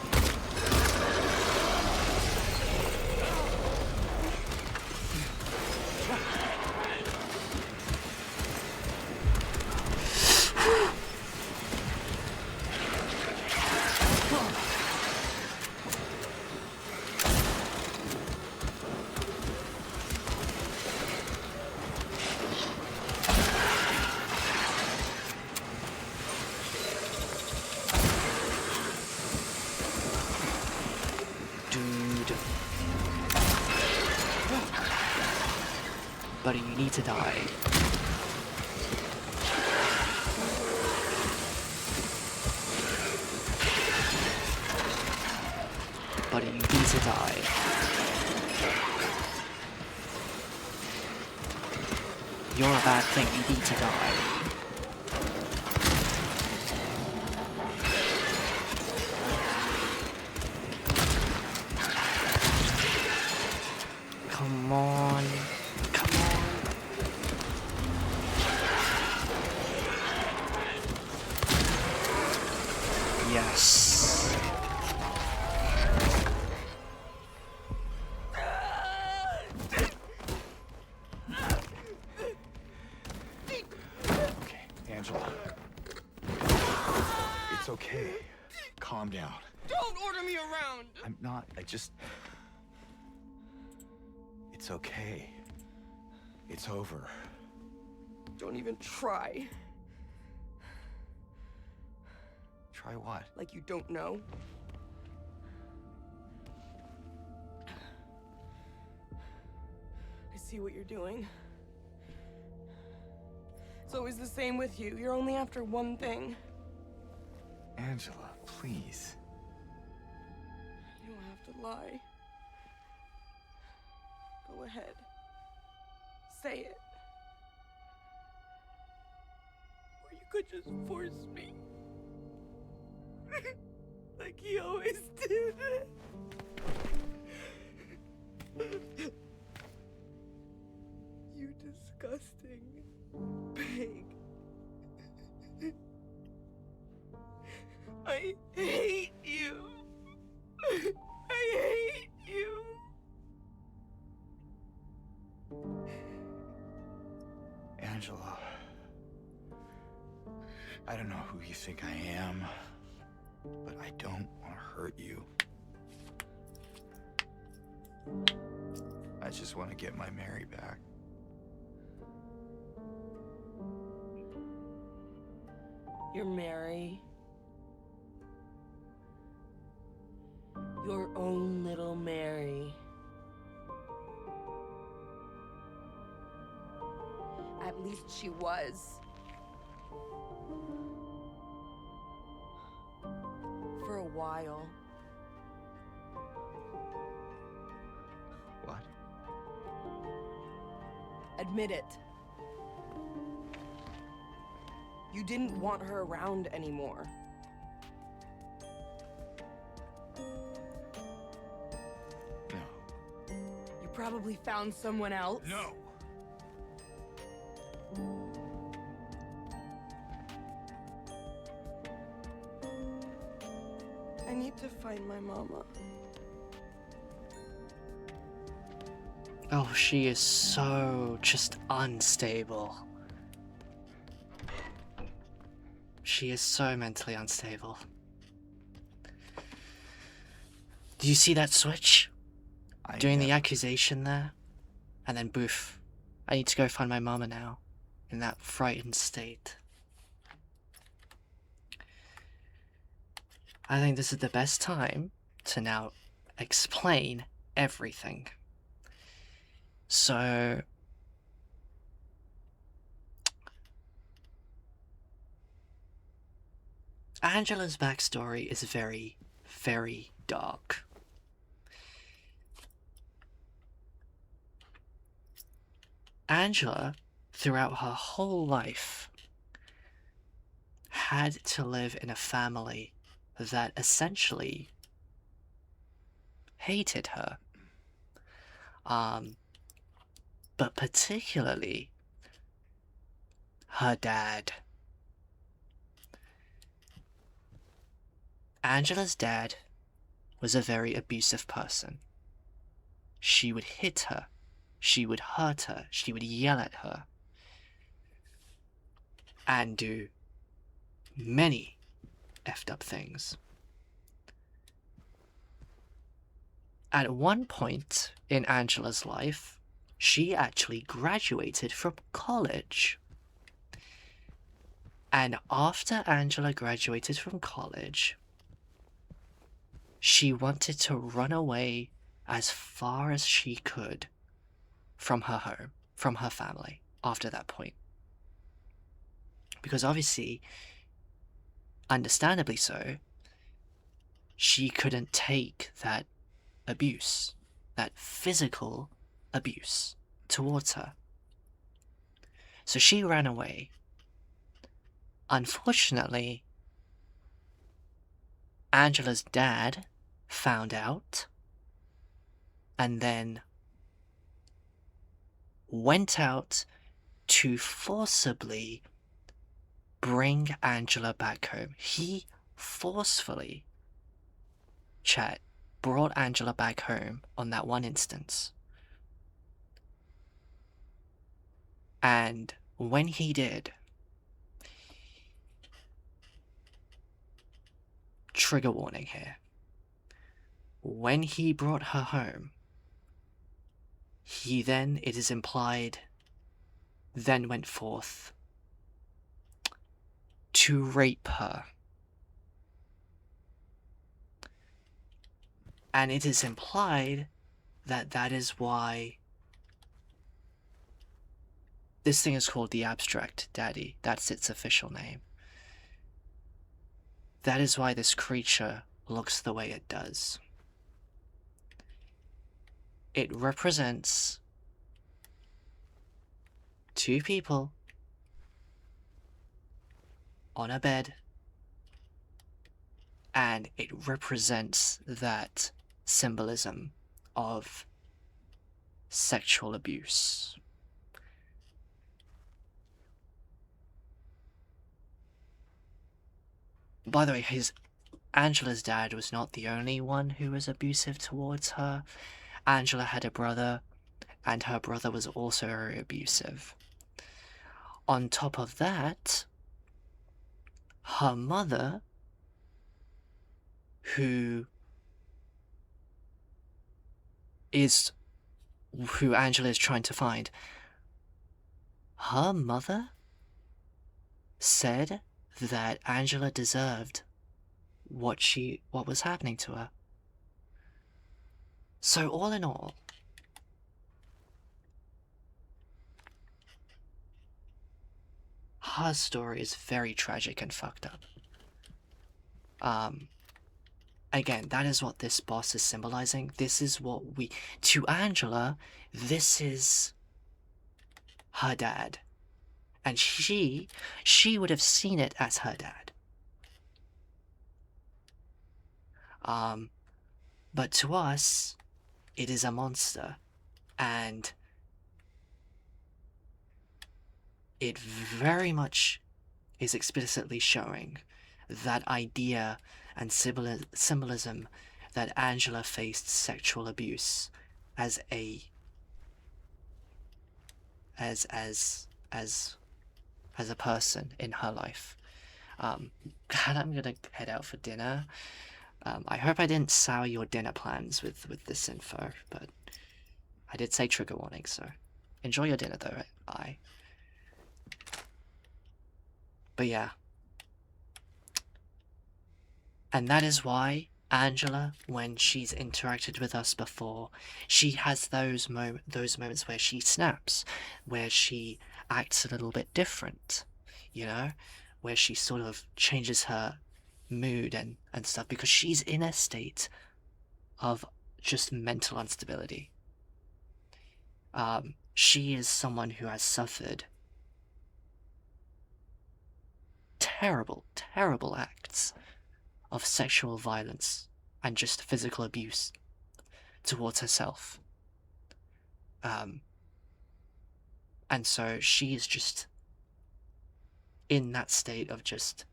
Buddy, you need to die. Buddy, you need to die. You're a bad thing, you need to die. Come on. Yes. Okay, Angela. It's okay. Calm down. Don't order me around! I'm not. It's okay. It's over. Don't even try. Try what? Like you don't know. I see what you're doing. It's always the same with you. You're only after one thing. Angela, please. You don't have to lie. Go ahead. Say it. Or you could just force me. Like he always did. You disgusting pig. I hate you. I hate you. Angela. I don't know who you think I am, but I don't want to hurt you. I just want to get my Mary back. You're Mary. Your own little Mary. At least she was. For a while. What? Admit it. You didn't want her around anymore. No. You probably found someone else. No! I need to find my mama. Oh, she is so just unstable. She is so mentally unstable. Do you see that switch? Doing the accusation there? And then boof. I need to go find my mama now. In that frightened state. I think this is the best time to now explain everything. So... Angela's backstory is very, very dark. Angela, throughout her whole life, had to live in a family that essentially hated her. But particularly her dad. Angela's dad was a very abusive person. She would hit her, she would hurt her, she would yell at her, and do many effed up things. At one point in Angela's life, she actually graduated from college. And after Angela graduated from college, she wanted to run away as far as she could from her home, from her family, after that point. Because obviously, understandably so, she couldn't take that abuse, that physical abuse towards her. So she ran away. Unfortunately, Angela's dad found out and then went out to forcibly bring Angela back home. He forcefully, chat, brought Angela back home on that one instance. And when he did, trigger warning here, when he brought her home, he then, it is implied, then went forth to rape her. And it is implied that that is why this thing is called the Abstract Daddy. That's its official name. That is why this creature looks the way it does. It represents two people on a bed, and it represents that symbolism of sexual abuse. By the way, Angela's dad was not the only one who was abusive towards her. Angela had a brother, and her brother was also very abusive. On top of that, her mother, who Angela is trying to find, her mother said that Angela deserved what was happening to her. So all in all, her story is very tragic and fucked up. Again, that is what this boss is symbolizing. This is what to Angela, this is her dad. And she would have seen it as her dad. But to us, it is a monster. And it very much is explicitly showing that idea and symbolism that Angela faced sexual abuse as a person in her life. And I'm gonna head out for dinner. I hope I didn't sour your dinner plans with this info, but I did say trigger warning, so enjoy your dinner though. Bye. But yeah. And that is why Angela, when she's interacted with us before, she has those moments where she snaps, where she acts a little bit different, you know, where she sort of changes her mood and stuff, because she's in a state of just mental instability. She is someone who has suffered terrible, terrible acts of sexual violence and just physical abuse towards herself. And so she is just in that state of just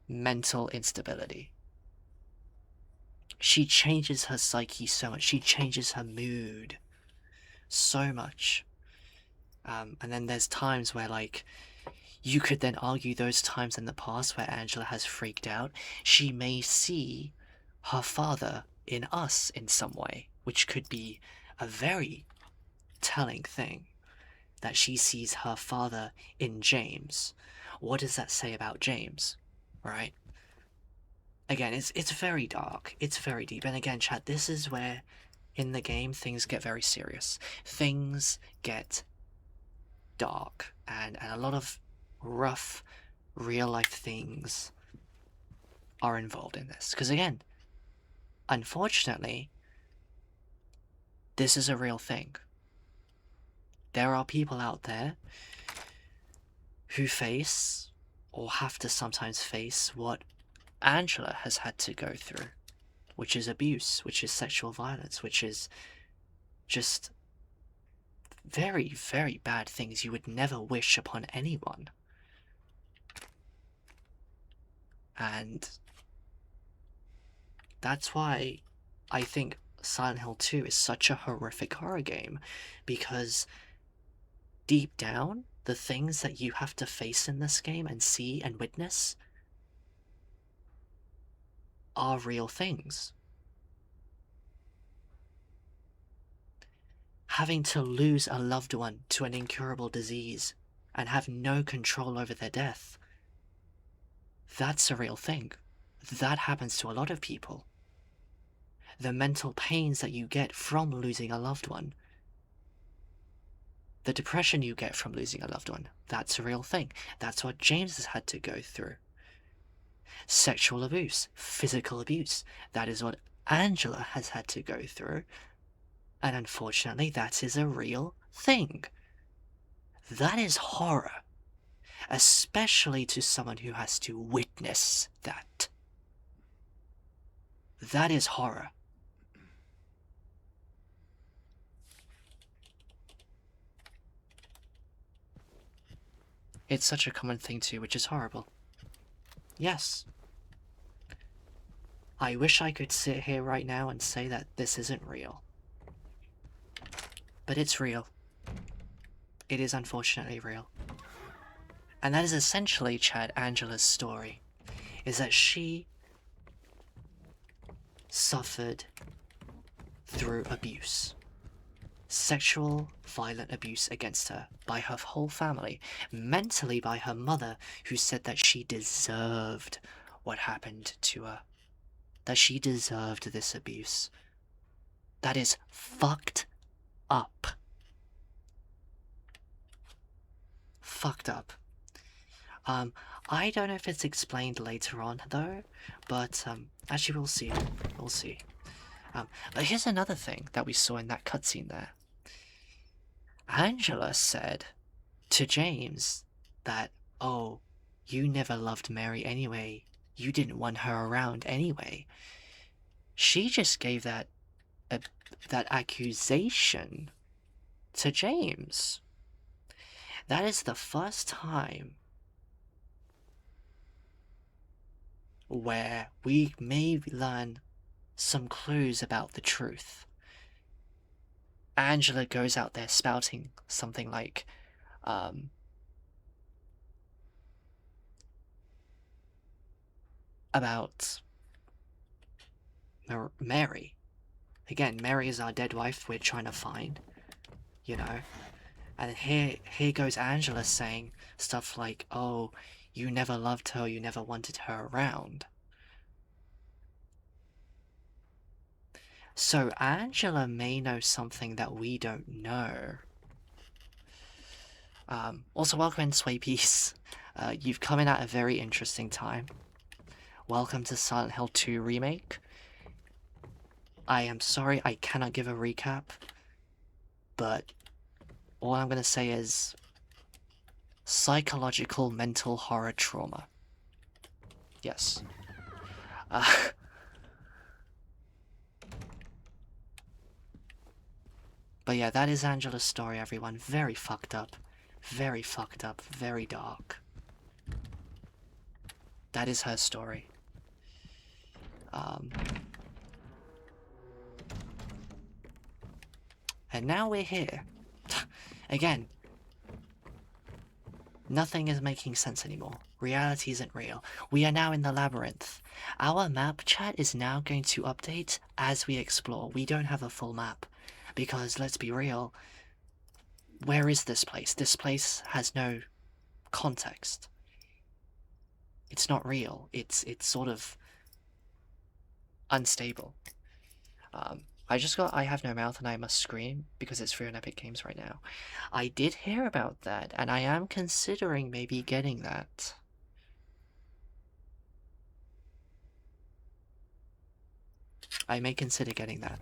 mental instability. She changes her psyche so much. She changes her mood so much. And then there's times where, like, you could then argue those times in the past where Angela has freaked out, she may see her father in us in some way, which could be a very telling thing, that she sees her father in James. What does that say about James, right? Again, it's very dark, it's very deep, and again, chat, this is where in the game things get very serious. Things get dark, and a lot of rough real life things are involved in this. Because again, unfortunately, this is a real thing. There are people out there who face, or have to sometimes face, what Angela has had to go through, which is abuse, which is sexual violence, which is just very, very bad things you would never wish upon anyone. And that's why I think Silent Hill 2 is such a horrific horror game, because deep down, the things that you have to face in this game and see and witness are real things. Having to lose a loved one to an incurable disease and have no control over their death, that's a real thing. That happens to a lot of people. The mental pains that you get from losing a loved one, the depression you get from losing a loved one, that's a real thing. That's what James has had to go through. Sexual abuse, physical abuse, that is what Angela has had to go through. And unfortunately, that is a real thing. That is horror. Especially to someone who has to witness that. That is horror. It's such a common thing too, which is horrible. Yes. I wish I could sit here right now and say that this isn't real. But it's real. It is unfortunately real. And that is essentially, Chad, Angela's story. Is that she suffered through abuse. Sexual, violent abuse against her by her whole family. Mentally by her mother, who said that she deserved what happened to her. That she deserved this abuse. That is fucked up. Fucked up. I don't know if it's explained later on, though, but, actually we'll see. We'll see. But here's another thing that we saw in that cutscene there. Angela said to James that, oh, you never loved Mary anyway. You didn't want her around anyway. She just gave that accusation to James. That is the first time where we may learn some clues about the truth. Angela goes out there spouting something like, about Mary. Again, Mary is our dead wife we're trying to find, you know. And here goes Angela saying stuff like, oh, you never loved her, you never wanted her around. So Angela may know something that we don't know. Also, welcome in, Sway Peace. You've come in at a very interesting time. Welcome to Silent Hill 2 Remake. I am sorry I cannot give a recap, but all I'm going to say is psychological mental horror trauma. Yes. But yeah, that is Angela's story, everyone. Very fucked up. Very fucked up. Very dark. That is her story. And now we're here. Again. Nothing is making sense anymore. Reality isn't real. We are now in the labyrinth. Our map chat is now going to update as we explore. We don't have a full map. Because, let's be real, where is this place? This place has no context. It's not real. It's sort of unstable. I have no mouth and I must scream because it's free on Epic Games right now. I did hear about that and I am considering maybe getting that. I may consider getting that.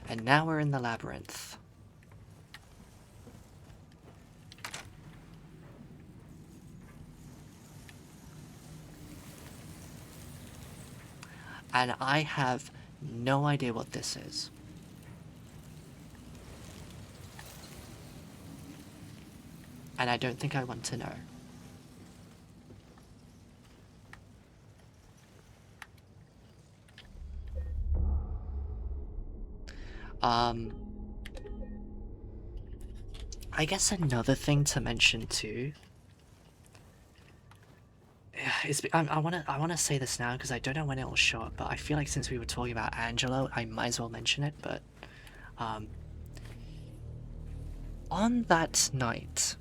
And now we're in the labyrinth. And I have no idea what this is. And I don't think I want to know. I guess another thing to mention too is I wanna say this now because I don't know when it will show up, but I feel like since we were talking about Angelo, I might as well mention it. But on that night,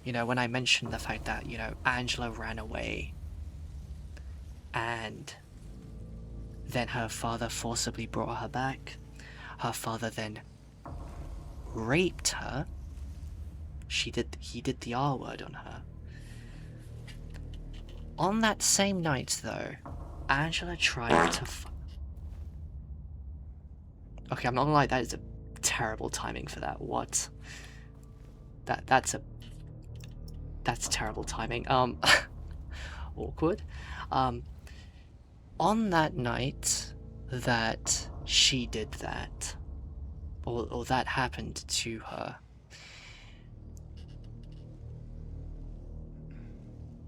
you know, when I mentioned the fact that, you know, Angela ran away and then her father forcibly brought her back. Her father then raped her. He did the R word on her. On that same night, though, Angela tried to okay, I'm not gonna lie, that is a terrible timing for that. What? That's terrible timing. Awkward. On that night that she did that, or that happened to her,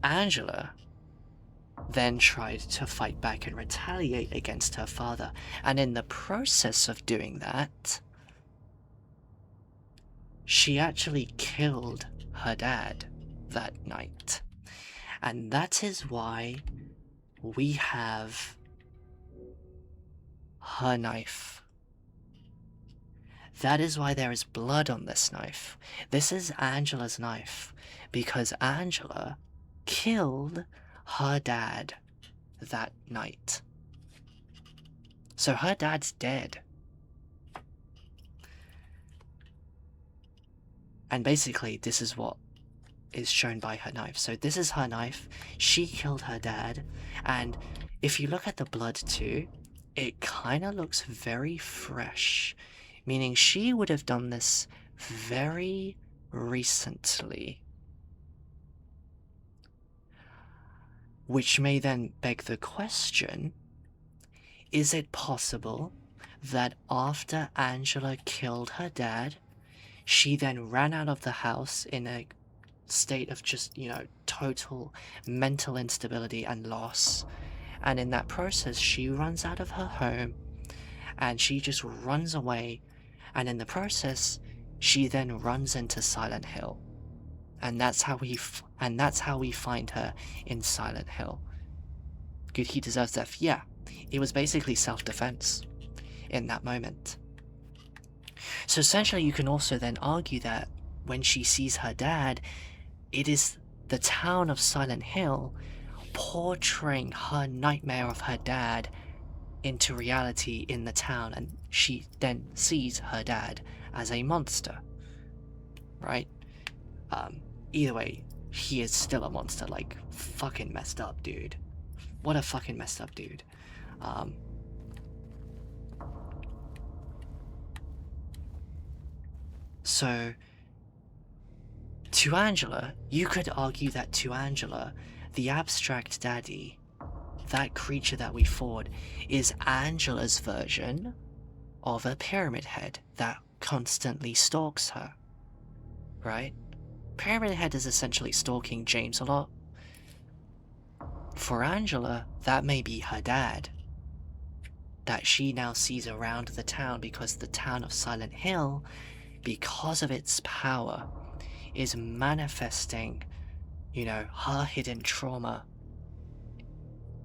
Angela then tried to fight back and retaliate against her father, and in the process of doing that, she actually killed her dad that night. And that is why we have her knife. That is why there is blood on this knife. This is Angela's knife, because Angela killed her dad that night. So her dad's dead. And basically, this is what is shown by her knife. So this is her knife. She killed her dad. And if you look at the blood too, it kind of looks very fresh. Meaning she would have done this very recently. Which may then beg the question, is it possible that after Angela killed her dad, she then ran out of the house in a state of just, you know, total mental instability and loss, and in that process she runs out of her home and she just runs away, and in the process she then runs into Silent Hill. And that's how we find her in Silent Hill. Good, he deserves death. Yeah, it was basically self-defense in that moment. So essentially you can also then argue that when she sees her dad, it is the town of Silent Hill portraying her nightmare of her dad into reality in the town, and she then sees her dad as a monster, right? Either way, he is still a monster. Like, fucking messed up, dude. What a fucking messed up dude. So, to Angela, you could argue that to Angela, the abstract daddy, that creature that we fought, is Angela's version of a pyramid head that constantly stalks her. Right? Pyramid Head is essentially stalking James a lot. For Angela, that may be her dad, that she now sees around the town, because the town of Silent Hill, because of its power, is manifesting, you know, her hidden trauma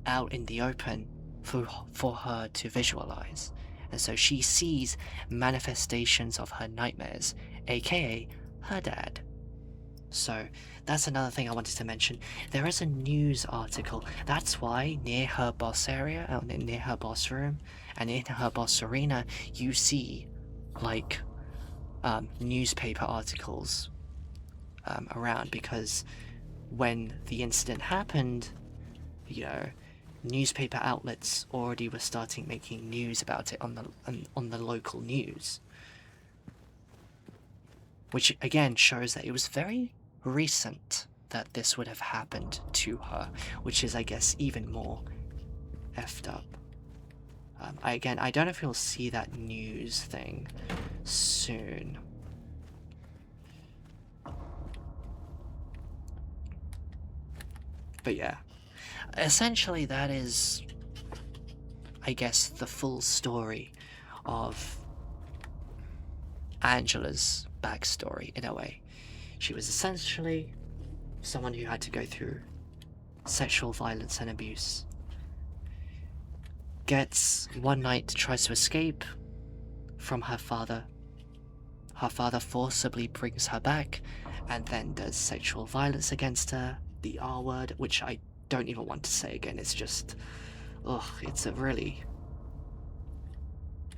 out in the open for her to visualize. And so she sees manifestations of her nightmares, aka her dad. So that's another thing I wanted to mention. There is a news article. That's why near her boss area, near her boss room, and in her boss arena, you see like newspaper articles around, because when the incident happened, you know, newspaper outlets already were starting making news about it on the local news, which again shows that it was very recent that this would have happened to her, which is, I guess, even more effed up. I don't know if you'll see that news thing soon. But yeah, essentially that is, I guess, the full story of Angela's backstory, in a way. She was essentially someone who had to go through sexual violence and abuse. Gets one night, tries to escape from her father. Her father forcibly brings her back and then does sexual violence against her. The R word, which I don't even want to say again. It's just, ugh, it's a really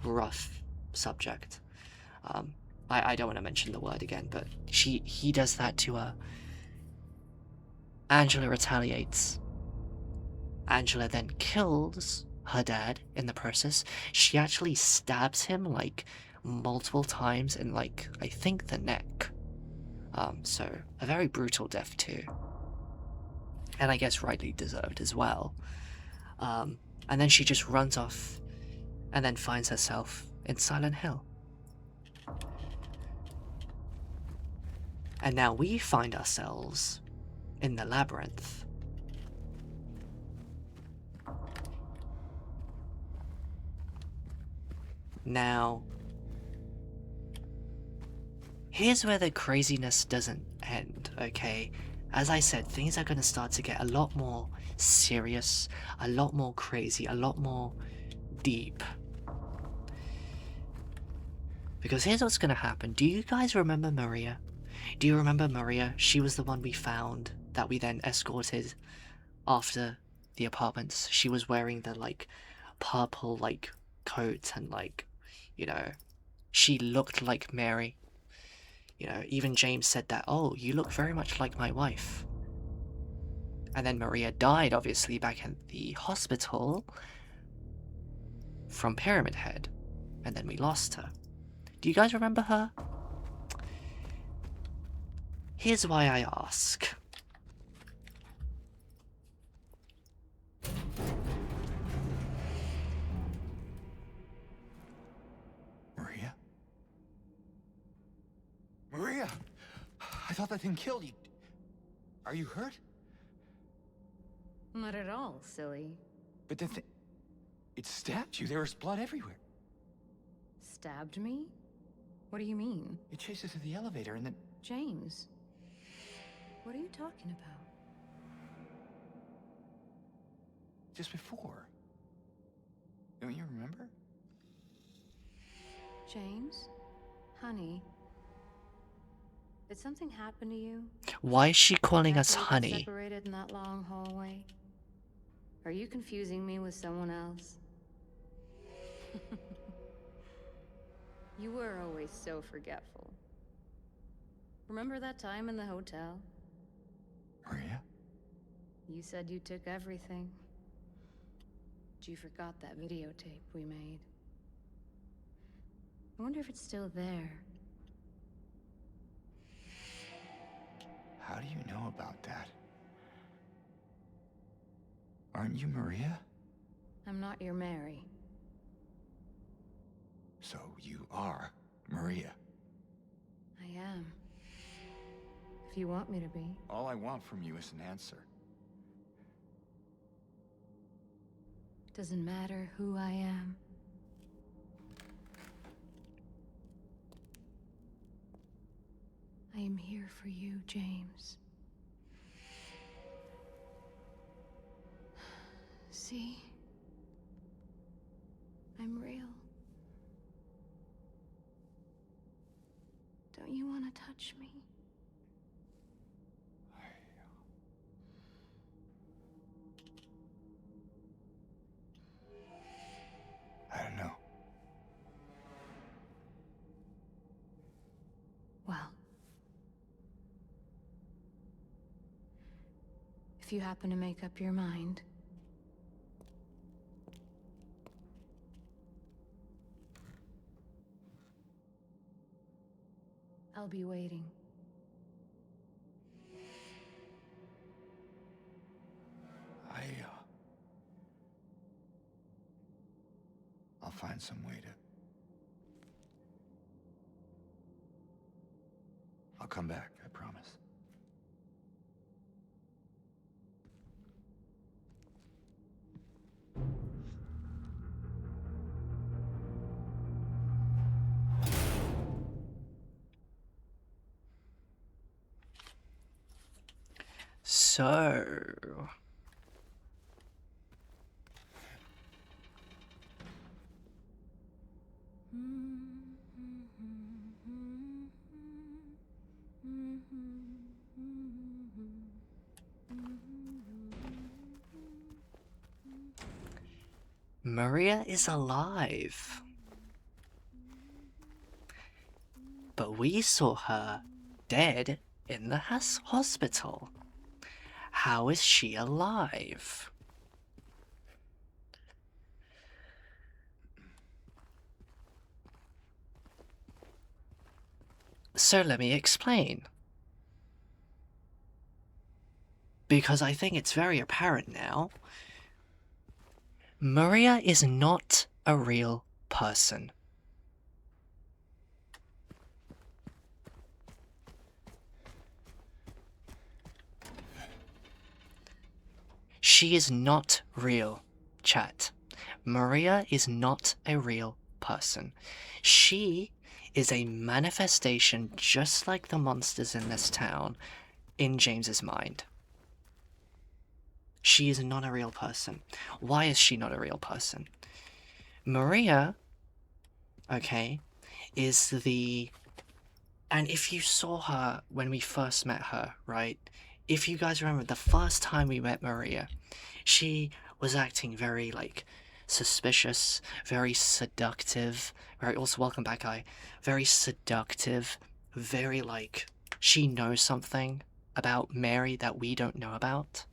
rough subject. I don't want to mention the word again, but he does that to her. Angela retaliates. Angela then kills her dad in the process. She actually stabs him like multiple times in, like, I think the neck. So a very brutal death too. And I guess rightly deserved as well. And then she just runs off and then finds herself in Silent Hill. And now we find ourselves in the labyrinth. Now, here's where the craziness doesn't end, okay? As I said, things are going to start to get a lot more serious, a lot more crazy, a lot more deep. Because here's what's going to happen. Do you guys remember Maria? Do you remember Maria? She was the one we found that we then escorted after the apartments. She was wearing the, like, purple, like, coat and, like, you know, she looked like Mary. You know, even James said that, oh, you look very much like my wife. And then Maria died, obviously, back at the hospital from Pyramid Head. And then we lost her. Do you guys remember her? Here's why I ask. Maria? Maria! I thought that thing killed you. Are you hurt? Not at all, silly. But the thing... It stabbed you. There was blood everywhere. Stabbed me? What do you mean? It chased us to the elevator and then... James, what are you talking about? Just before. Don't you remember? James? Honey? Did something happen to you? Why is she calling us After we got honey? separated in that long hallway? Are you confusing me with someone else? You were always so forgetful. Remember that time in the hotel? Maria? You said you took everything. But you forgot that videotape we made. I wonder if it's still there. How do you know about that? Aren't you Maria? I'm not your Mary. So you are Maria. I am. If you want me to be. All I want from you is an answer. Doesn't matter who I am. I am here for you, James. See? I'm real. Don't you want to touch me? I don't know. Well. If you happen to make up your mind, I'll be waiting. I'll find some way to... I'll come back, I promise. So... Maria is alive. But we saw her dead in the hospital. How is she alive? So let me explain. Because I think it's very apparent now. Maria is not a real person. She is not real, chat. Maria is not a real person. She is a manifestation just like the monsters in this town in James's mind. She is not a real person. Why is she not a real person? Maria, okay, is the... And if you saw her when we first met her, right? If you guys remember the first time we met Maria, she was acting very, like, suspicious, very seductive, very... Also, welcome back, guy. Very seductive, very, like, she knows something about Mary that we don't know about.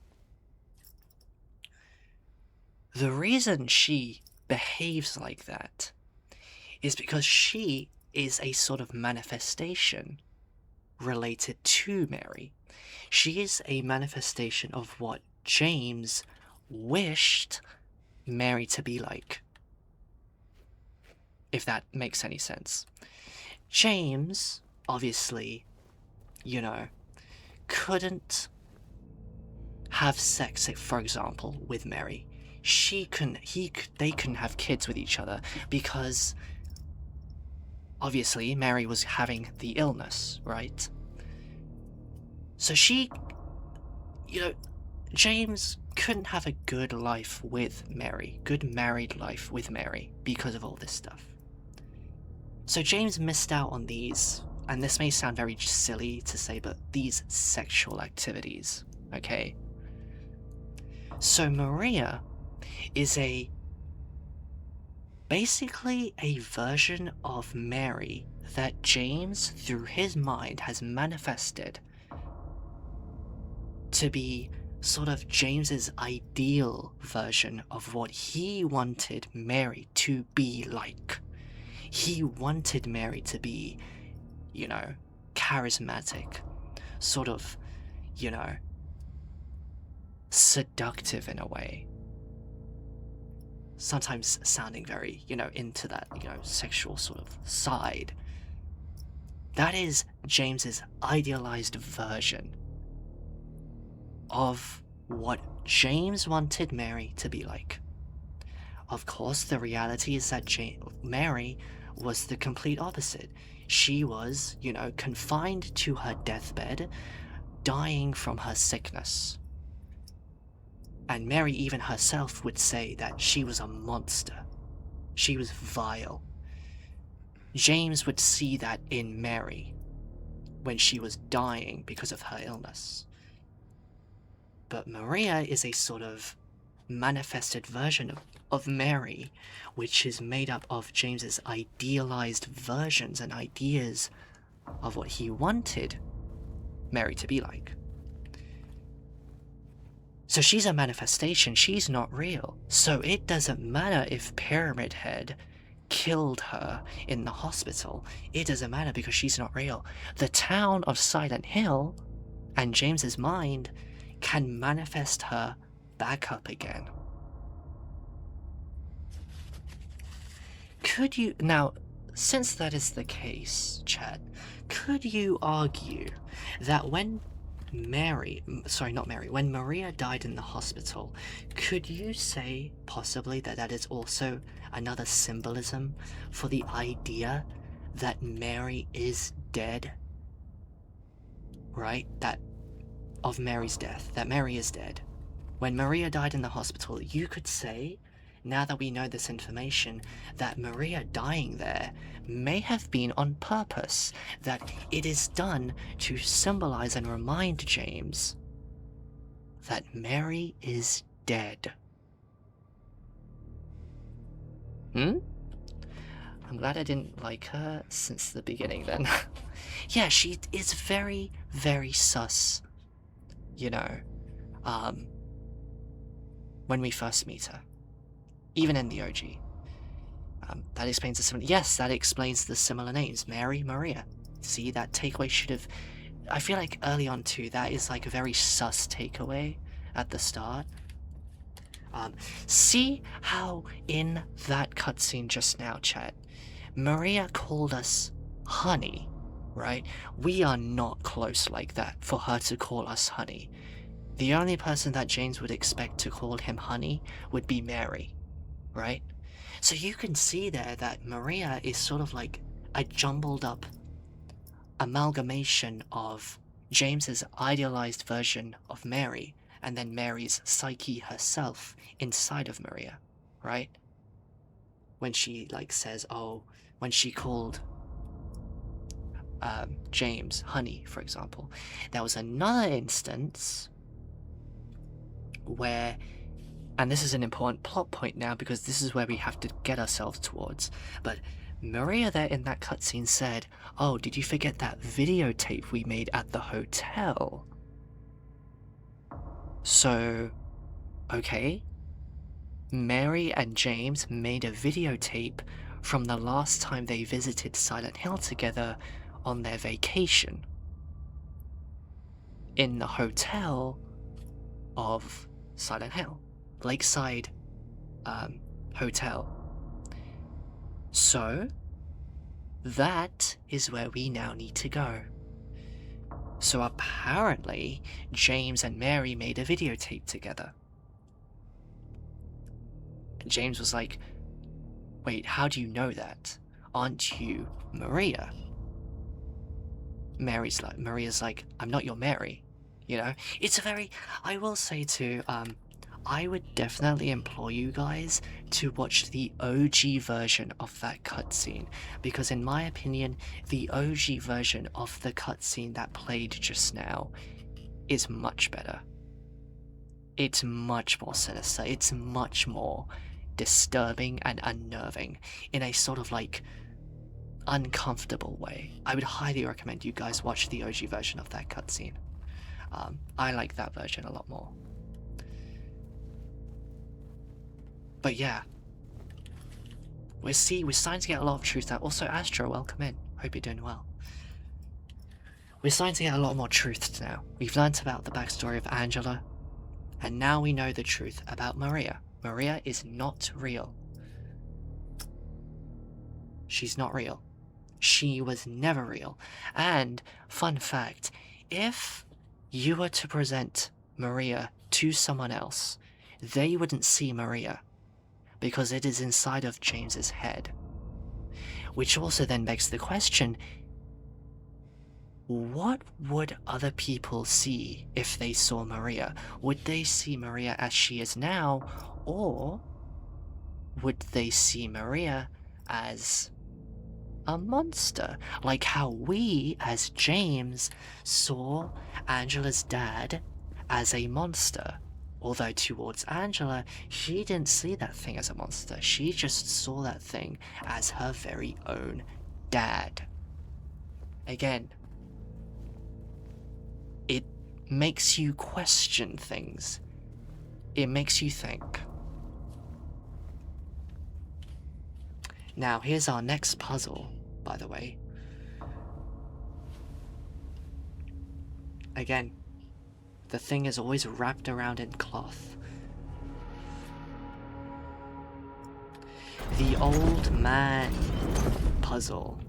The reason she behaves like that is because she is a sort of manifestation related to Mary. She is a manifestation of what James wished Mary to be like. If that makes any sense. James, obviously, you know, couldn't have sex, for example, with Mary. They couldn't have kids with each other because obviously Mary was having the illness, right? So she, you know, James couldn't have a good life with Mary, good married life with Mary because of all this stuff. So James missed out on these, and this may sound very silly to say, but these sexual activities, okay? So Maria is basically a version of Mary that James, through his mind, has manifested to be sort of James's ideal version of what he wanted Mary to be like. He wanted Mary to be, you know, charismatic, sort of you know, seductive in a way. Sometimes sounding very, you know, into that, you know, sexual sort of side. That is James's idealized version of what James wanted Mary to be like. Of course, the reality is that Mary was the complete opposite. She was, you know, confined to her deathbed, dying from her sickness. And Mary even herself would say that she was a monster. She was vile. James would see that in Mary when she was dying because of her illness. But Maria is a sort of manifested version of Mary, which is made up of James's idealized versions and ideas of what he wanted Mary to be like. So she's a manifestation, she's not real. So it doesn't matter if Pyramid Head killed her in the hospital. It doesn't matter because she's not real. The town of Silent Hill and James's mind can manifest her back up again. Could you... Now, since that is the case, Chad, could you argue that when when Maria died in the hospital, could you say possibly that that is also another symbolism for the idea that Mary is dead? Right? That of Mary's death, that Mary is dead. When Maria died in the hospital, you could say, now that we know this information, that Maria dying there may have been on purpose, that it is done to symbolize and remind James that Mary is dead. I'm glad I didn't like her since the beginning then. Yeah, she is very, very sus, you know, when we first meet her. Even in the OG. That explains the similar... Yes, that explains the similar names. Mary, Maria. See, that takeaway should have... I feel like early on too, that is like a very sus takeaway at the start. See how in that cutscene just now, chat, Maria called us honey, right? We are not close like that for her to call us honey. The only person that James would expect to call him honey would be Mary. Right? So you can see there that Maria is sort of like a jumbled up amalgamation of James's idealized version of Mary and then Mary's psyche herself inside of Maria, right? When she like says, oh, when she called James honey, for example, there was another instance where, and this is an important plot point now because this is where we have to get ourselves towards. But Maria there in that cutscene said, oh, did you forget that videotape we made at the hotel? So, okay. Mary and James made a videotape from the last time they visited Silent Hill together on their vacation. In the hotel of Silent Hill. Lakeside Hotel. So that is where we now need to go. So apparently James and Mary made a videotape together. And James was like, wait, how do you know that? Aren't you Maria? Maria's like, I'm not your Mary. You know, it's a very, I will say too, I would definitely implore you guys to watch the OG version of that cutscene, because in my opinion, the OG version of the cutscene that played just now is much better. It's much more sinister, it's much more disturbing and unnerving in a sort of like uncomfortable way. I would highly recommend you guys watch the OG version of that cutscene. I like that version a lot more. But yeah, we're starting to get a lot of truth now. Also, Astro, welcome in. Hope you're doing well. We're starting to get a lot more truth now. We've learnt about the backstory of Angela, and now we know the truth about Maria. Maria is not real. She's not real. She was never real. And, fun fact, if you were to present Maria to someone else, they wouldn't see Maria, because it is inside of James's head. Which also then begs the question, what would other people see if they saw Maria? Would they see Maria as she is now, or would they see Maria as a monster? Like how we, as James, saw Angela's dad as a monster. Although towards Angela, she didn't see that thing as a monster. She just saw that thing as her very own dad. Again, it makes you question things. It makes you think. Now, here's our next puzzle, by the way. Again, the thing is always wrapped around in cloth. The old man puzzle.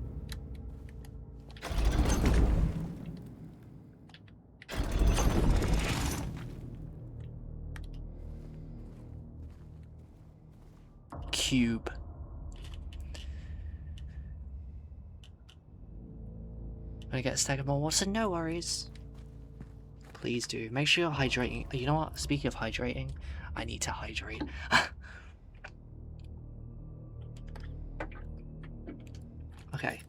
Cube. Gonna get a stack of more water? No worries. Please do. Make sure you're hydrating. You know what? Speaking of hydrating, I need to hydrate. Okay.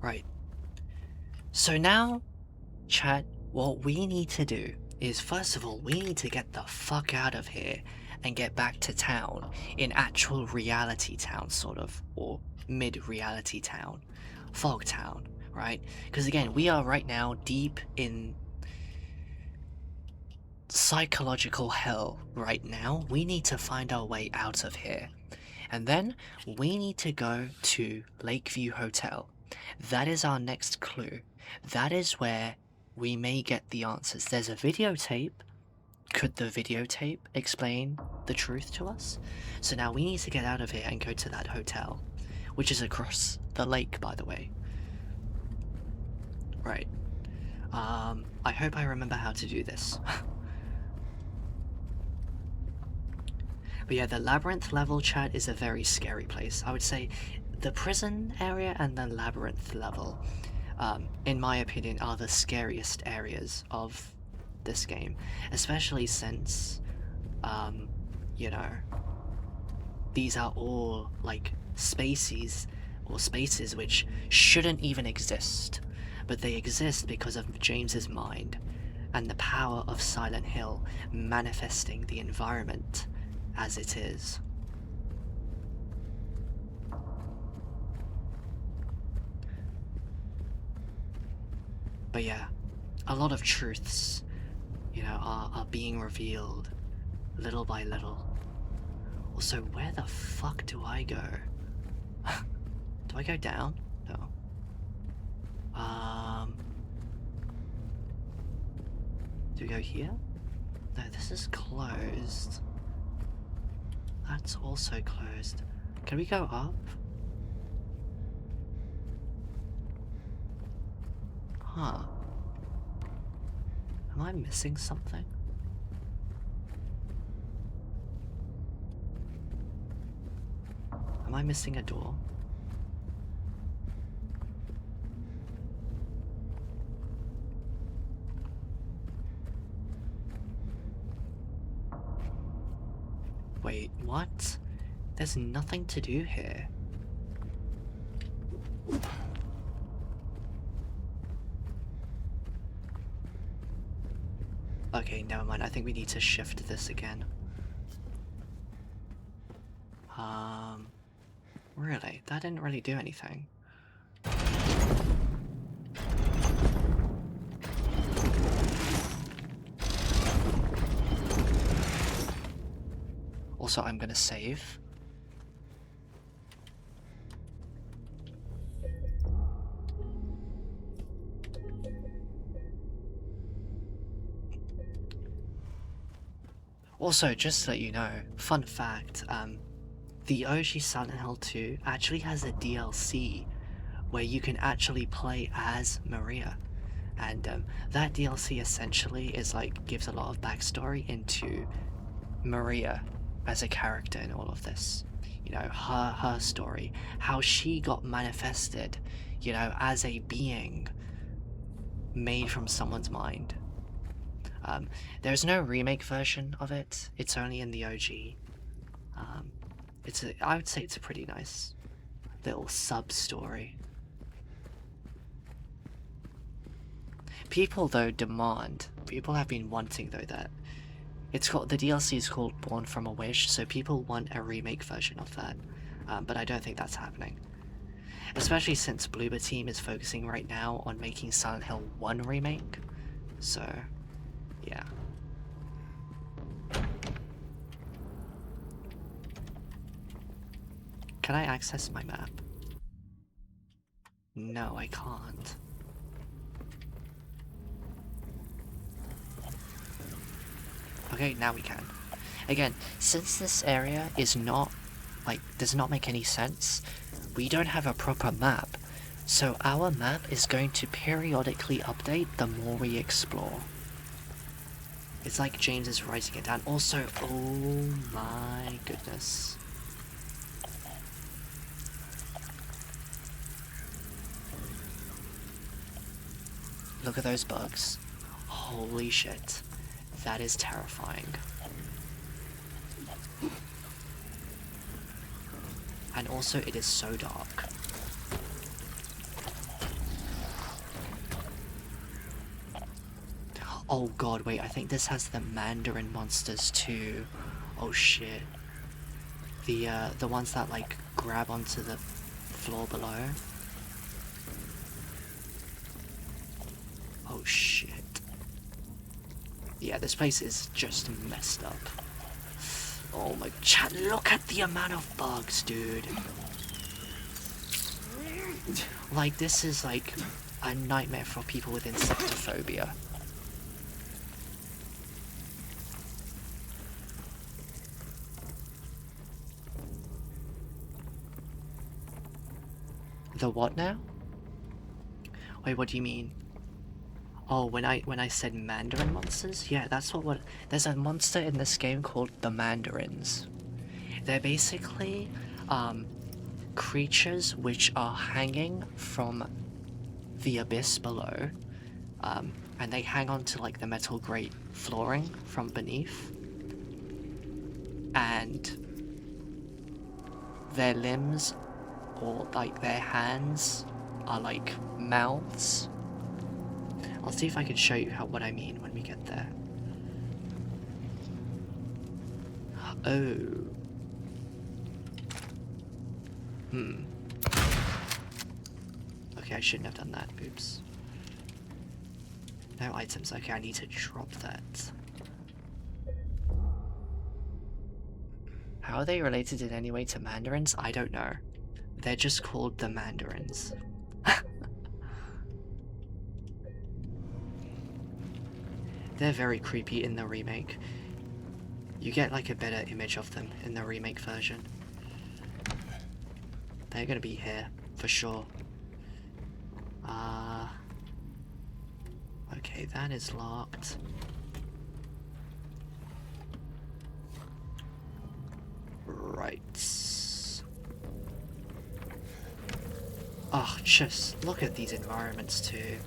Right. So now, chat, what we need to do is, first of all, we need to get the fuck out of here and get back to town, in actual reality town, sort of, or mid-reality town, Fog Town, right? Because again, we are right now deep in psychological hell right now. We need to find our way out of here. And then we need to go to Lakeview Hotel. That is our next clue. That is where we may get the answers. There's a videotape. Could the videotape explain the truth to us? So now we need to get out of here and go to that hotel, which is across the lake, by the way. Right. I hope I remember how to do this. But yeah, the labyrinth level, chat, is a very scary place. I would say the prison area and the labyrinth level, in my opinion, are the scariest areas of this game. Especially since, you know, these are all, like, spaces which shouldn't even exist. But they exist because of James's mind and the power of Silent Hill manifesting the environment as it is. But yeah, a lot of truths, you know, are being revealed little by little. Also, where the fuck do I go? Do I go down? No. Do we go here? No, this is closed. That's also closed. Can we go up? Huh. Am I missing something? Am I missing a door? Wait, what? There's nothing to do here. Okay, never mind. I think we need to shift this again. Really? That didn't really do anything. Also, I'm gonna save. Also, just to let you know, fun fact, the OG Silent Hill 2 actually has a DLC where you can actually play as Maria. And that DLC essentially is like, gives a lot of backstory into Maria as a character in all of this. You know, her story, how she got manifested, you know, as a being made from someone's mind. There's no remake version of it, it's only in the OG. I would say it's a pretty nice little sub-story. People though people have been wanting though that the DLC is called Born from a Wish, so people want a remake version of that, but I don't think that's happening. Especially since Bloober Team is focusing right now on making Silent Hill 1 remake, so yeah. Can I access my map? No, I can't. Okay, now we can. Again, since this area is not, like, does not make any sense, we don't have a proper map, so our map is going to periodically update the more we explore. It's like James is writing it down. Also, oh my goodness. Look at those bugs. Holy shit. That is terrifying. And also, it is so dark. Oh god, wait, I think this has the Mandarin monsters too. Oh shit. The ones that like grab onto the floor below. Oh shit. Yeah, this place is just messed up. Oh my chat, look at the amount of bugs, dude. Like, this is like a nightmare for people with insectophobia. The what now? Wait, what do you mean? Oh, when I said Mandarin monsters? Yeah, that's what there's a monster in this game called the Mandarins. They're basically creatures which are hanging from the abyss below. And they hang on to like the metal grate flooring from beneath. And their limbs or like their hands are like mouths. I'll see if I can show you what I mean when we get there. Oh. Okay, I shouldn't have done that. Oops. No items. Okay, I need to drop that. How are they related in any way to Mandarins? I don't know. They're just called the Mandarins. They're very creepy in the remake. You get like a better image of them in the remake version. They're gonna be here, for sure. Okay, that is locked. Right. Oh, just look at these environments too.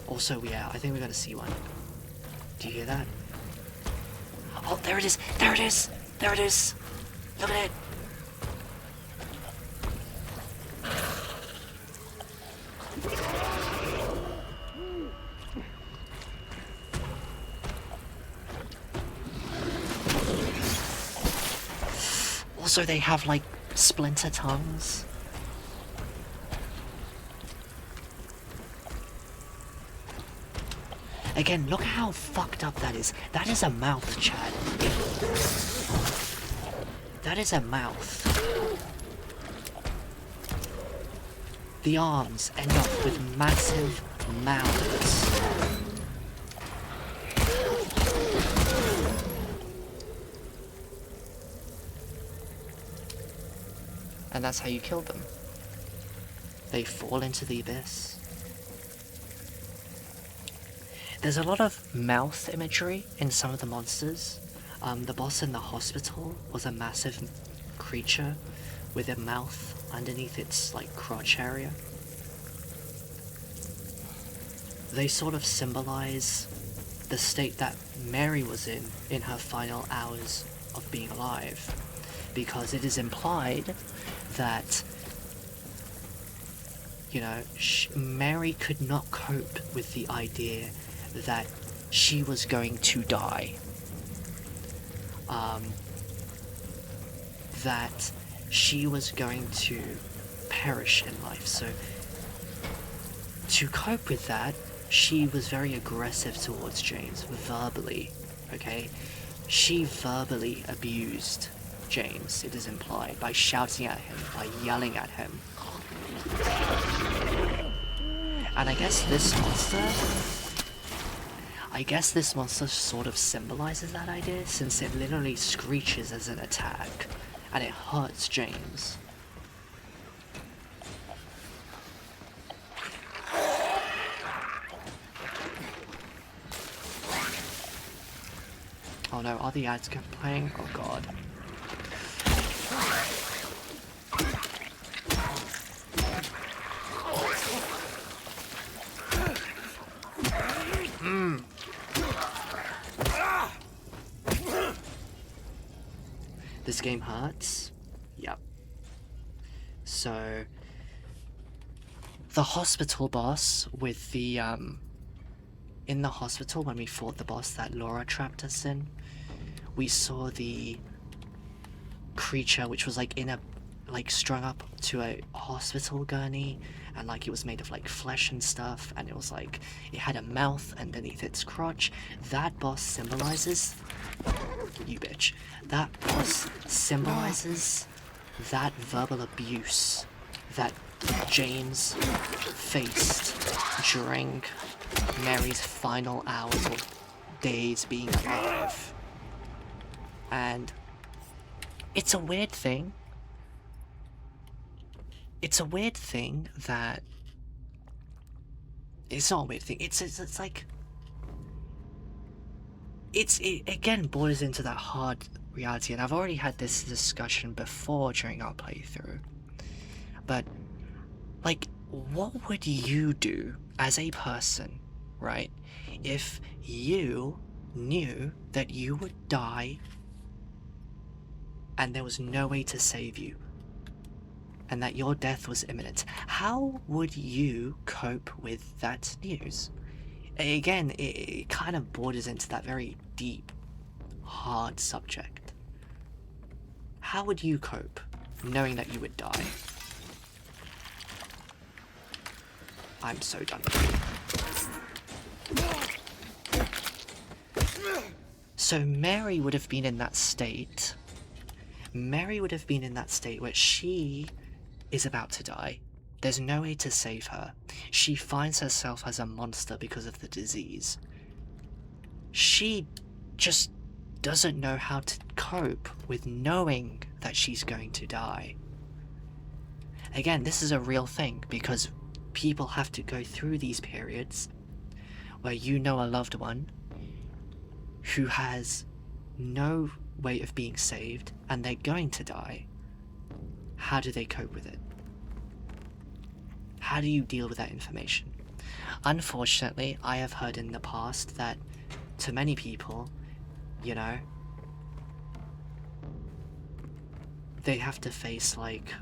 Also, yeah, I think we're gonna see one. Do you hear that? Oh, there it is! There it is! There it is! Look at it! Also, they have, like, splinter tongues. Again, look how fucked up that is. That is a mouth, Chad. That is a mouth. The arms end up with massive mouths. And that's how you kill them. They fall into the abyss. There's a lot of mouth imagery in some of the monsters. The boss in the hospital was a massive creature with a mouth underneath its like crotch area. They sort of symbolize the state that Mary was in her final hours of being alive, because it is implied that, you know, Mary could not cope with the idea that she was going to die. That she was going to perish in life. So to cope with that, she was very aggressive towards James, verbally, okay? She verbally abused James, it is implied, by shouting at him, by yelling at him. And I guess this monster sort of symbolizes that idea, since it literally screeches as an attack, and it hurts James. Oh no, are the ads playing? Oh god. This game hurts? Yep. So, the hospital boss with the, in the hospital when we fought the boss that Laura trapped us in, we saw the creature which was like in a, like strung up to a hospital gurney, and like it was made of like flesh and stuff, and it was like, it had a mouth underneath its crotch. That boss symbolizes, you bitch, that boss symbolizes that verbal abuse that James faced during Mary's final hours or days being alive. And it's a weird thing. It's a weird thing that... It's not a weird thing. It's like... It again borders into that hard reality, and I've already had this discussion before during our playthrough. But, like, what would you do as a person, right, if you knew that you would die and there was no way to save you, and that your death was imminent? How would you cope with that news? Again, it kind of borders into that very deep, hard subject. How would you cope knowing that you would die? I'm so done with you. So Mary would have been in that state. Mary would have been in that state where she is about to die. There's no way to save her. She finds herself as a monster because of the disease. She just doesn't know how to cope with knowing that she's going to die. Again, this is a real thing, because people have to go through these periods where you know a loved one who has no way of being saved and they're going to die. How do they cope with it? How do you deal with that information? Unfortunately, I have heard in the past that to many people, you know, they have to face like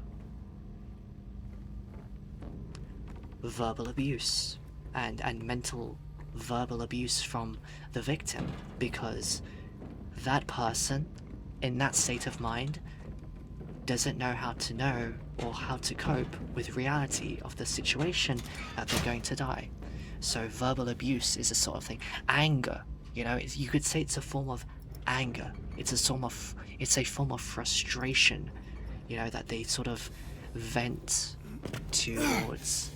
verbal abuse and mental verbal abuse from the victim, because that person in that state of mind doesn't know how to cope with reality of the situation that they're going to die. So verbal abuse is a sort of thing. Anger, you know, you could say it's a form of anger. It's a form of frustration, you know, that they sort of vent towards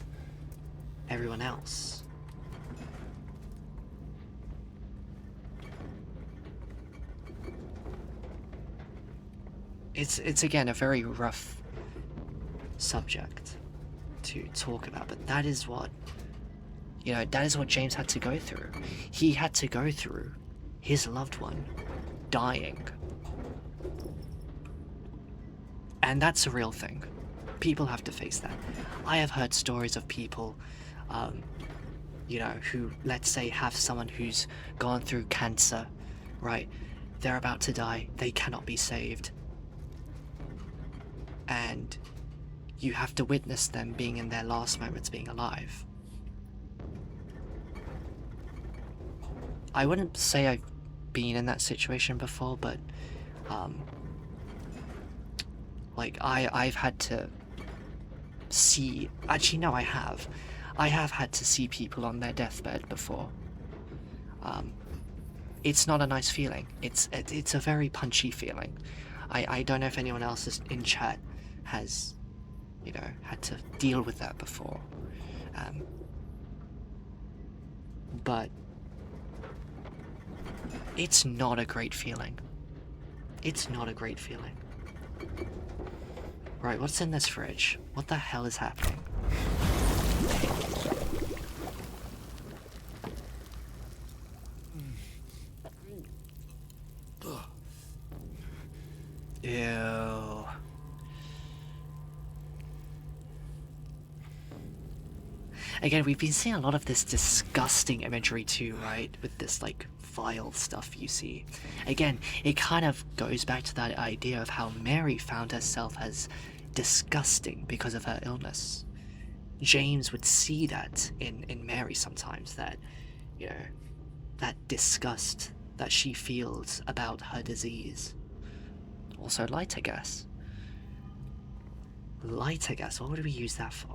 everyone else. It's again a very rough subject to talk about, but that is what, you know, that is what James had to go through. He had to go through his loved one dying. And that's a real thing. People have to face that. I have heard stories of people, you know, who, let's say, have someone who's gone through cancer, right? They're about to die, they cannot be saved. And you have to witness them being in their last moments being alive. I wouldn't say I've been in that situation before, but like I've had to see, actually no, I have had to see people on their deathbed before. It's not a nice feeling. It's a very punchy feeling. I don't know if anyone else in chat has, you know, had to deal with that before. But it's not a great feeling. It's not a great feeling. Right, what's in this fridge? What the hell is happening? Ew. Again, we've been seeing a lot of this disgusting imagery too, right? With this, like, vile stuff you see. Again, it kind of goes back to that idea of how Mary found herself as disgusting because of her illness. James would see that in Mary sometimes, that, you know, that disgust that she feels about her disease. Also lighter gas. Lighter gas, what would we use that for?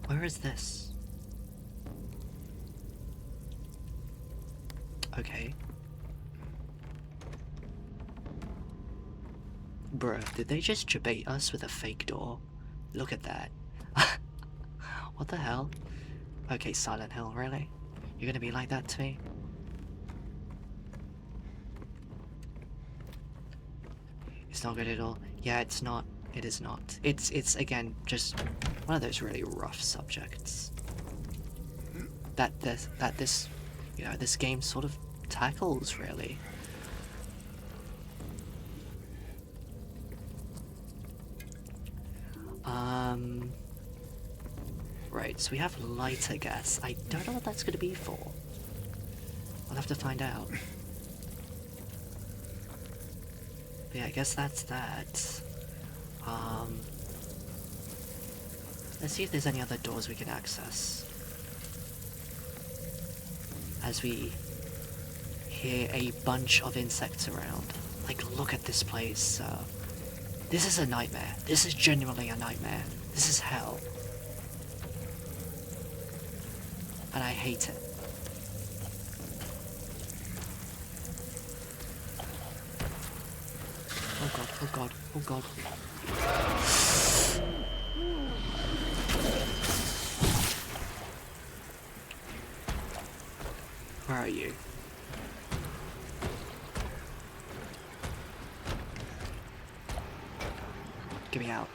Where is this? Okay. Bruh, did they just debate us with a fake door? Look at that. What the hell? Okay, Silent Hill, really? You're gonna be like that to me? It's not good at all. Yeah, it's not. It is not. It's again, just one of those really rough subjects that this, you know, this game sort of tackles, really. Right, so we have lighter gas. I don't know what that's gonna be for. I'll have to find out. But yeah, I guess that's that. Let's see if there's any other doors we can access. As we hear a bunch of insects around. Like, look at this place. This is a nightmare. This is genuinely a nightmare. This is hell. And I hate it. Oh god, oh god, oh god. Where are you? Get me out.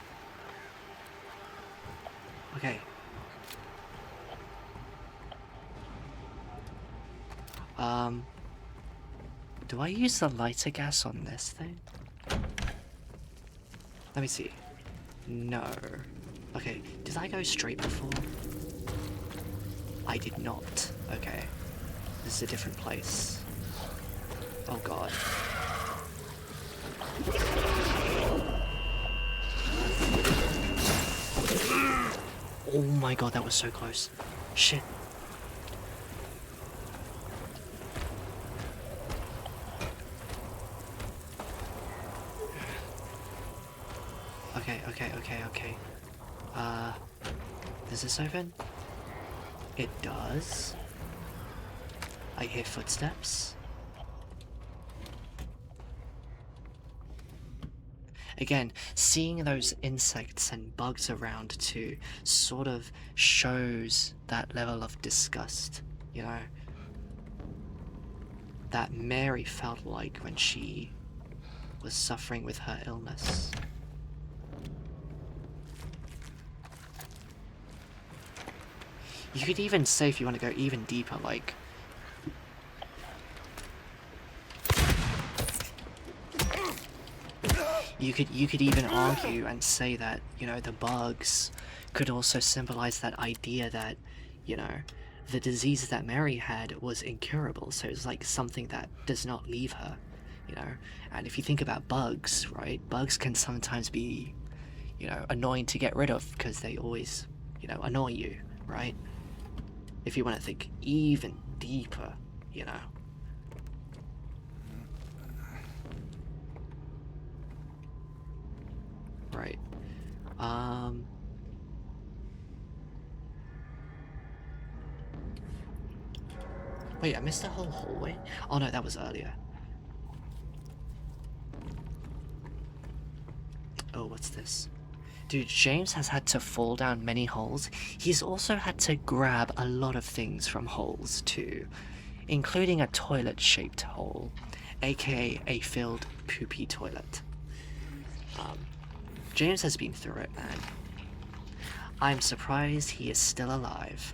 Okay. Do I use the lighter gas on this thing? Let me see. No. Okay, did I go straight before? I did not. Okay. This is a different place. Oh god. Oh my god, that was so close. Shit. Okay. Does this open? It does. I hear footsteps. Again, seeing those insects and bugs around too sort of shows that level of disgust, you know? that Mary felt like when she was suffering with her illness. You could even say, if you want to go even deeper, like, you could even argue and say that, you know, the bugs could also symbolize that idea that, you know, the disease that Mary had was incurable, so it's like something that does not leave her, you know. And if you think about bugs, right, bugs can sometimes be, you know, annoying to get rid of because they always, you know, annoy you, right? If you want to think even deeper, you know. Right. Wait, I missed the whole hallway? Oh no, that was earlier. Oh, what's this? Dude, James has had to fall down many holes. He's also had to grab a lot of things from holes too, including a toilet-shaped hole, aka a filled poopy toilet. James has been through it, man. I'm surprised he is still alive.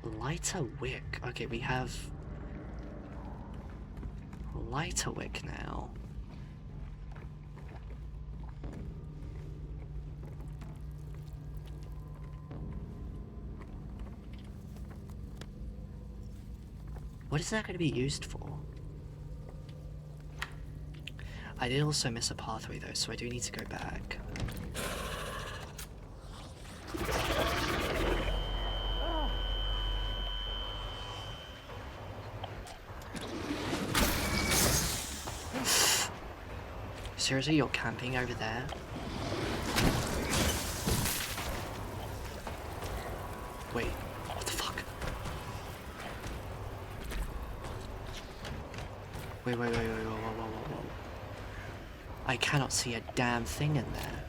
Lighter wick. Okay, we have lighter wick now. What is that going to be used for? I did also miss a pathway though, so I do need to go back. Seriously, you're camping over there? Wait, what the fuck? Wait, whoa. I cannot see a damn thing in there.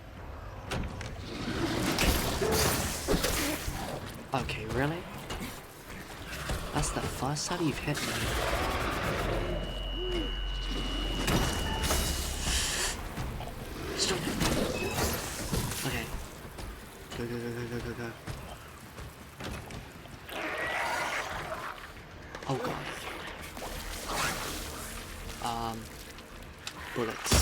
Okay, really? That's the first time you've hit me. Stop. Okay. Go. Oh god. Bullets.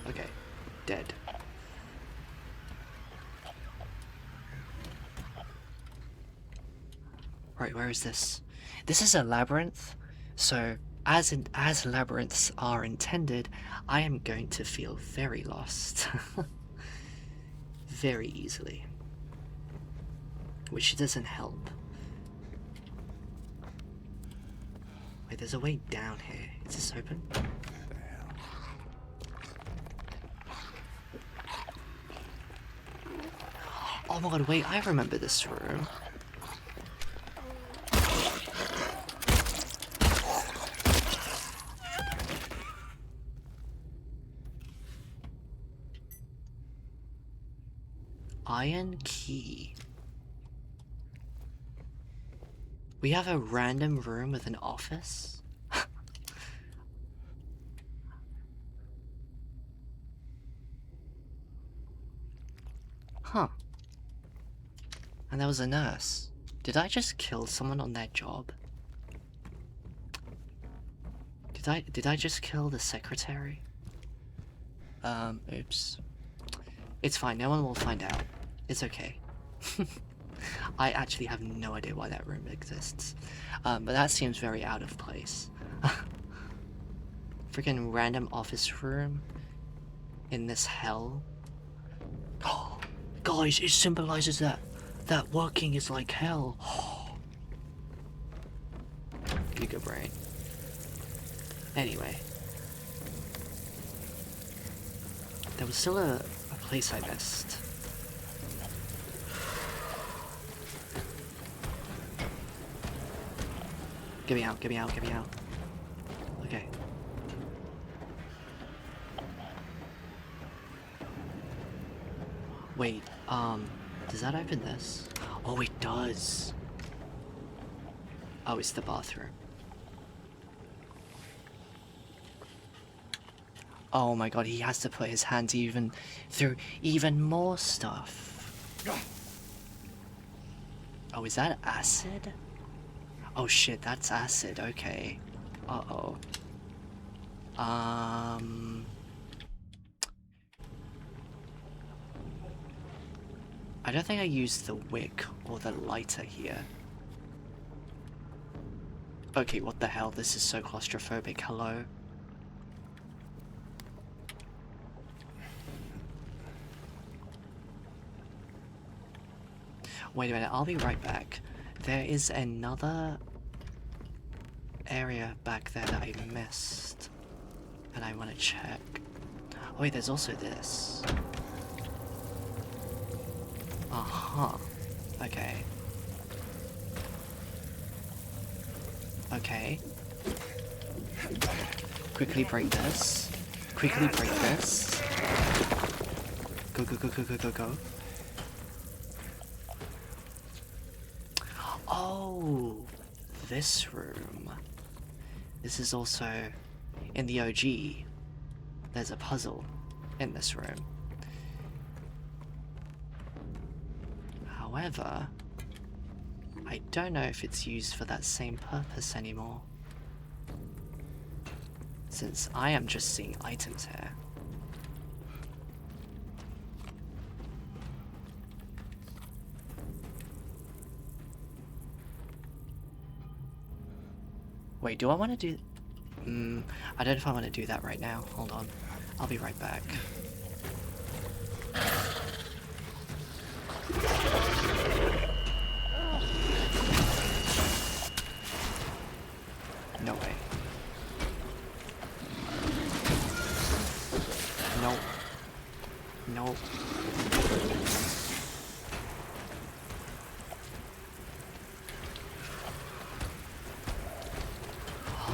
Okay. Dead. Right, where is this? This is a labyrinth, so as labyrinths are intended, I am going to feel very lost. Very easily. Which doesn't help. Wait, there's a way down here. Is this open? Oh my god, wait, I remember this room. Iron key. We have a random room with an office? Huh. And there was a nurse. Did I just kill someone on their job? Did I just kill the secretary? Oops. It's fine, no one will find out. It's okay. I actually have no idea why that room exists. But that seems very out of place. Freaking random office room in this hell. Oh, guys, it symbolizes that working is like hell. Giga brain. Anyway. There was still a place I missed. Get me out. Okay. Wait, does that open this? Oh, it does. Oh, it's the bathroom. Oh my god, he has to put his hands even through even more stuff. Oh, is that acid? Oh shit, that's acid, okay. Uh-oh. I don't think I used the wick or the lighter here. Okay, what the hell? This is so claustrophobic. Hello? Wait a minute, I'll be right back. There is another area back there that I missed. And I want to check. Oh wait, there's also this. Uh-huh. Okay. Okay. Quickly break this. Quickly break this. Go, go, go, go, go, go, go. Oh, this room. This is also in the OG. There's a puzzle in this room. However, I don't know if it's used for that same purpose anymore. Since I am just seeing items here. Wait, do I want to do... I don't know if I want to do that right now. Hold on. I'll be right back. No way. Nope. Nope.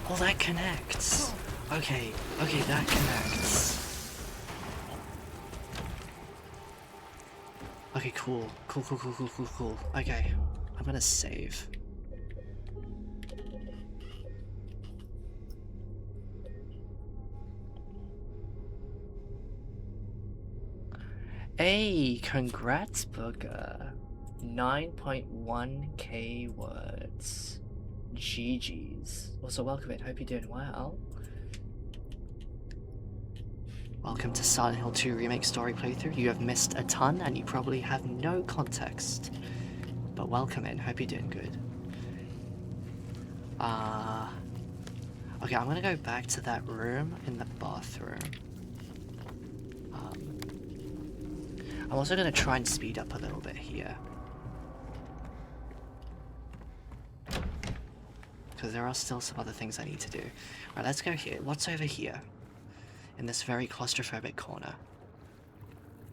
Oh, that connects. Okay, okay, that connects. Okay, cool. Cool, cool, cool, cool, cool, cool. Okay, I'm gonna save. Hey, congrats, Booker. 9.1k words. GG's. Also, welcome in. Hope you're doing well. Welcome to Silent Hill 2 Remake Story Playthrough. You have missed a ton and you probably have no context. But welcome in. Hope you're doing good. Okay, I'm gonna go back to that room in the bathroom. I'm also gonna try and speed up a little bit here. Because there are still some other things I need to do. Right, let's go here. What's over here? In this very claustrophobic corner.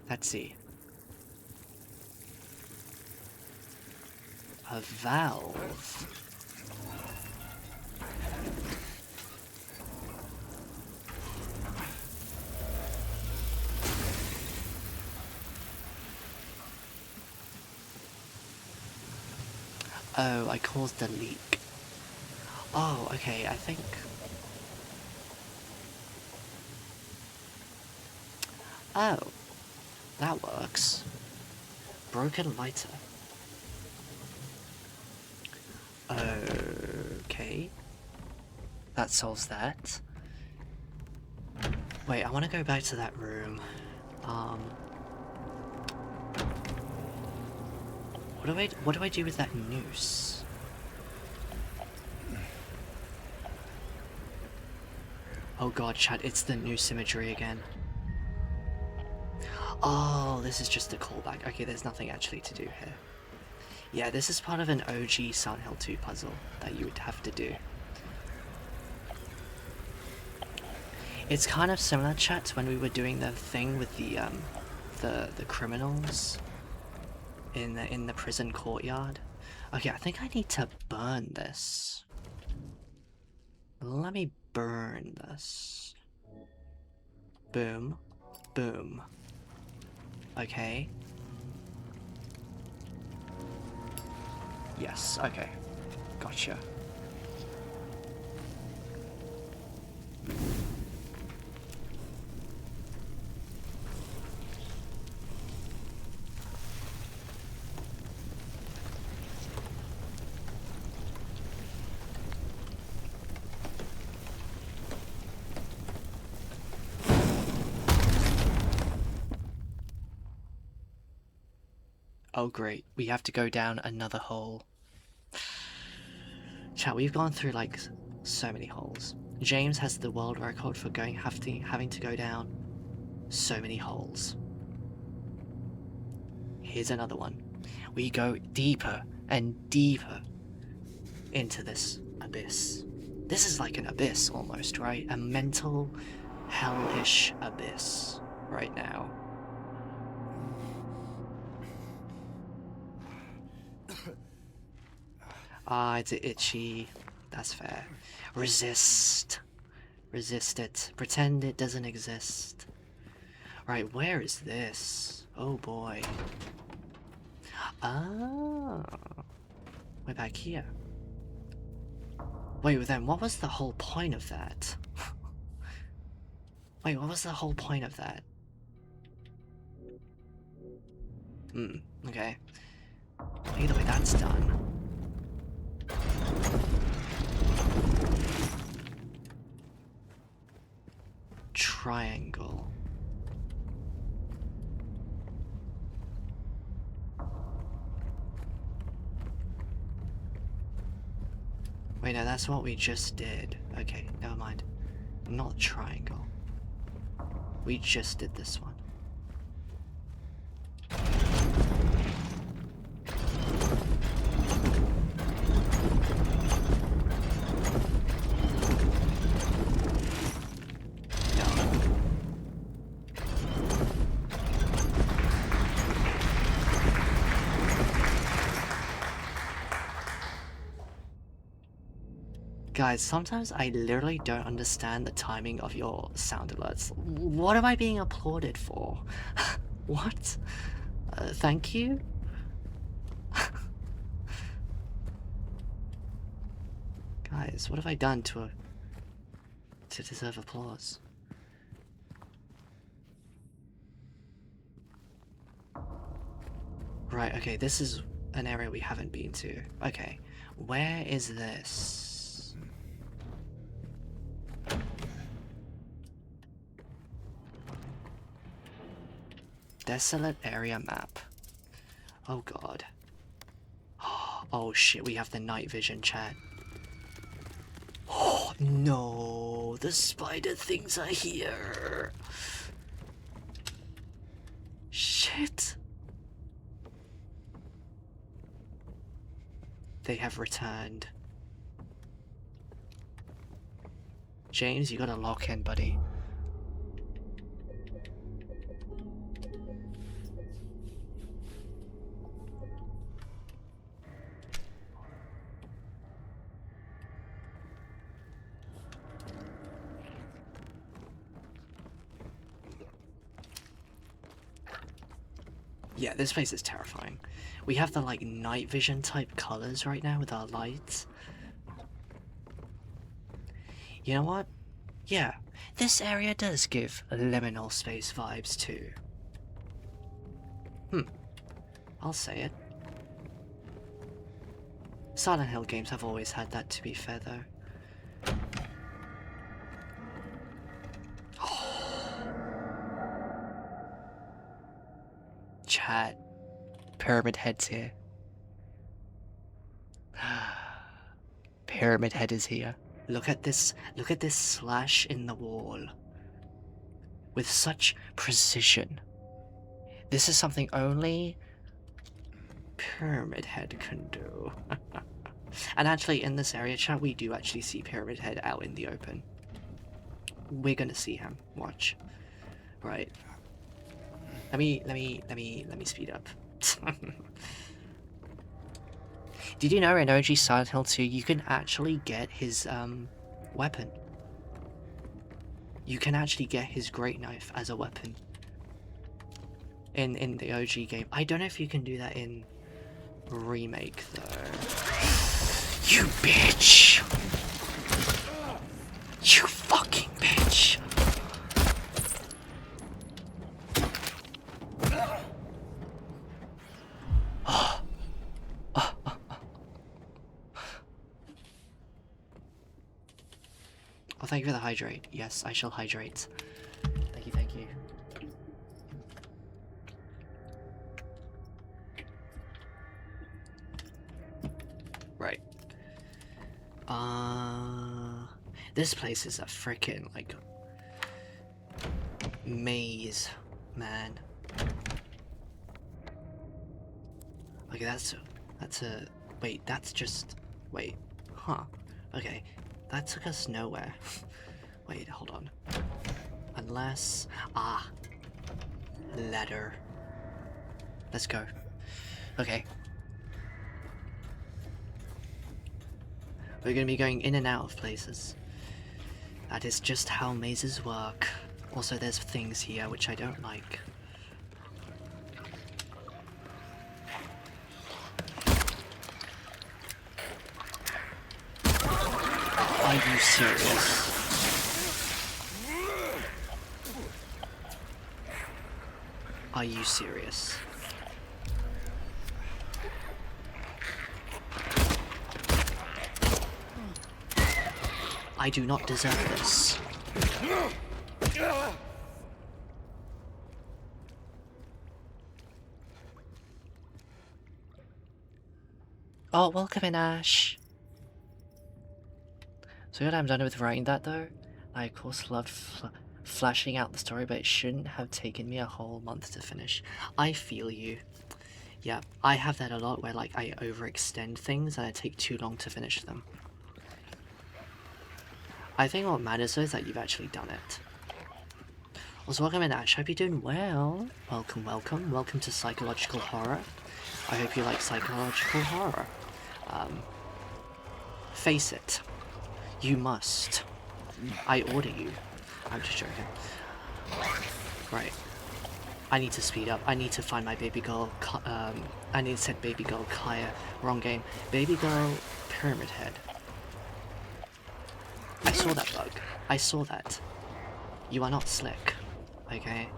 Let's see. A valve. Oh, I caused the leak. Oh, okay, I think... Oh, that works. Broken lighter. Okay. That solves that. Wait, I want to go back to that room. What do I do with that noose? Oh god, chat, it's the noose imagery again. Oh, this is just a callback. Okay, there's nothing actually to do here. Yeah, this is part of an OG Silent Hill 2 puzzle that you would have to do. It's kind of similar, chat, to when we were doing the thing with the criminals in the prison courtyard. Okay, I think I need to burn this. Let me burn this. Boom. Boom. Okay. Yes, okay. Gotcha. Oh great, we have to go down another hole. Chat, we've gone through like so many holes. James has the world record for having to go down so many holes. Here's another one. We go deeper and deeper into this abyss. This is like an abyss almost, right? A mental, hellish abyss right now. Ah, it's itchy. That's fair. Resist. Resist it. Pretend it doesn't exist. Right, where is this? Oh boy. Ah. We're back here. Wait, then what was the whole point of that? Wait, what was the whole point of that? Okay. Either way, that's done. Triangle. Wait, no, that's what we just did. Okay, never mind. Not triangle. We just did this one. Guys, sometimes I literally don't understand the timing of your sound alerts. What am I being applauded for? What? Thank you? Guys, what have I done to deserve applause? Right, okay, this is an area we haven't been to. Okay, where is this? Desolate area map. Oh god. Oh shit, we have the night vision, chat. Oh no, the spider things are here. Shit. They have returned. James, you gotta lock in, buddy. Yeah, this place is terrifying. We have the like night vision type colors right now with our lights. You know what? Yeah, this area does give liminal space vibes too. I'll say it. Silent Hill games have always had that, to be fair though. Chat. Pyramid Head's here. Pyramid Head is here. Look at this slash in the wall. With such precision. This is something only Pyramid Head can do. And actually in this area, chat, we do actually see Pyramid Head out in the open. We're gonna see him. Watch. Right. Let me speed up. Did you know in OG Silent Hill 2 you can actually get his weapon? You can actually get his great knife as a weapon. In the OG game. I don't know if you can do that in remake, though. You bitch! You fucking bitch! Oh, thank you for the hydrate. Yes, I shall hydrate. Thank you, thank you. Right. This place is a freaking, like, maze, man. Okay, wait, that's just, wait, huh, okay, that took us nowhere. Wait, hold on. Unless, ladder. Let's go. Okay. We're gonna be going in and out of places. That is just how mazes work. Also, there's things here which I don't like. Are you serious? Are you serious? I do not deserve this. Oh, welcome in, Ash. So good, I'm done with writing that though. I of course loved flashing out the story, but it shouldn't have taken me a whole month to finish. I feel you. Yeah, I have that a lot where like I overextend things and I take too long to finish them. I think what matters though is that you've actually done it. Also, welcome in, Ash. Hope you're doing well. Welcome, welcome. Welcome to psychological horror. I hope you like psychological horror. Face it. You must. I order you. I'm just joking. Right. I need to speed up. I need to find my baby girl. I need to set baby girl Kaya. Wrong game. Baby girl Pyramid Head. I saw that bug. I saw that. You are not slick. Okay?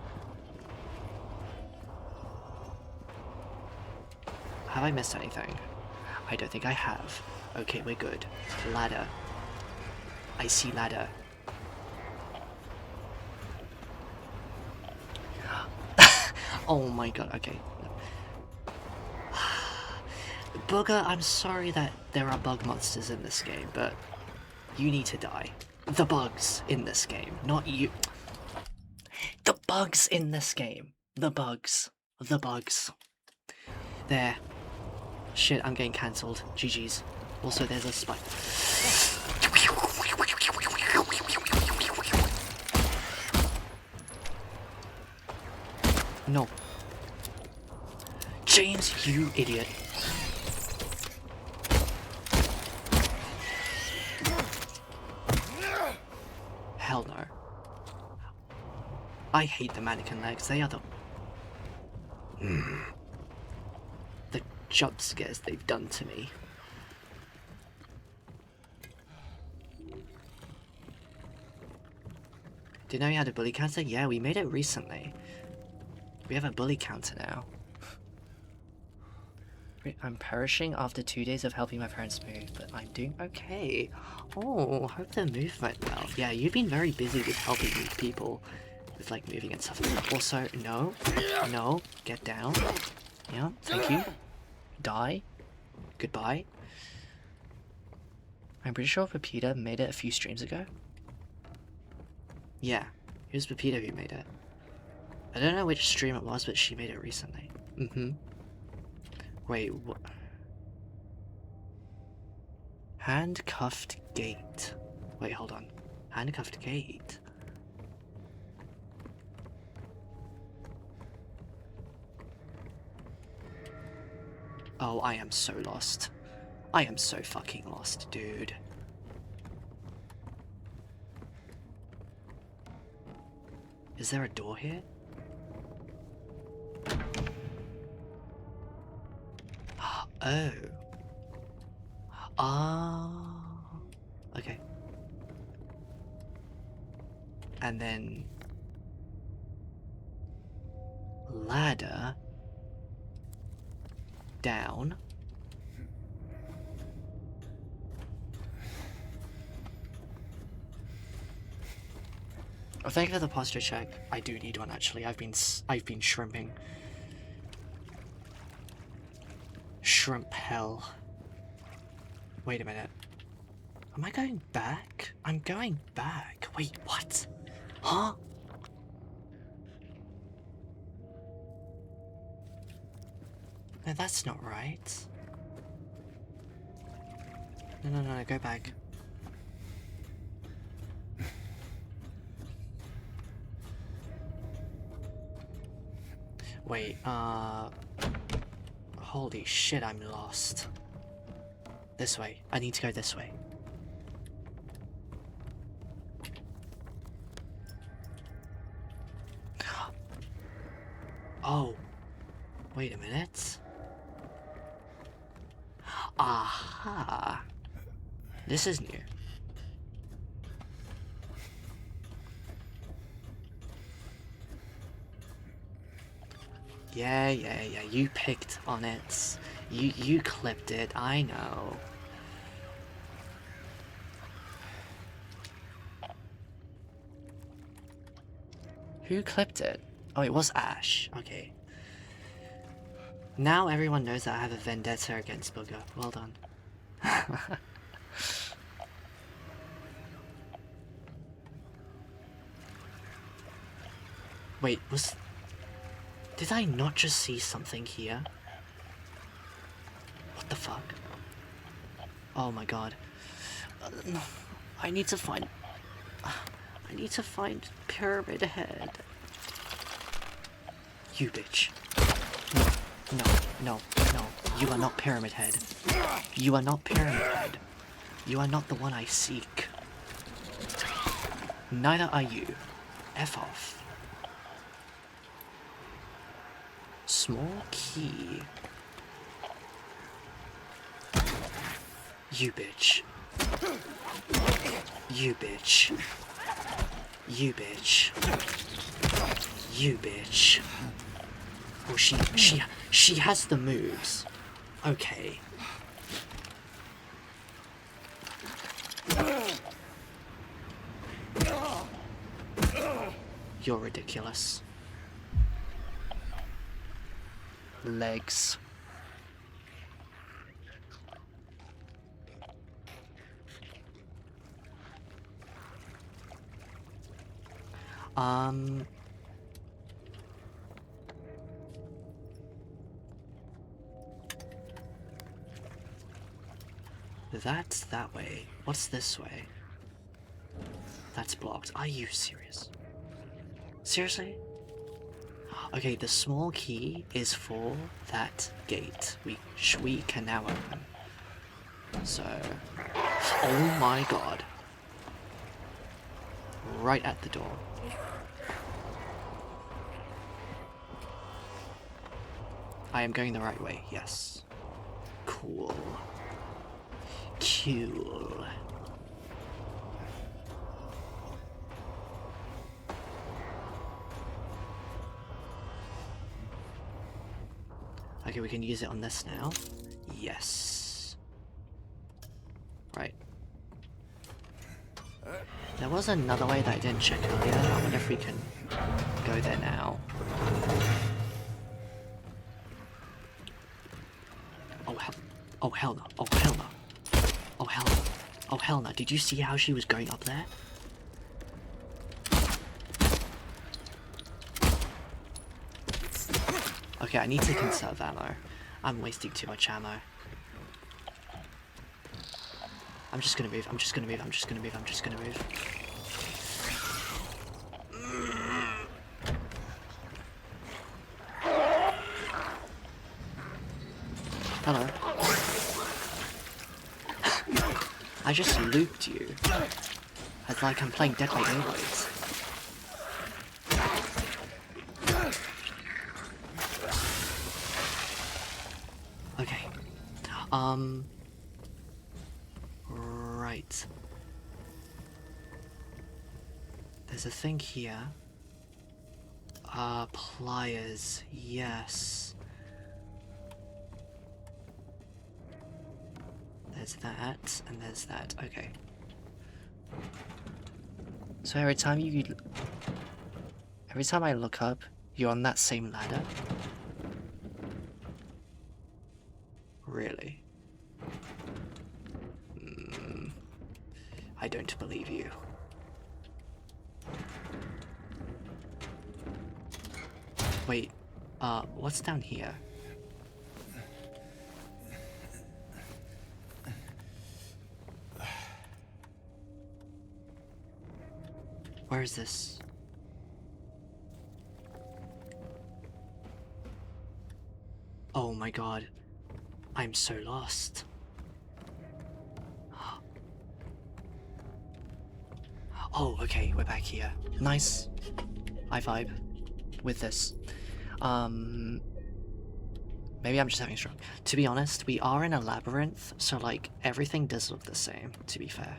Have I missed anything? I don't think I have. Okay, we're good. Ladder. I see ladder. Oh my god, okay. Booger, I'm sorry that there are bug monsters in this game, but you need to die. The bugs in this game, not you. The bugs in this game. The bugs. The bugs. There. Shit, I'm getting cancelled. GG's. Also, there's a spike. No. James, you idiot. Hell no. I hate the mannequin legs. They are the... The jump scares they've done to me. Did you know you had a bully counter? Yeah, we made it recently. We have a bully counter now. I'm perishing after 2 days of helping my parents move, but I'm doing okay. Oh, hope the move went well. Yeah, you've been very busy with helping move people. With like moving and stuff. Also, no. No. Get down. Yeah, thank you. Die. Goodbye. I'm pretty sure Pepita made it a few streams ago. Yeah, it was Pepita who made it. I don't know which stream it was, but she made it recently. Wait, what? Handcuffed gate. Wait, hold on. Handcuffed gate? Oh, I am so lost. I am so fucking lost, dude. Is there a door here? Oh. Ah. Okay. And then ladder down. Oh, thank you for the posture check. I do need one actually. I've been shrimping. Shrimp hell. Wait a minute. Am I going back? I'm going back. Wait, what? Huh? No, that's not right. No, go back. Wait, holy shit, I'm lost. This way. I need to go this way. Oh. Wait a minute. Aha. This is new. Yeah, you picked on it. You clipped it, I know. Who clipped it? Oh, it was Ash. Okay. Now everyone knows that I have a vendetta against Booger. Well done. Wait, did I not just see something here? What the fuck? Oh my god. I need to find Pyramid Head. You bitch. No. You are not Pyramid Head. You are not Pyramid Head. You are not the one I seek. Neither are you. F off. Small key. You bitch. You bitch. You bitch. You bitch. Oh, she has the moves. Okay. You're ridiculous. Legs. That's that way. What's this way? That's blocked. Are you serious? Seriously? Okay, the small key is for that gate. We can now open. So, oh my god. Right at the door. I am going the right way, yes. Cool. Cool. Okay, we can use it on this now. Yes. Right. There was another way that I didn't check earlier. I wonder if we can go there now. Oh hell no. Oh hell no. Oh hell no. Oh hell no. Did you see how she was going up there? Okay, I need to conserve ammo. I'm wasting too much ammo. I'm just gonna move. Hello. I just looped you. It's like I'm playing Dead by Daylight. Okay. Right. There's a thing here. Pliers. Yes. There's that, and there's that. Okay. So every time I look up, you're on that same ladder? Really? I don't believe you. Wait, what's down here? Where is this? Oh my god. I'm so lost. Oh, okay, we're back here. Nice. I vibe with this. Maybe I'm just having a stroke. To be honest, we are in a labyrinth, so like everything does look the same, to be fair.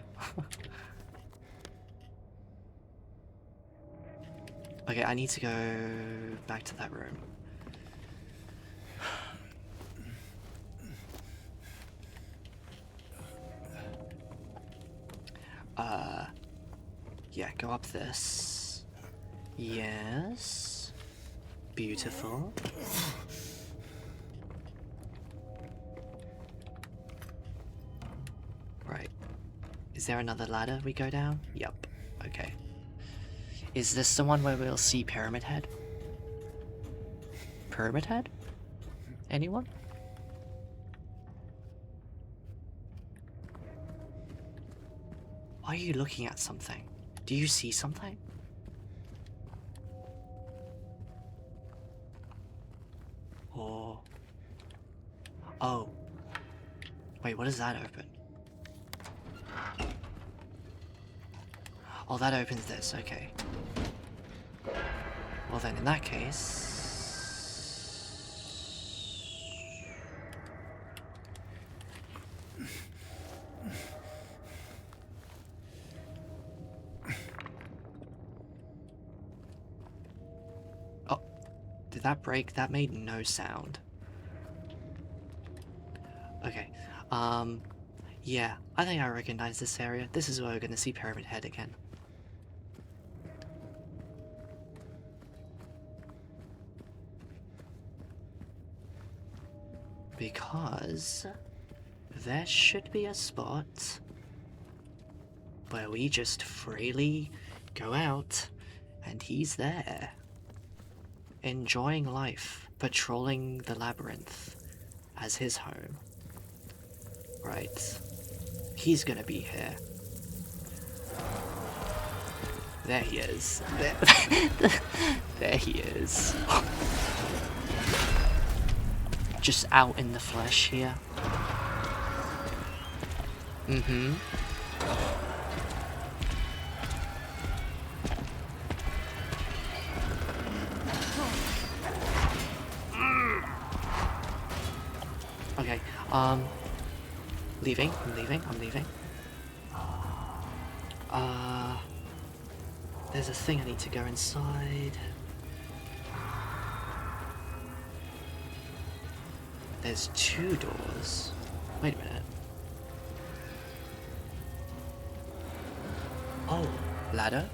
Okay, I need to go back to that room. Yeah, go up this. Yes. Beautiful. Right. Is there another ladder we go down? Yup. Okay. Is this the one where we'll see Pyramid Head? Pyramid Head? Anyone? Why are you looking at something? Do you see something? Or... Oh. Wait, what does that open? Oh, that opens this, okay. Well then, in that case... Oh, did that break? That made no sound. Okay, yeah, I think I recognize this area. This is where we're gonna see Pyramid Head again. Because there should be a spot where we just freely go out and he's there, enjoying life, patrolling the labyrinth as his home. Right, he's gonna be here. There he is. There he is. Just out in the flesh here. Mm-hmm. Okay, leaving, I'm leaving. There's a thing I need to go inside. There's 2 doors. Wait a minute. Oh, ladder?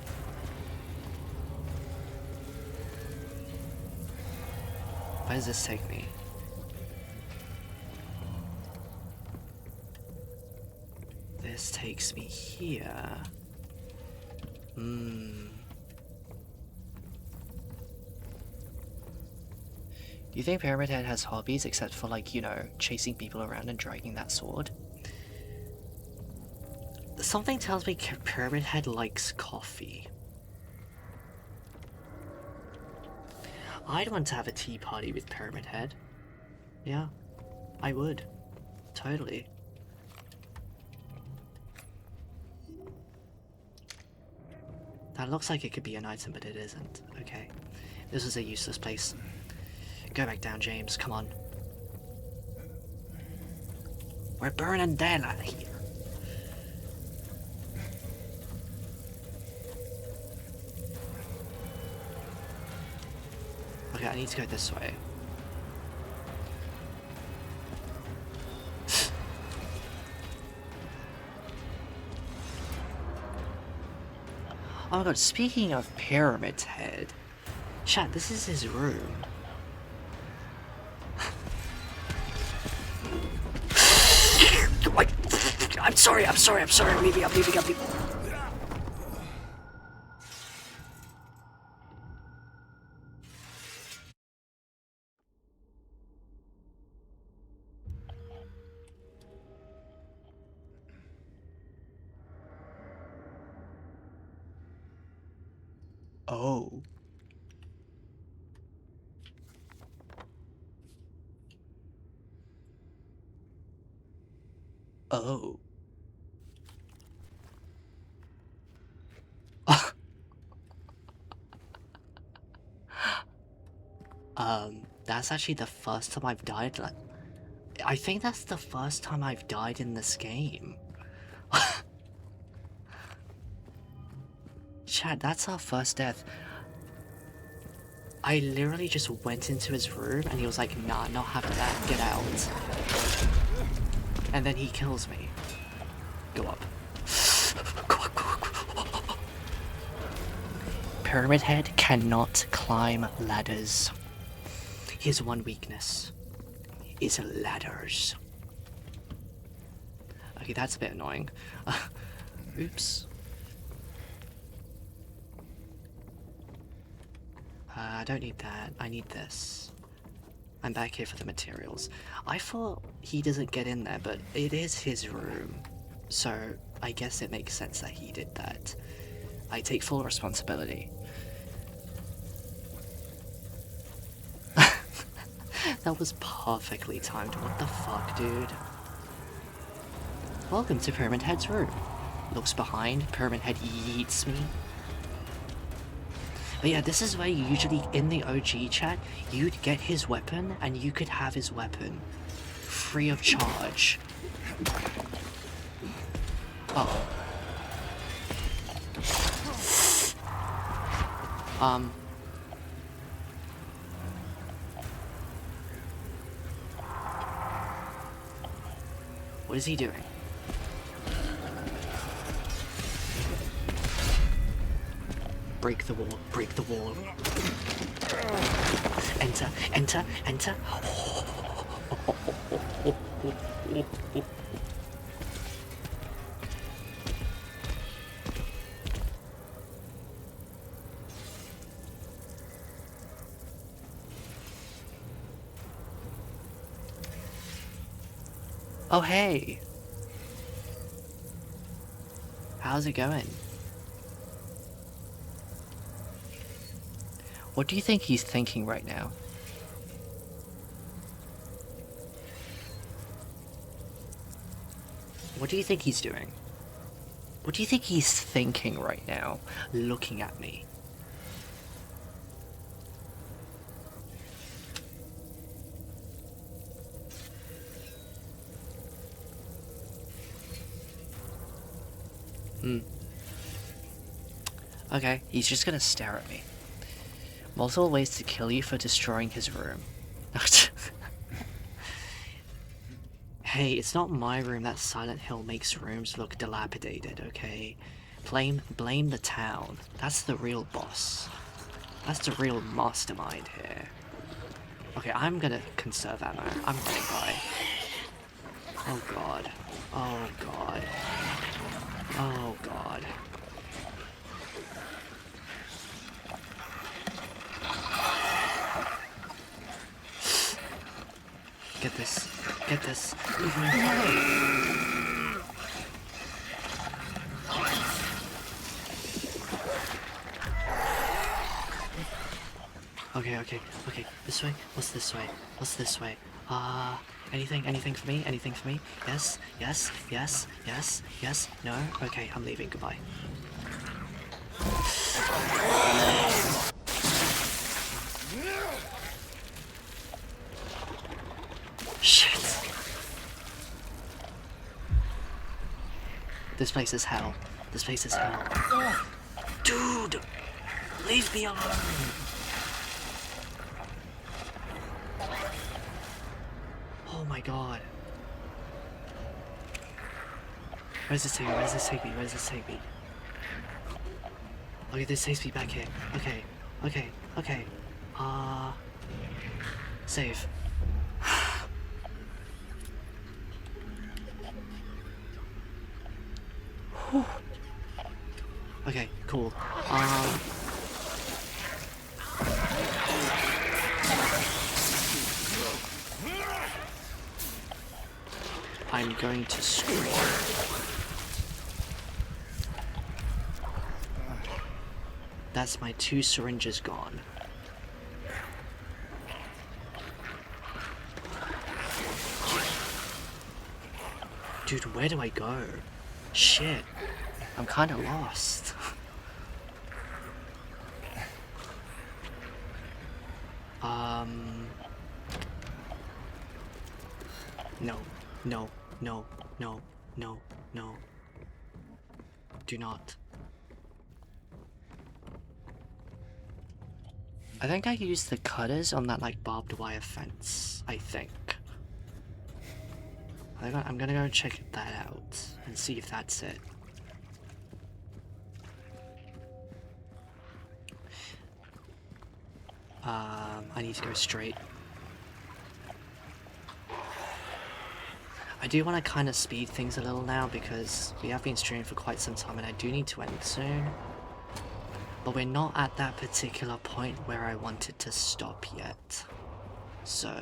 Where does this take me? This takes me here. Do you think Pyramid Head has hobbies except for, like, you know, chasing people around and dragging that sword? Something tells me Pyramid Head likes coffee. I'd want to have a tea party with Pyramid Head. Yeah, I would. Totally. That looks like it could be an item, but it isn't. Okay. This is a useless place. Go back down, James. Come on. We're burning daylight here. Okay, I need to go this way. Oh my god, speaking of Pyramid Head, chat, this is his room. I'm sorry, I'm leaving. Oh. Oh. That's actually the first time I've died. Like, I think that's the first time I've died in this game. Chat, that's our first death. I literally just went into his room and he was like, nah, not having that, get out. And then he kills me. Go up. Pyramid Head cannot climb ladders. His one weakness is ladders. Okay, that's a bit annoying. Oops. I don't need that. I need this. I'm back here for the materials. I thought he doesn't get in there, but it is his room. So I guess it makes sense that he did that. I take full responsibility. That was perfectly timed. What the fuck, dude? Welcome to Pyramid Head's room. Looks behind, Pyramid Head yeets me. But yeah, this is where you usually, in the OG chat, you'd get his weapon and you could have his weapon free of charge. Uh-oh. What is he doing? Break the wall, break the wall. Enter, enter, enter. Oh, hey. How's it going? What do you think he's thinking right now? What do you think he's doing? What do you think he's thinking right now, looking at me? Okay, he's just gonna stare at me. Multiple ways to kill you for destroying his room. Hey, it's not my room that Silent Hill makes rooms look dilapidated, okay? Blame the town. That's the real boss. That's the real mastermind here. Okay, I'm gonna conserve ammo. I'm running by. Oh god. Oh god. Oh god. Get this. Get this. Okay. This way? What's this way? What's this way? Anything for me? Anything for me? Yes? No? Okay, I'm leaving. Goodbye. Shit. This place is hell. This place is hell. Dude! Leave me alone! Oh my god. Where does this take me? Where does this take me? Where does this take me? Okay, this takes me back here. Okay, okay, okay. Save. Whew. Okay, cool. I'm going to scream. That's my 2 syringes gone. Dude, where do I go? Shit. I'm kinda lost. No, no, no, no, no, no. Do not. I think I used the cutters on that like barbed wire fence, I think. I'm gonna go check that out and see if that's it. I need to go straight. I do want to kind of speed things a little now because we have been streaming for quite some time and I do need to end soon. But we're not at that particular point where I wanted to stop yet. So,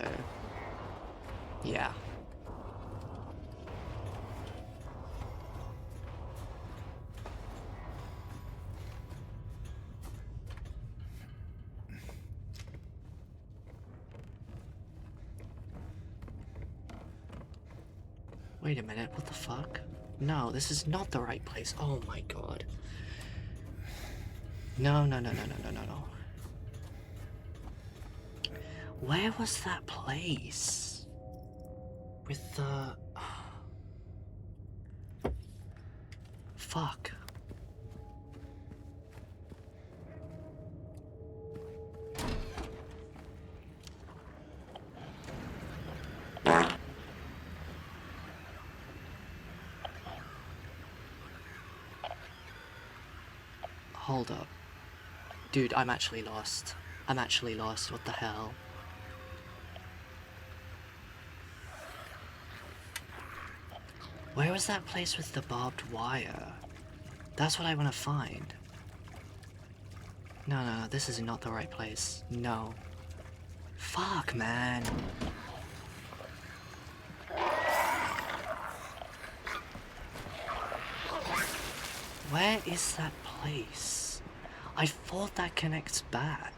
yeah. Wait a minute, what the fuck? No, this is not the right place. Oh my god. No, no, no, no, no, no, no, no. Where was that place? With the... Fuck. Hold up. Dude, I'm actually lost. I'm actually lost. What the hell? Where was that place with the barbed wire? That's what I want to find. No, no, no, this is not the right place. No. Fuck, man. Where is that place? I thought that connects back.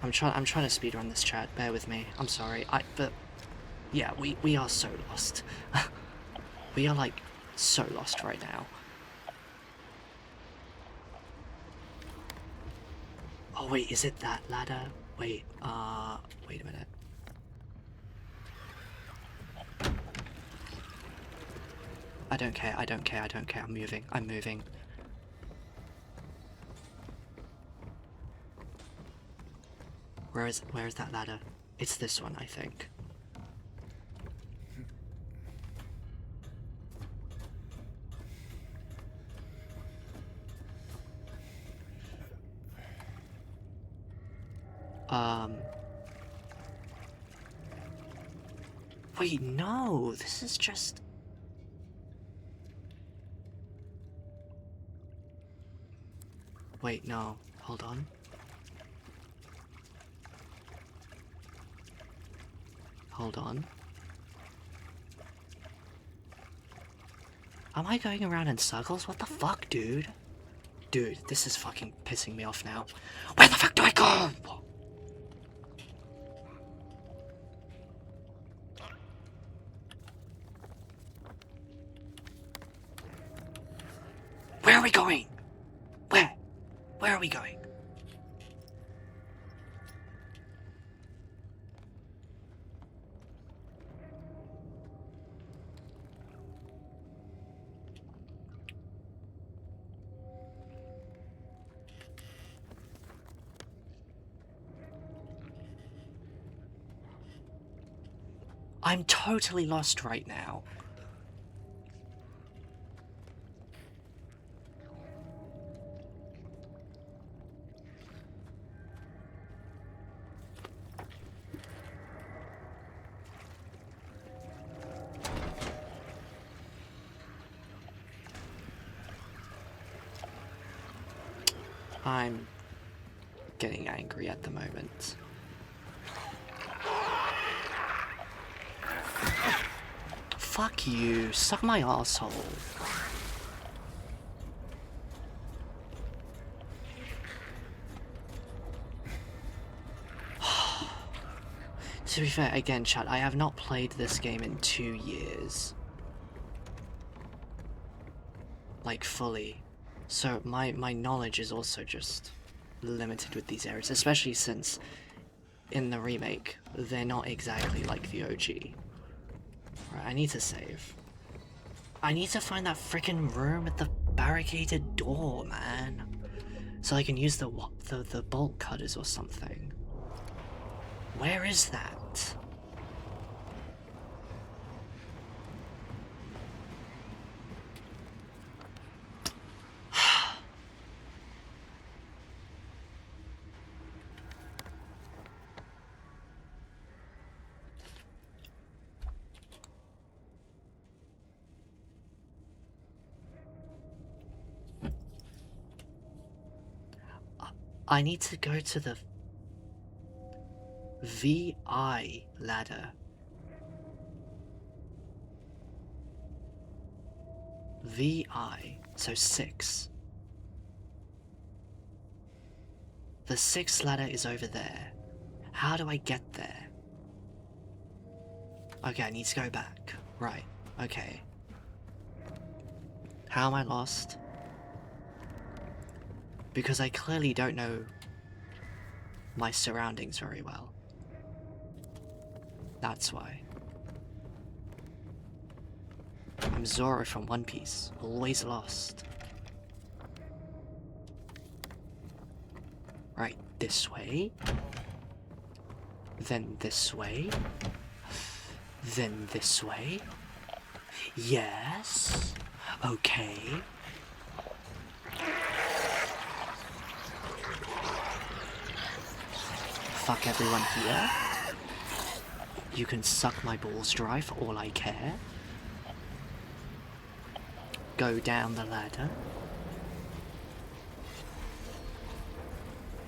I'm trying to speedrun this chat, bear with me. I'm sorry. But yeah, we are so lost. We are like so lost right now. Oh wait, is it that ladder? Wait, wait a minute. I don't care, I don't care, I don't care. I'm moving, I'm moving. Where is that ladder? It's this one, I think. Wait, no, this is just... Wait, no, hold on. Hold on. Am I going around in circles? What the fuck, dude? Dude, this is fucking pissing me off now. Where the fuck do I go? Where are we going? Where? Where are we going? I'm totally lost right now. I'm getting angry at the moment. Fuck you, suck my asshole. To be fair, again, chat, I have not played this game in 2 years. Like, fully. So my knowledge is also just limited with these areas, especially since in the remake, they're not exactly like the OG. Right, I need to save. I need to find that freaking room with the barricaded door, man. So I can use the bolt cutters or something. Where is that? I need to go to the VI ladder. VI, so 6. The 6th ladder is over there. How do I get there? Okay, I need to go back. Right, okay. How am I lost? Because I clearly don't know my surroundings very well. That's why. I'm Zoro from One Piece, always lost. Right, this way. Then this way. Then this way. Yes. Okay. Fuck everyone here. You can suck my balls dry for all I care. Go down the ladder.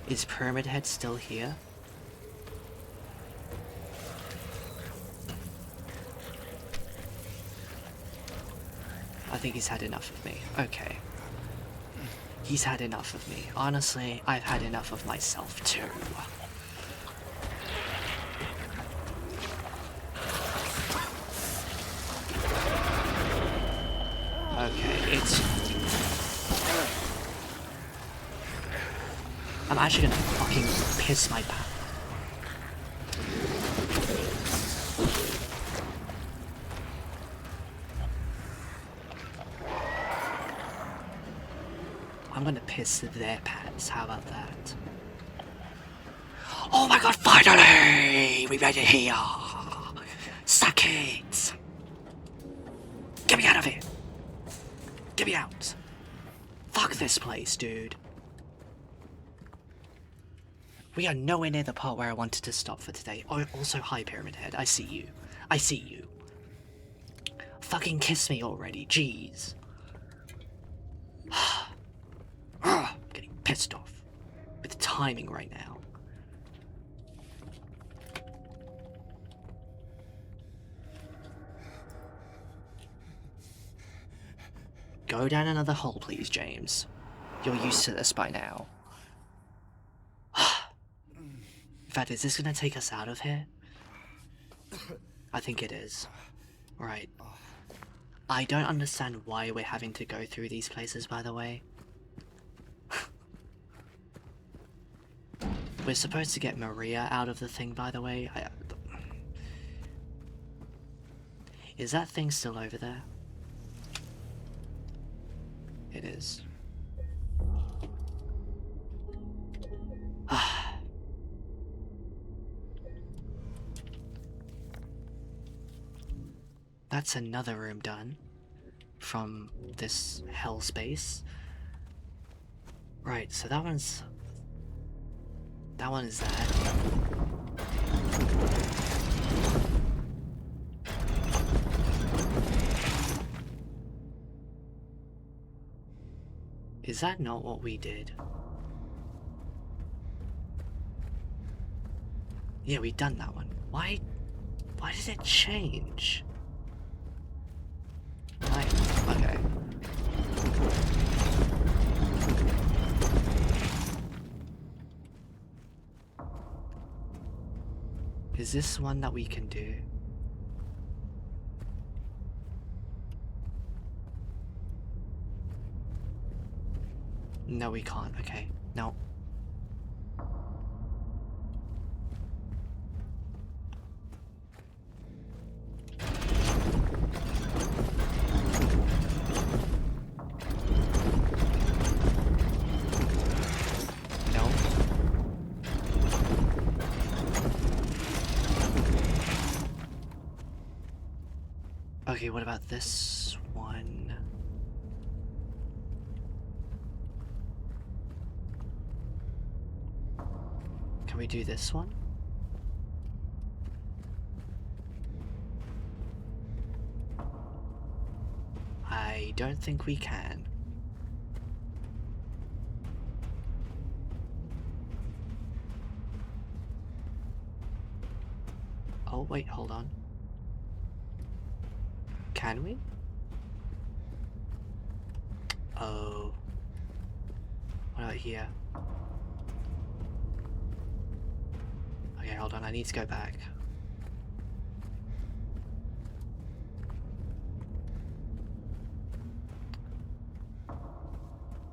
Is Pyramid Head still here? I think he's had enough of me. Okay. He's had enough of me. Honestly, I've had enough of myself too. Okay, I'm actually gonna fucking piss my pants. I'm gonna piss their pants, how about that? Oh my god, finally! We made it here! Suck it! Get me out of here! Get me out! Fuck this place, dude. We are nowhere near the part where I wanted to stop for today. Oh, also, hi, Pyramid Head. I see you. I see you. Fucking kiss me already, jeez. I'm getting pissed off with the timing right now. Go down another hole, please, James. You're used to this by now. In fact, is this gonna take us out of here? I think it is. Right. I don't understand why we're having to go through these places, by the way. We're supposed to get Maria out of the thing, by the way. Is that thing still over there? It is. That's another room done from this hell space. Right, so that one is that. Is that not what we did? Yeah, we done that one. Why did it change? Okay. Is this one that we can do? No, we can't. Okay. No. No. Okay, what about this one? Can we do this one? I don't think we can. Oh, wait, hold on. Can we? Oh. What about here? Okay, hold on, I need to go back.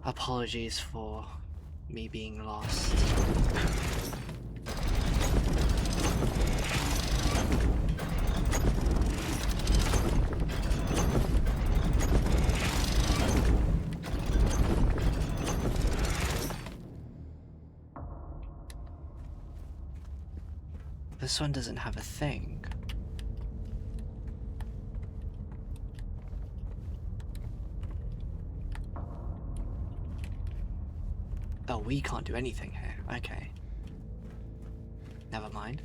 Apologies for me being lost. This one doesn't have a thing. Oh, we can't do anything here. Okay. Never mind.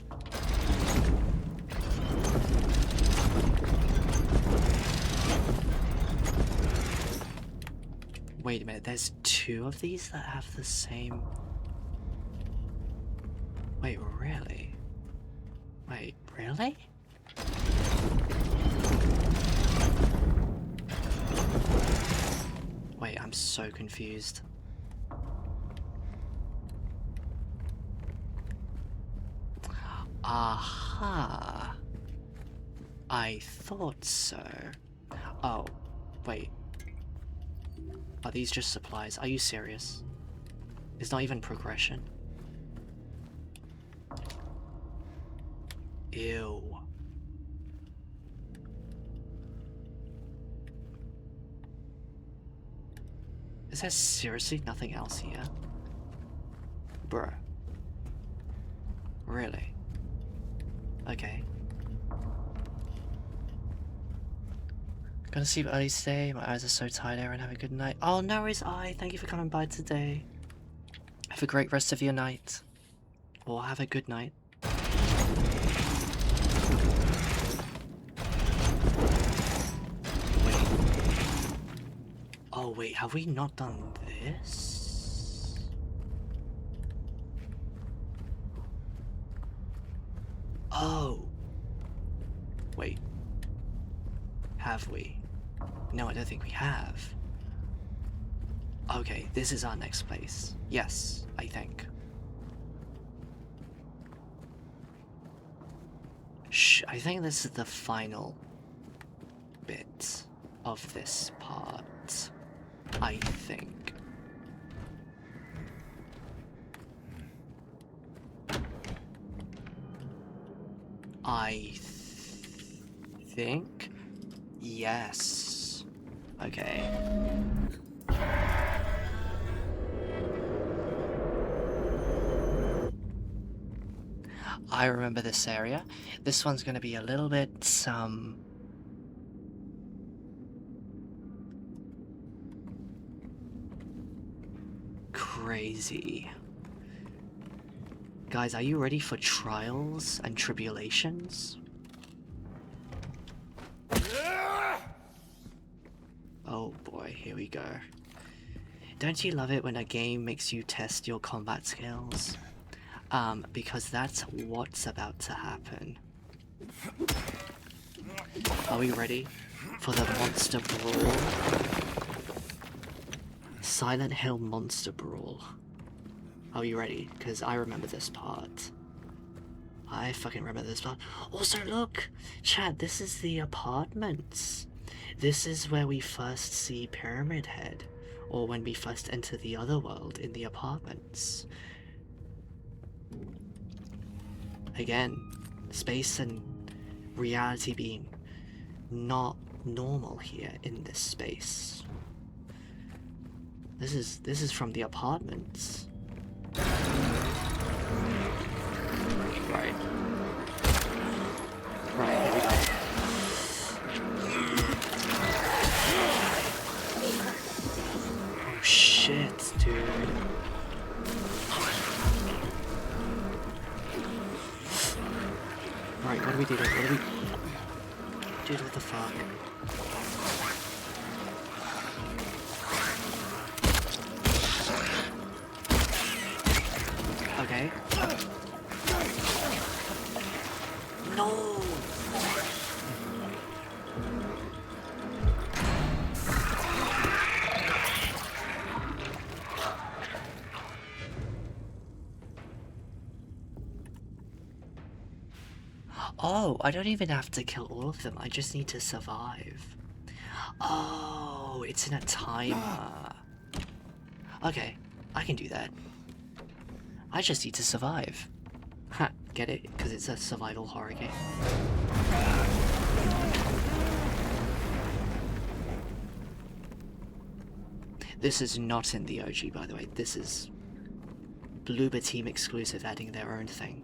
Wait a minute, there's two of these that have the same... Wait, really? Wait, really? Wait, I'm so confused. Aha! I thought so. Oh, wait. Are these just supplies? Are you serious? It's not even progression. Ew. Is there seriously nothing else here? Bruh. Really? Okay. Gonna sleep early today. My eyes are so tired, Aaron. Have a good night. Oh, no worries, thank you for coming by today. Have a great rest of your night. Or have a good night. Wait. Oh, wait, have we not done this? Oh. Wait. Have we? No, I don't think we have. Okay, this is our next place. Yes, I think. Shh, I think this is the final bit of this part. I think. Think? Yes. Okay. I remember this area. This one's gonna be a little bit, crazy. Guys, are you ready for trials and tribulations? Oh boy, here we go. Don't you love it when a game makes you test your combat skills? Because that's what's about to happen. Are we ready for the monster brawl? Silent Hill monster brawl. Are you ready? Because I remember this part. I fucking remember this part. Also, look! Chat, this is the apartments. This is where we first see Pyramid Head. Or when we first enter the other world in the apartments. Again, space and reality being not normal here in this space. This is from the apartments. Right. Right, here we go. Oh shit, dude. Right, what do we do? What do we... Dude, what the fuck? Okay. No! Oh, I don't even have to kill all of them. I just need to survive. Oh, it's in a timer. Okay, I can do that. I just need to survive. Ha, get it? Because it's a survival horror game. This is not in the OG, by the way. This is Bloober Team exclusive, adding their own thing.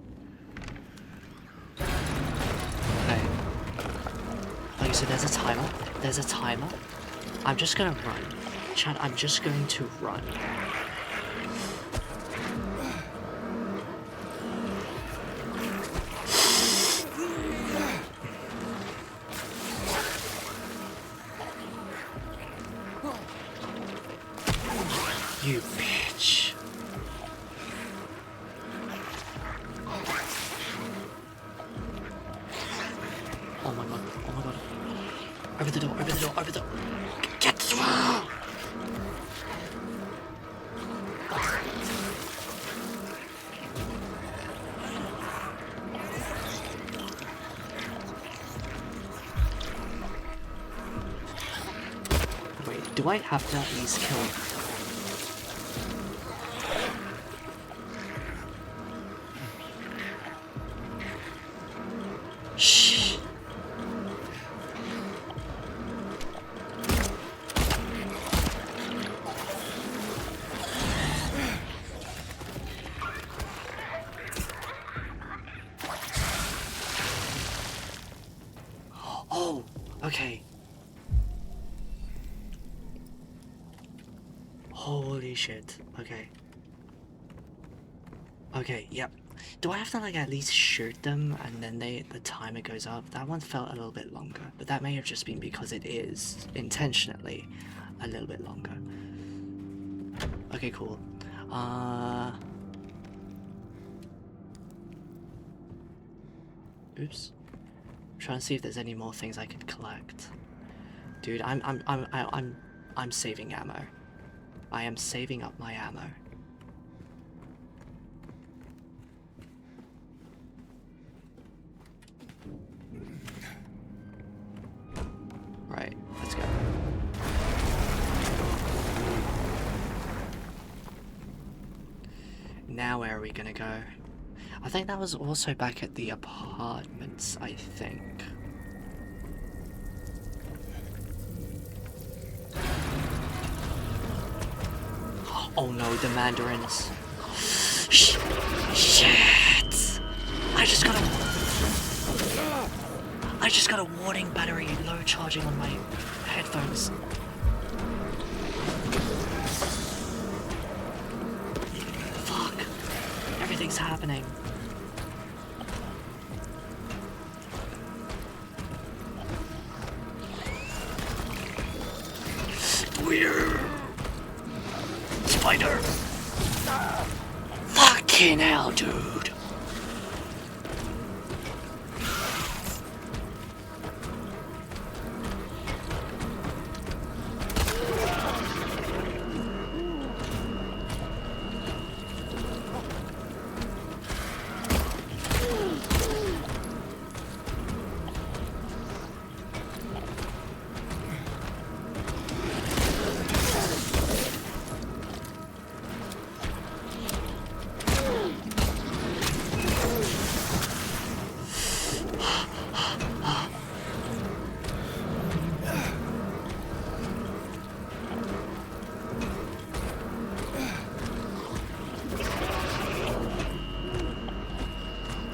Okay. Okay, so there's a timer. There's a timer. I'm just gonna run. Chat, I'm just going to run. You bitch. Oh my god, oh my god. Open the door, open the door, open the door. Get through! Wait, do I have to at least kill him? Shh. Oh, okay. Holy shit. Okay. Okay, yep. Do I have to like at least shoot them and then the timer goes up? That one felt a little bit longer, but that may have just been because it is intentionally a little bit longer. Okay, cool. Oops. I'm trying to see if there's any more things I could collect. Dude, I'm saving ammo. I am saving up my ammo. Right, let's go. Now where are we gonna go? I think that was also back at the apartments, I think. Oh no, the mandarins. Shit! I just got a warning battery low charging on my headphones. is happening? Weird. Spider. Fucking hell, dude.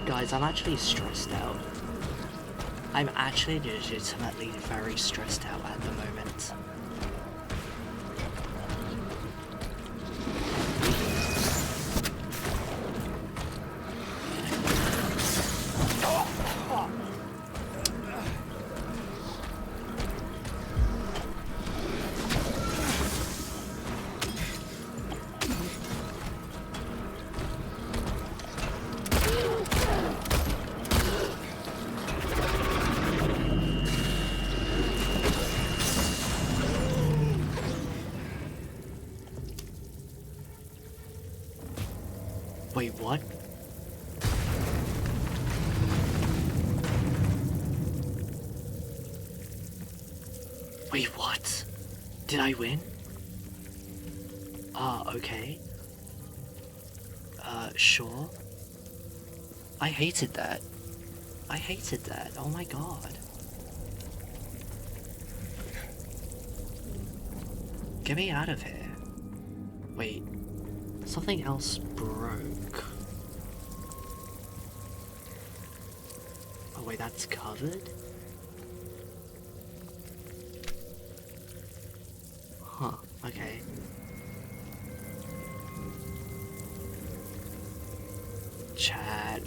Guys, I'm actually stressed out. I'm actually legitimately very stressed out at the moment. Wait, what? Wait, what? Did I win? Okay. Sure. I hated that. I hated that. Oh my god. Get me out of here. Wait. Something else broke. Oh wait, that's covered? Huh, okay. Chat,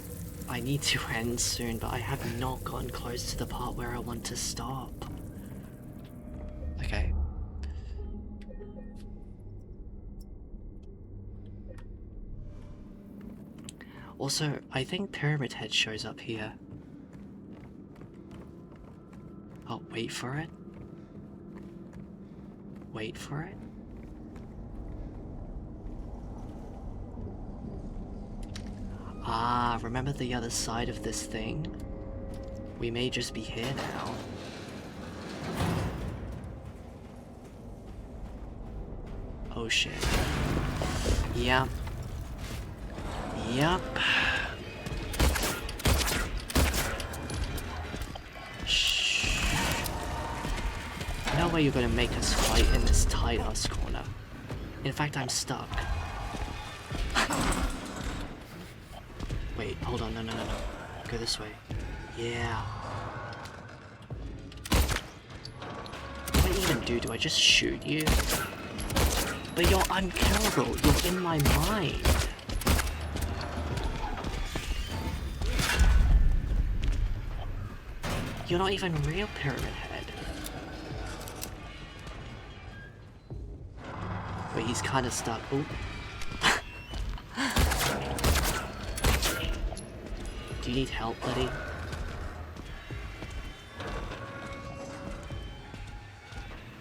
I need to end soon, but I have not gotten close to the part where I want to stop. Okay. Also, I think Pyramid Head shows up here. Oh, wait for it. Wait for it. Ah, remember the other side of this thing? We may just be here now. Oh shit. Yep. Yep. Shh. No way you're gonna make us fight in this tight ass corner. In fact, I'm stuck. Wait, hold on, no. Go this way. Yeah. What do I even do? Do I just shoot you? But you're unkillable. You're in my mind. You're not even real, Pyramid Head. Wait, he's kind of stuck. Ooh. Do you need help, buddy?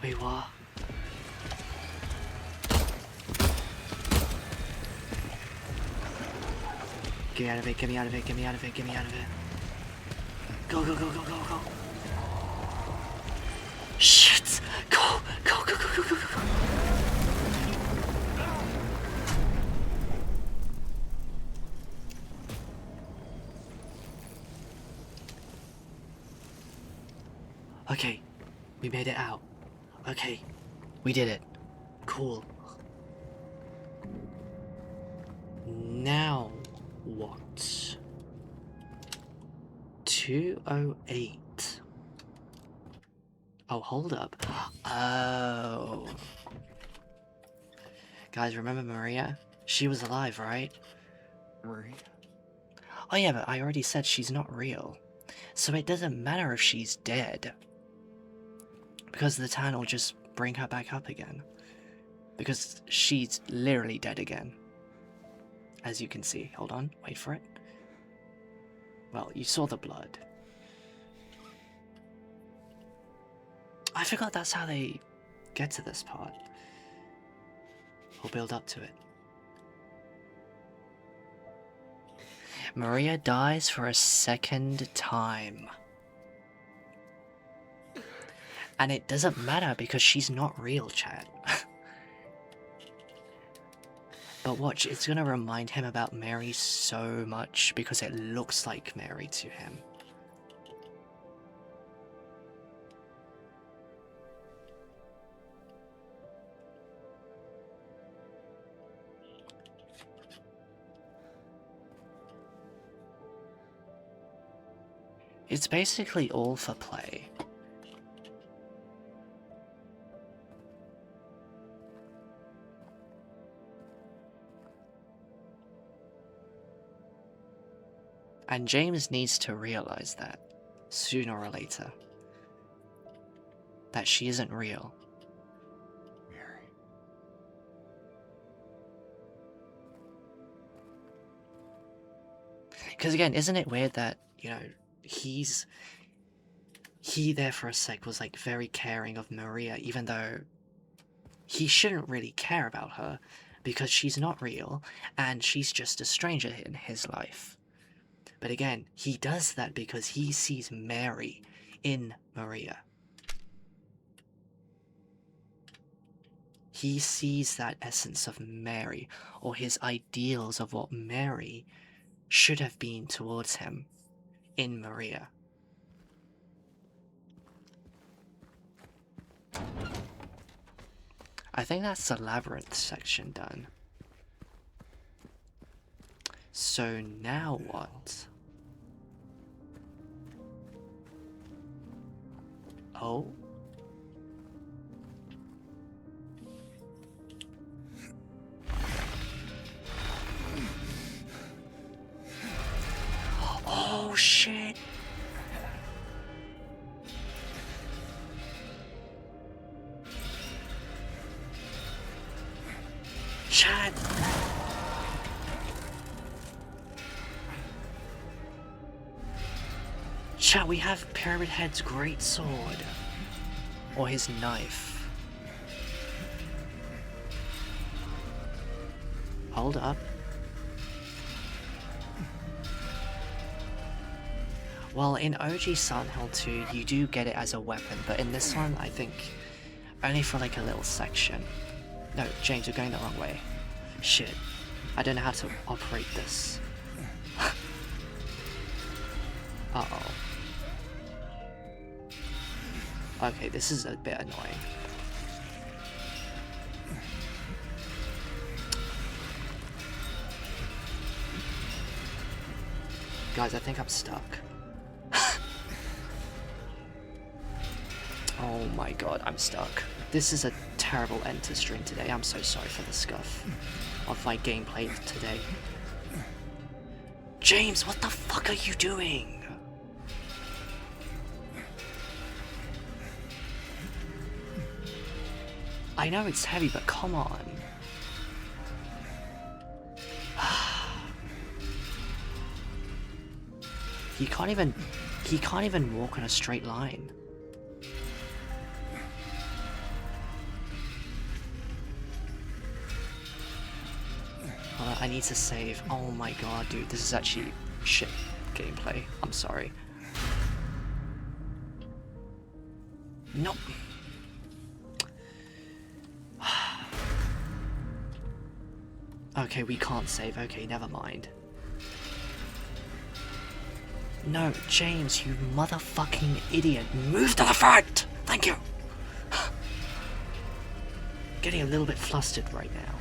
Wait, what? Get me out of it, get me out of it, get me out of it, get me out of it. Go. Shit! Go. Okay, we made it out. Okay, we did it. Cool. Now what? 208. Oh, hold up. Oh. Guys, remember Maria? She was alive, right? Maria? Oh yeah, but I already said she's not real. So it doesn't matter if she's dead. Because the tan will just bring her back up again. Because she's literally dead again. As you can see. Hold on, wait for it. Well, you saw the blood. I forgot that's how they get to this part. Or build up to it. Maria dies for a second time. And it doesn't matter because she's not real, chat. But watch, it's gonna remind him about Mary so much because it looks like Mary to him. It's basically all for play. And James needs to realize that, sooner or later. That she isn't real. Mary. Because again, isn't it weird that, you know, he there for a sec was like very caring of Maria, even though he shouldn't really care about her because she's not real and she's just a stranger in his life. But again, he does that because he sees Mary in Maria. He sees that essence of Mary, or his ideals of what Mary should have been towards him in Maria. I think that's the labyrinth section done. So now what? Oh? Oh shit! Chad! Chat, we have Pyramid Head's great sword. Or his knife. Hold up. Well, in OG Silent Hill 2, you do get it as a weapon, but in this one, I think only for like a little section. No, James, you're going the wrong way. Shit. I don't know how to operate this. Uh-oh. Okay, this is a bit annoying. Guys, I think I'm stuck. Oh my god, I'm stuck. This is a terrible end to stream today. I'm so sorry for the scuff of my gameplay today. James, what the fuck are you doing? I know it's heavy, but come on. He can't even walk on a straight line. I need to save. Oh my god, dude, this is actually shit gameplay. I'm sorry. Nope. Okay, we can't save. Okay, never mind. No, James, you motherfucking idiot. Move to the front! Thank you! Getting a little bit flustered right now.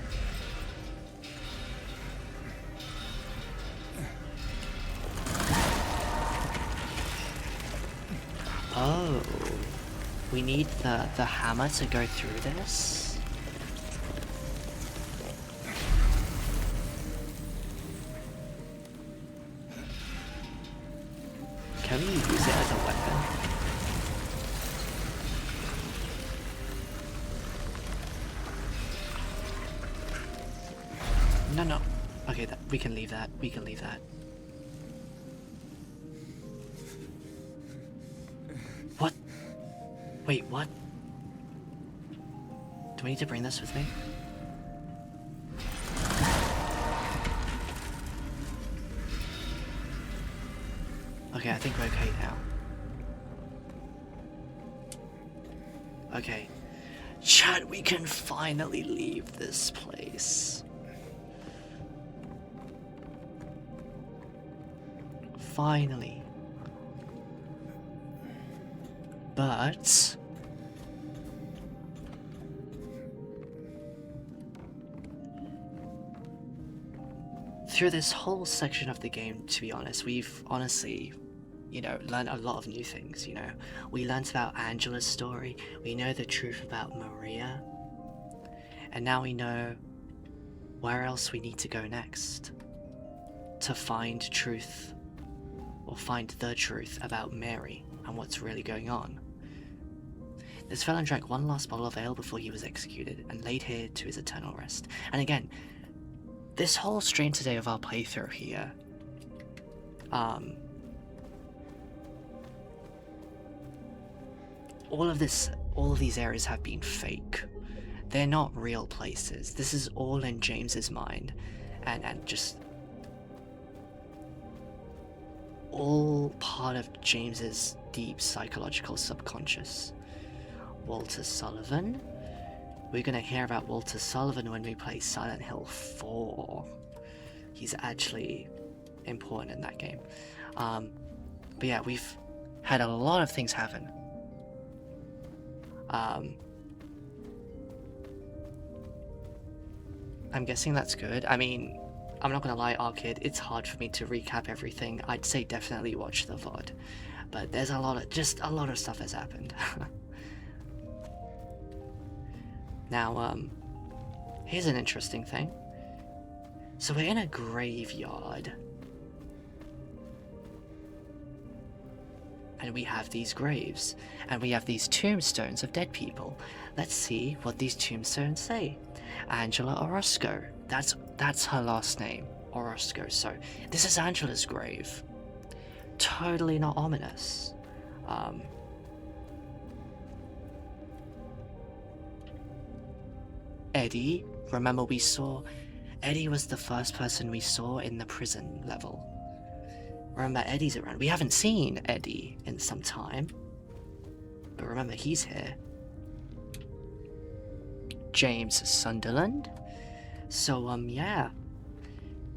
Oh. We need the hammer to go through this? No, no. Okay, we can leave that. We can leave that. What? Wait, what? Do we need to bring this with me? Okay, I think we're okay now. Okay. Chat, we can finally leave this place. Finally. But... through this whole section of the game, to be honest, we've honestly, you know, learned a lot of new things, you know. We learned about Angela's story, we know the truth about Maria, and now we know where else we need to go next to find truth, or find the truth about Mary and what's really going on. This felon drank one last bottle of ale before he was executed and laid here to his eternal rest. And again, this whole stream today of our playthrough here, all of these areas have been fake. They're not real places. This is all in James's mind, and just all part of James's deep psychological subconscious. Walter Sullivan. We're gonna hear about Walter Sullivan when we play Silent Hill 4. He's actually important in that game. But yeah, we've had a lot of things happen. I'm guessing that's good. I mean, I'm not gonna lie, Arkid, it's hard for me to recap everything. I'd say definitely watch the VOD. But there's a lot of stuff has happened. Now, here's an interesting thing. So we're in a graveyard. And we have these graves. And we have these tombstones of dead people. Let's see what these tombstones say. Angela Orozco. That's her last name. Orozco. So, this is Angela's grave. Totally not ominous. Eddie, remember Eddie was the first person we saw in the prison level. Remember, Eddie's around. We haven't seen Eddie in some time, but remember, he's here. James Sunderland. So, yeah.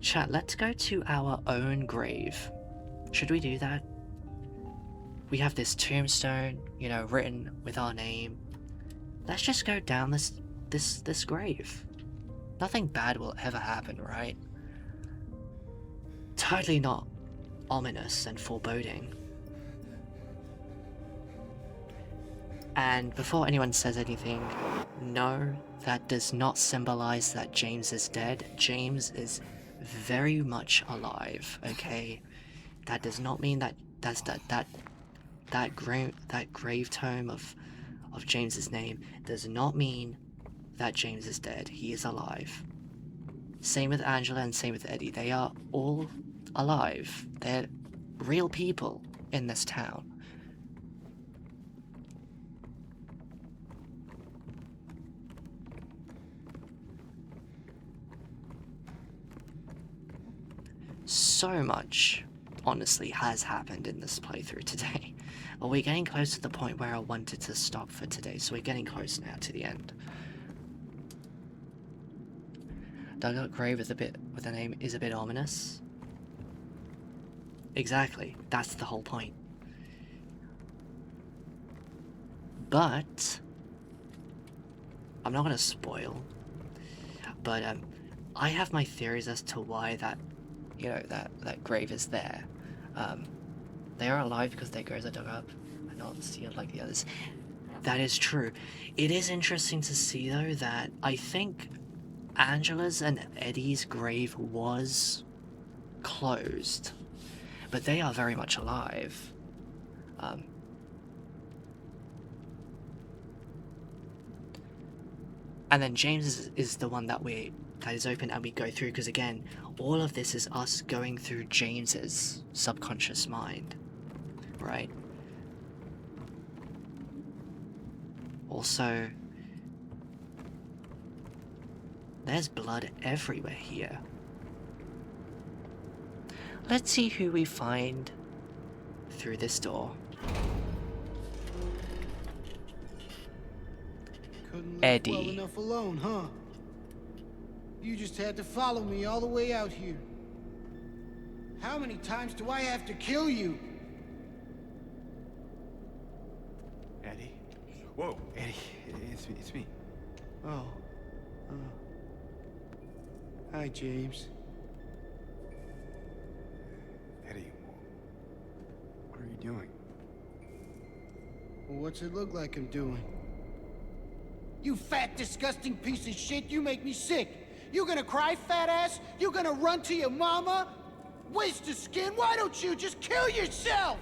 Chat, let's go to our own grave. Should we do that? We have this tombstone, you know, written with our name. Let's just go down this grave. Nothing bad will ever happen, right? Totally not ominous and foreboding. And before anyone says anything, no, that does not symbolize that James is dead. James is very much alive, okay? That does not mean that that grave tome of James's name does not mean that James is dead. He is alive. Same with Angela and same with Eddie. They are all alive. They're real people in this town. So much, honestly, has happened in this playthrough today. But we're getting close to the point where I wanted to stop for today, so we're getting close now to the end. Dugout grave with a name is a bit ominous. Exactly, that's the whole point. But I'm not gonna spoil. But I have my theories as to why that, you know, that grave is there. They are alive because their graves are dug up and not sealed like the others. That is true. It is interesting to see though that I think Angela's and Eddie's grave was closed, but they are very much alive. And then James is the one that is open and we go through, because again, all of this is us going through James's subconscious mind, right? Also, there's blood everywhere here. Let's see who we find through this door. Couldn't live Eddie. well enough alone, huh? You just had to follow me all the way out here. How many times do I have to kill you? Eddie? Whoa, Eddie, it's me. Oh. Hi, James. Eddie, what are you doing? Well, what's it look like I'm doing? You fat, disgusting piece of shit, you make me sick. You gonna cry, fat ass? You gonna run to your mama? Waste of skin, why don't you just kill yourself?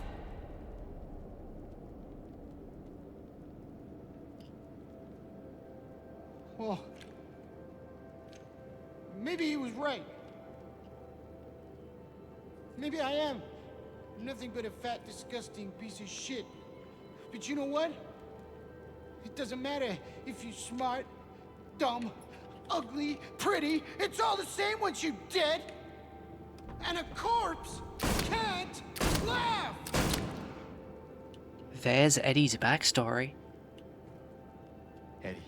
Well, maybe he was right. Maybe I am nothing but a fat, disgusting piece of shit. But you know what? It doesn't matter if you're smart, dumb, ugly, pretty. It's all the same once you're dead. And a corpse can't laugh. There's Eddie's backstory. Eddie,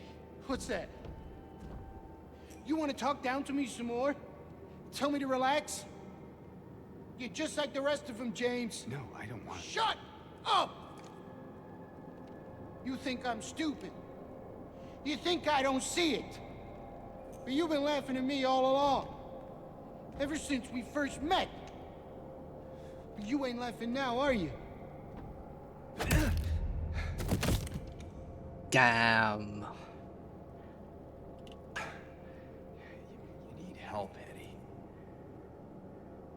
What's that? You want to talk down to me some more? Tell me to relax? You're just like the rest of them, James. no, I don't want to. Shut up! You think I'm stupid. You think I don't see it. But you've been laughing at me all along. Ever since we first met. But you ain't laughing now, are you? Damn. You need help, Eddie.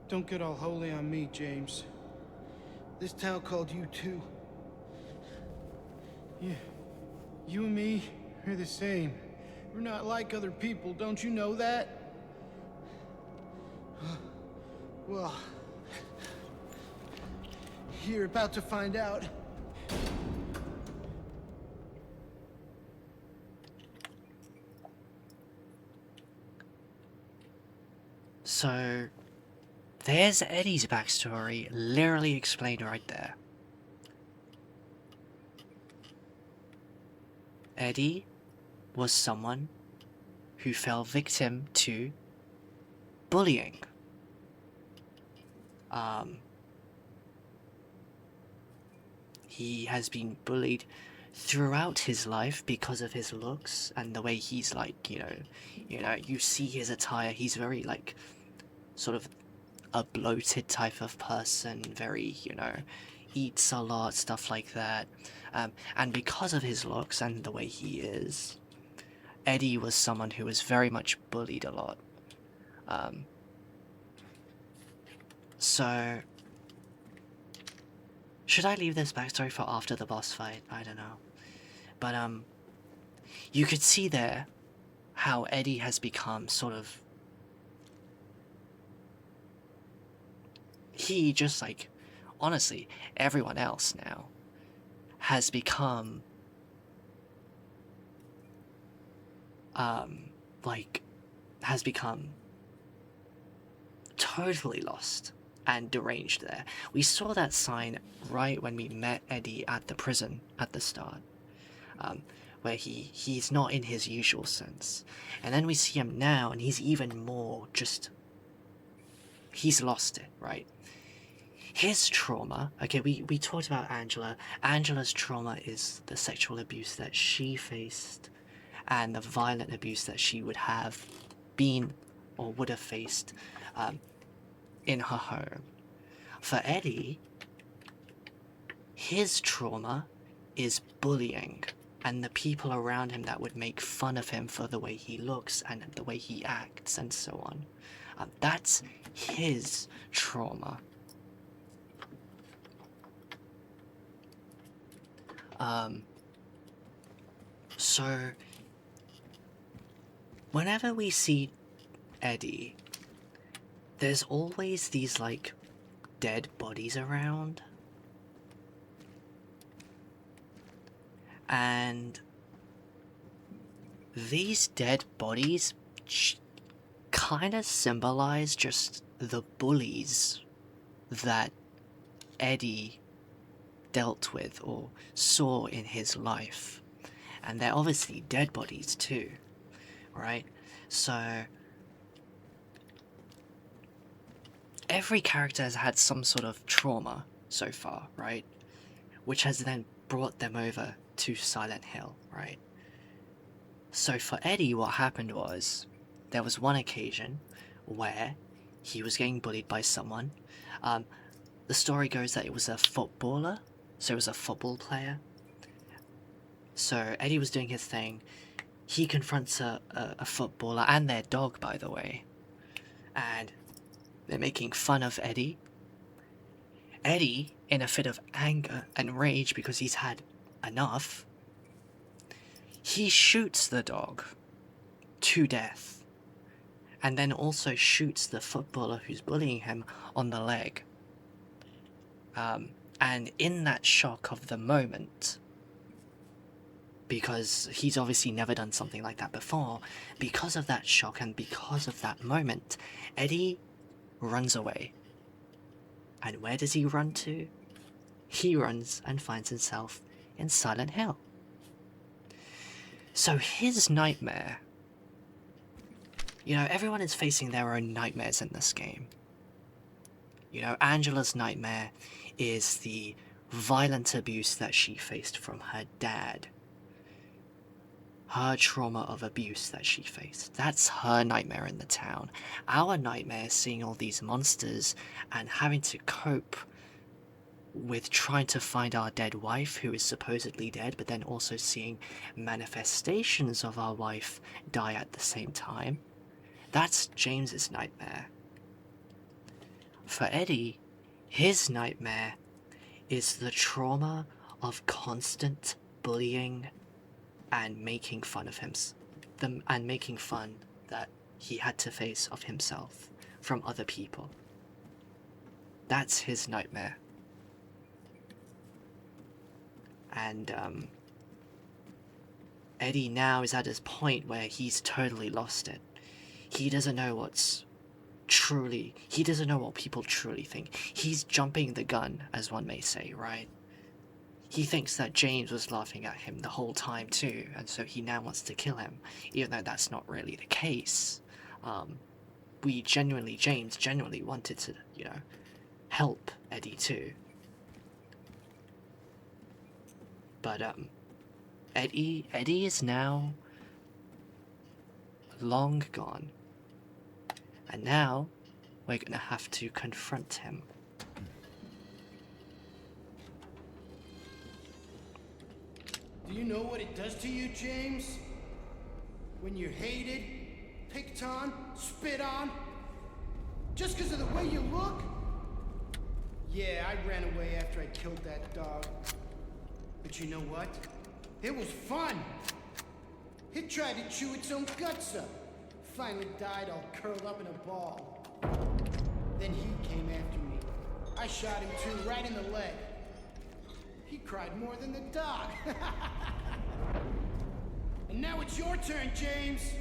Don't get all holy on me, James. This town called you too. Yeah, you and me are the same. We're not like other people, don't you know that? Well, you're about to find out. So, there's Eddie's backstory, literally explained right there. Eddie was someone who fell victim to bullying. He has been bullied throughout his life because of his looks and the way he's like, you see his attire, he's very like sort of a bloated type of person, very, eats a lot, stuff like that. And because of his looks and the way he is, Eddie was someone who was very much bullied a lot. So, should I leave this backstory for after the boss fight? I don't know. But, you could see there how Eddie has become sort of... He, just like, honestly, everyone else now, has become... has become totally lost and deranged there. We saw that sign right when we met Eddie at the prison at the start, where he's not in his usual sense. And then we see him now, and he's even more just... He's lost it, right? His trauma... Okay, we talked about Angela. Angela's trauma is the sexual abuse that she faced and the violent abuse that she would have been or would have faced in her home. For Eddie, his trauma is bullying and the people around him that would make fun of him for the way he looks and the way he acts and so on. That's his trauma. So whenever we see Eddie, there's always these, like, dead bodies around. And these dead bodies kind of symbolize just the bullies that Eddie dealt with or saw in his life. And they're obviously dead bodies too, right? So every character has had some sort of trauma so far, right? Which has then brought them over to Silent Hill, right? So for Eddie, what happened was, there was one occasion where he was getting bullied by someone. The story goes that it was a footballer, so it was a football player. So Eddie was doing his thing. He confronts a footballer and their dog, by the way. And they're making fun of Eddie. Eddie, in a fit of anger and rage because he's had enough, he shoots the dog to death. And then also shoots the footballer who's bullying him on the leg. And in that shock of the moment, because he's obviously never done something like that before, because of that shock and because of that moment, Eddie runs away. And where does he run to? He runs and finds himself in Silent Hill. So his nightmare... You know, everyone is facing their own nightmares in this game. You know, Angela's nightmare is the violent abuse that she faced from her dad. Her trauma of abuse that she faced. That's her nightmare in the town. Our nightmare is seeing all these monsters and having to cope with trying to find our dead wife, who is supposedly dead, but then also seeing manifestations of our wife die at the same time. That's James's nightmare. For Eddie, his nightmare is the trauma of constant bullying and making fun of him, and making fun that he had to face of himself from other people. That's his nightmare. And Eddie now is at his point where he's totally lost it. He doesn't know what's truly... He doesn't know what people truly think. He's jumping the gun, as one may say, right? He thinks that James was laughing at him the whole time too, and so he now wants to kill him, even though that's not really the case. James genuinely wanted to, you know, help Eddie too. But, Eddie is now long gone. And now, we're gonna have to confront him. Do you know what it does to you, James? When you're hated, picked on, spit on? Just because of the way you look? Yeah, I ran away after I killed that dog. But you know what? It was fun! It tried to chew its own guts up. Finally died all curled up in a ball. Then he came after me. I shot him too, right in the leg. He cried more than the dog. And now it's your turn, James.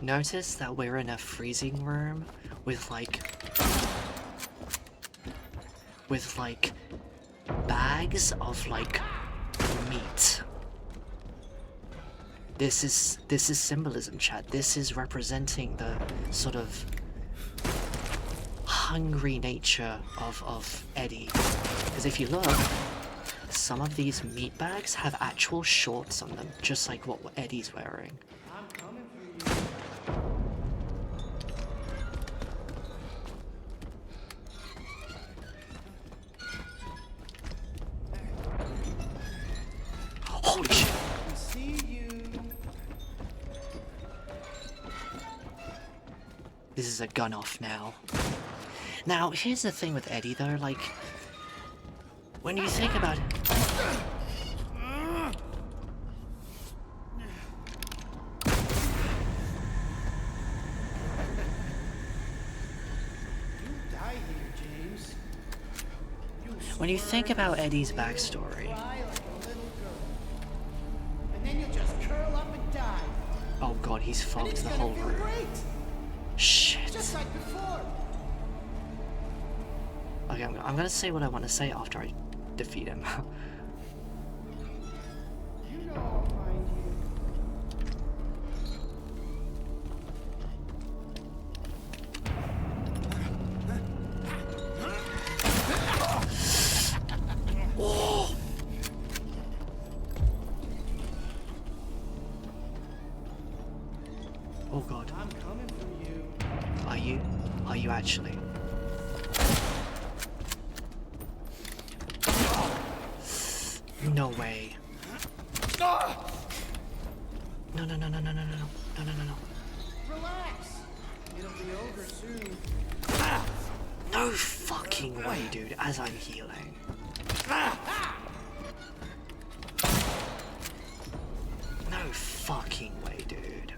Notice that we're in a freezing room with like bags of like meat. This is symbolism, chat. This is representing the sort of hungry nature of Eddie. Because if you look, some of these meat bags have actual shorts on them, just like what Eddie's wearing. I'm coming for you. Holy shit! I see you. This is a gun off now. Now, here's the thing with Eddie though, like, when you think about it... When you think about Eddie's backstory... Cry like a little girl. And then you'll just curl up and die. Oh god, he's And fucked it's the gonna whole feel room. great. Shit. Just like before. Okay, I'm gonna say what I want to say after I defeat him. You know I'll find you. Oh god. I'm coming for you. Are you? Are you actually? No way. No, no, no, no, no, no, no, no, no, no, no, no. Relax. It'll be over soon. No fucking way, dude, as I'm healing. No fucking way, dude.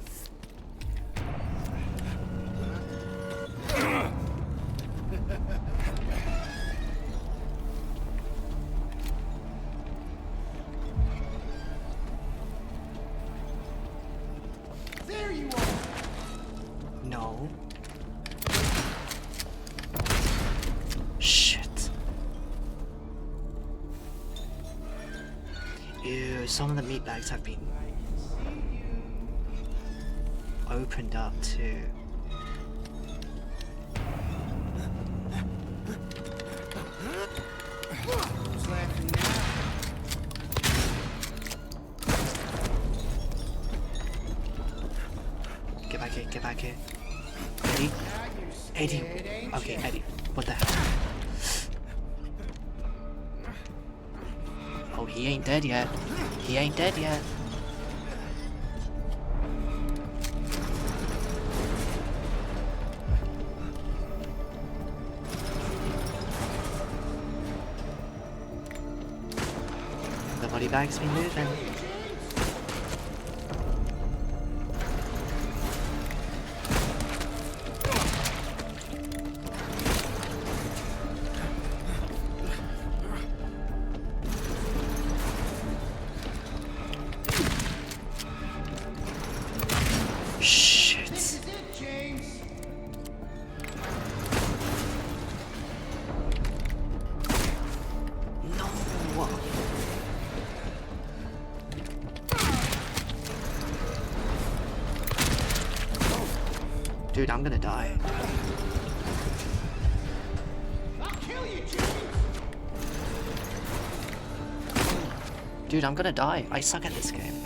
There you are. No. Shit. Ew, some of the meat bags have been opened up too. Who's laughing now? Get back here, get back here. Eddie? Now you're Eddie. scared, ain't Okay, ya? Eddie. What the hell? Oh, he ain't dead yet. He ain't dead yet. The body bag's been moving. Shit. This is it, James. No. Dude, I'm gonna die. I'll kill you, James. Dude, I'm gonna die. I suck at this game.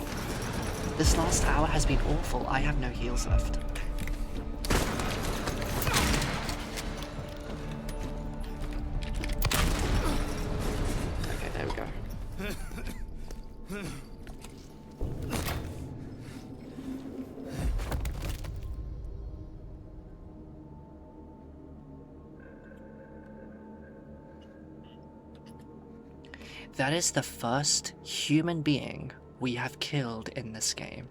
This last hour has been awful. I have no heals left. Okay, there we go. That is the first human being we have killed in this game.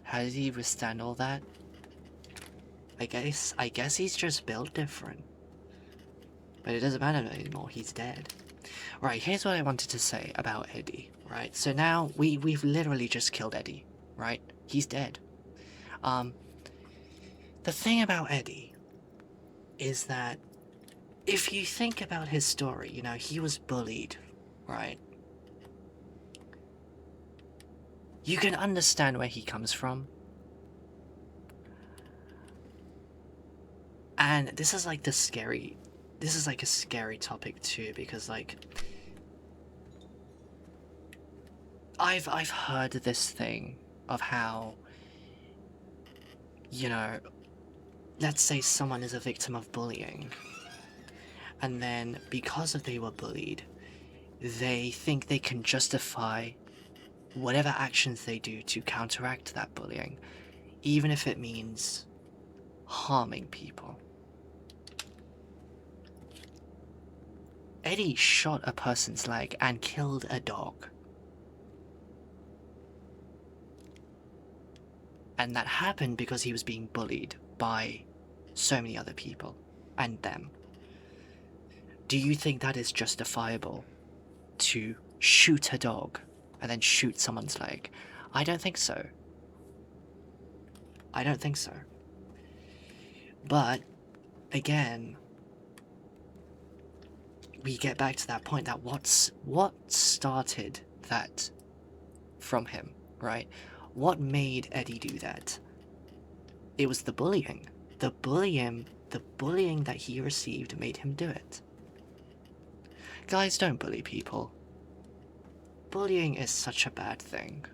How did he withstand all that? I guess he's just built different. But it doesn't matter anymore, he's dead. Right, here's what I wanted to say about Eddie, right? So now we've literally just killed Eddie, right? He's dead. The thing about Eddie is that if you think about his story, you know, he was bullied, right? You can understand where he comes from. And this is like this is like a scary topic too, because like I've heard this thing of how, you know, let's say someone is a victim of bullying, and then because of they were bullied, they think they can justify whatever actions they do to counteract that bullying, even if it means harming people. Eddie shot a person's leg and killed a dog. And that happened because he was being bullied by so many other people and them. Do you think that is justifiable to shoot a dog and then shoot someone's leg? I don't think so. I don't think so. But again, we get back to that point that what started that from him, right? What made Eddie do that? It was the bullying. The bullying that he received made him do it. Guys, don't bully people. Bullying is such a bad thing.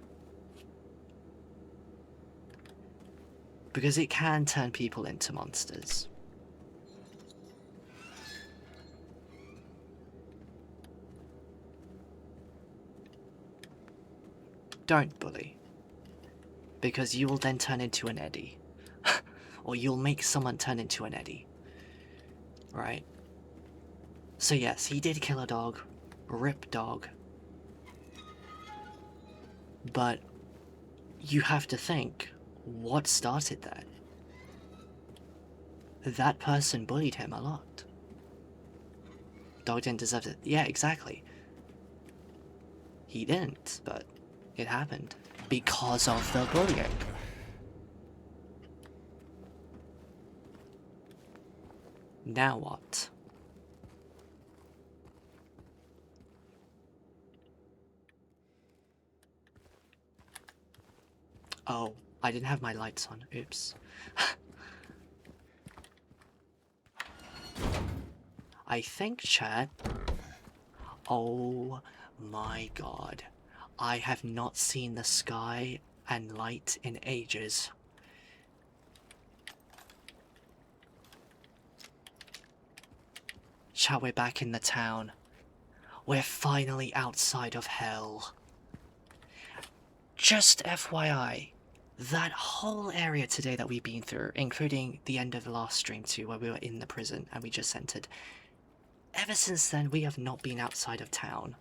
Because it can turn people into monsters. Don't bully. Because you will then turn into an Eddie. Or you'll make someone turn into an Eddie. Right? So yes, he did kill a dog. Rip dog. But you have to think, what started that? That person bullied him a lot. Dog didn't deserve it. Yeah, exactly. He didn't, but it happened. Because of the bullying. Now what? Oh, I didn't have my lights on. Oops. I think, chat... Oh my god. I have not seen the sky and light in ages. Chat, we're back in the town. We're finally outside of hell. Just FYI, that whole area today that we've been through, including the end of the last stream too, where we were in the prison and we just entered, ever since then we have not been outside of town.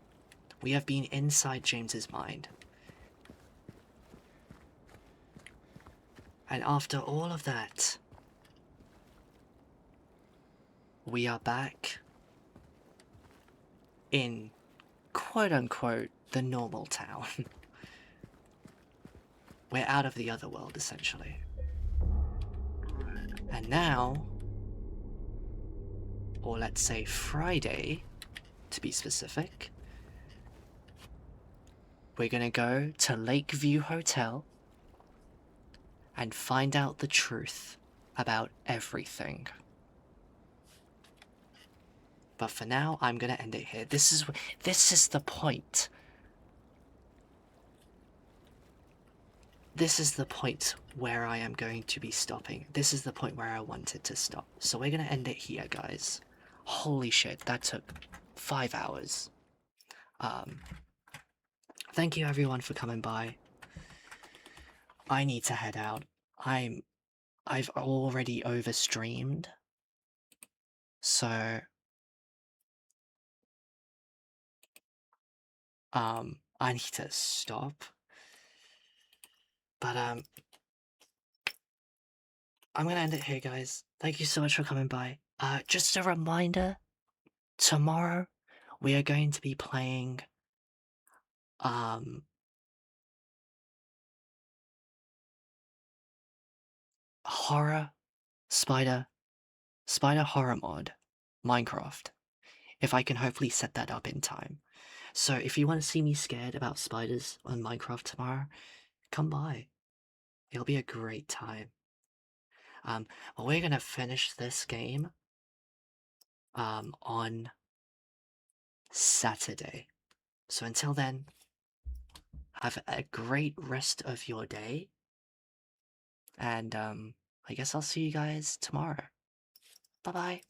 We have been inside James's mind. And after all of that, we are back in quote-unquote the normal town. We're out of the other world, essentially. And now, or let's say Friday, to be specific, we're gonna go to Lakeview Hotel and find out the truth about everything. But for now, I'm gonna end it here. This is the point. This is the point where I am going to be stopping. This is the point where I wanted to stop. So we're gonna end it here, guys. Holy shit, that took 5 hours. Thank you everyone for coming by. I need to head out. I've already overstreamed. So I need to stop. But I'm gonna end it here, guys. Thank you so much for coming by. Just a reminder, tomorrow we are going to be playing horror spider horror mod Minecraft, if I can hopefully set that up in time. So if you want to see me scared about spiders on Minecraft tomorrow, come by. It'll be a great time. But we're gonna finish this game on Saturday. So until then, have a great rest of your day. And I guess I'll see you guys tomorrow. Bye-bye.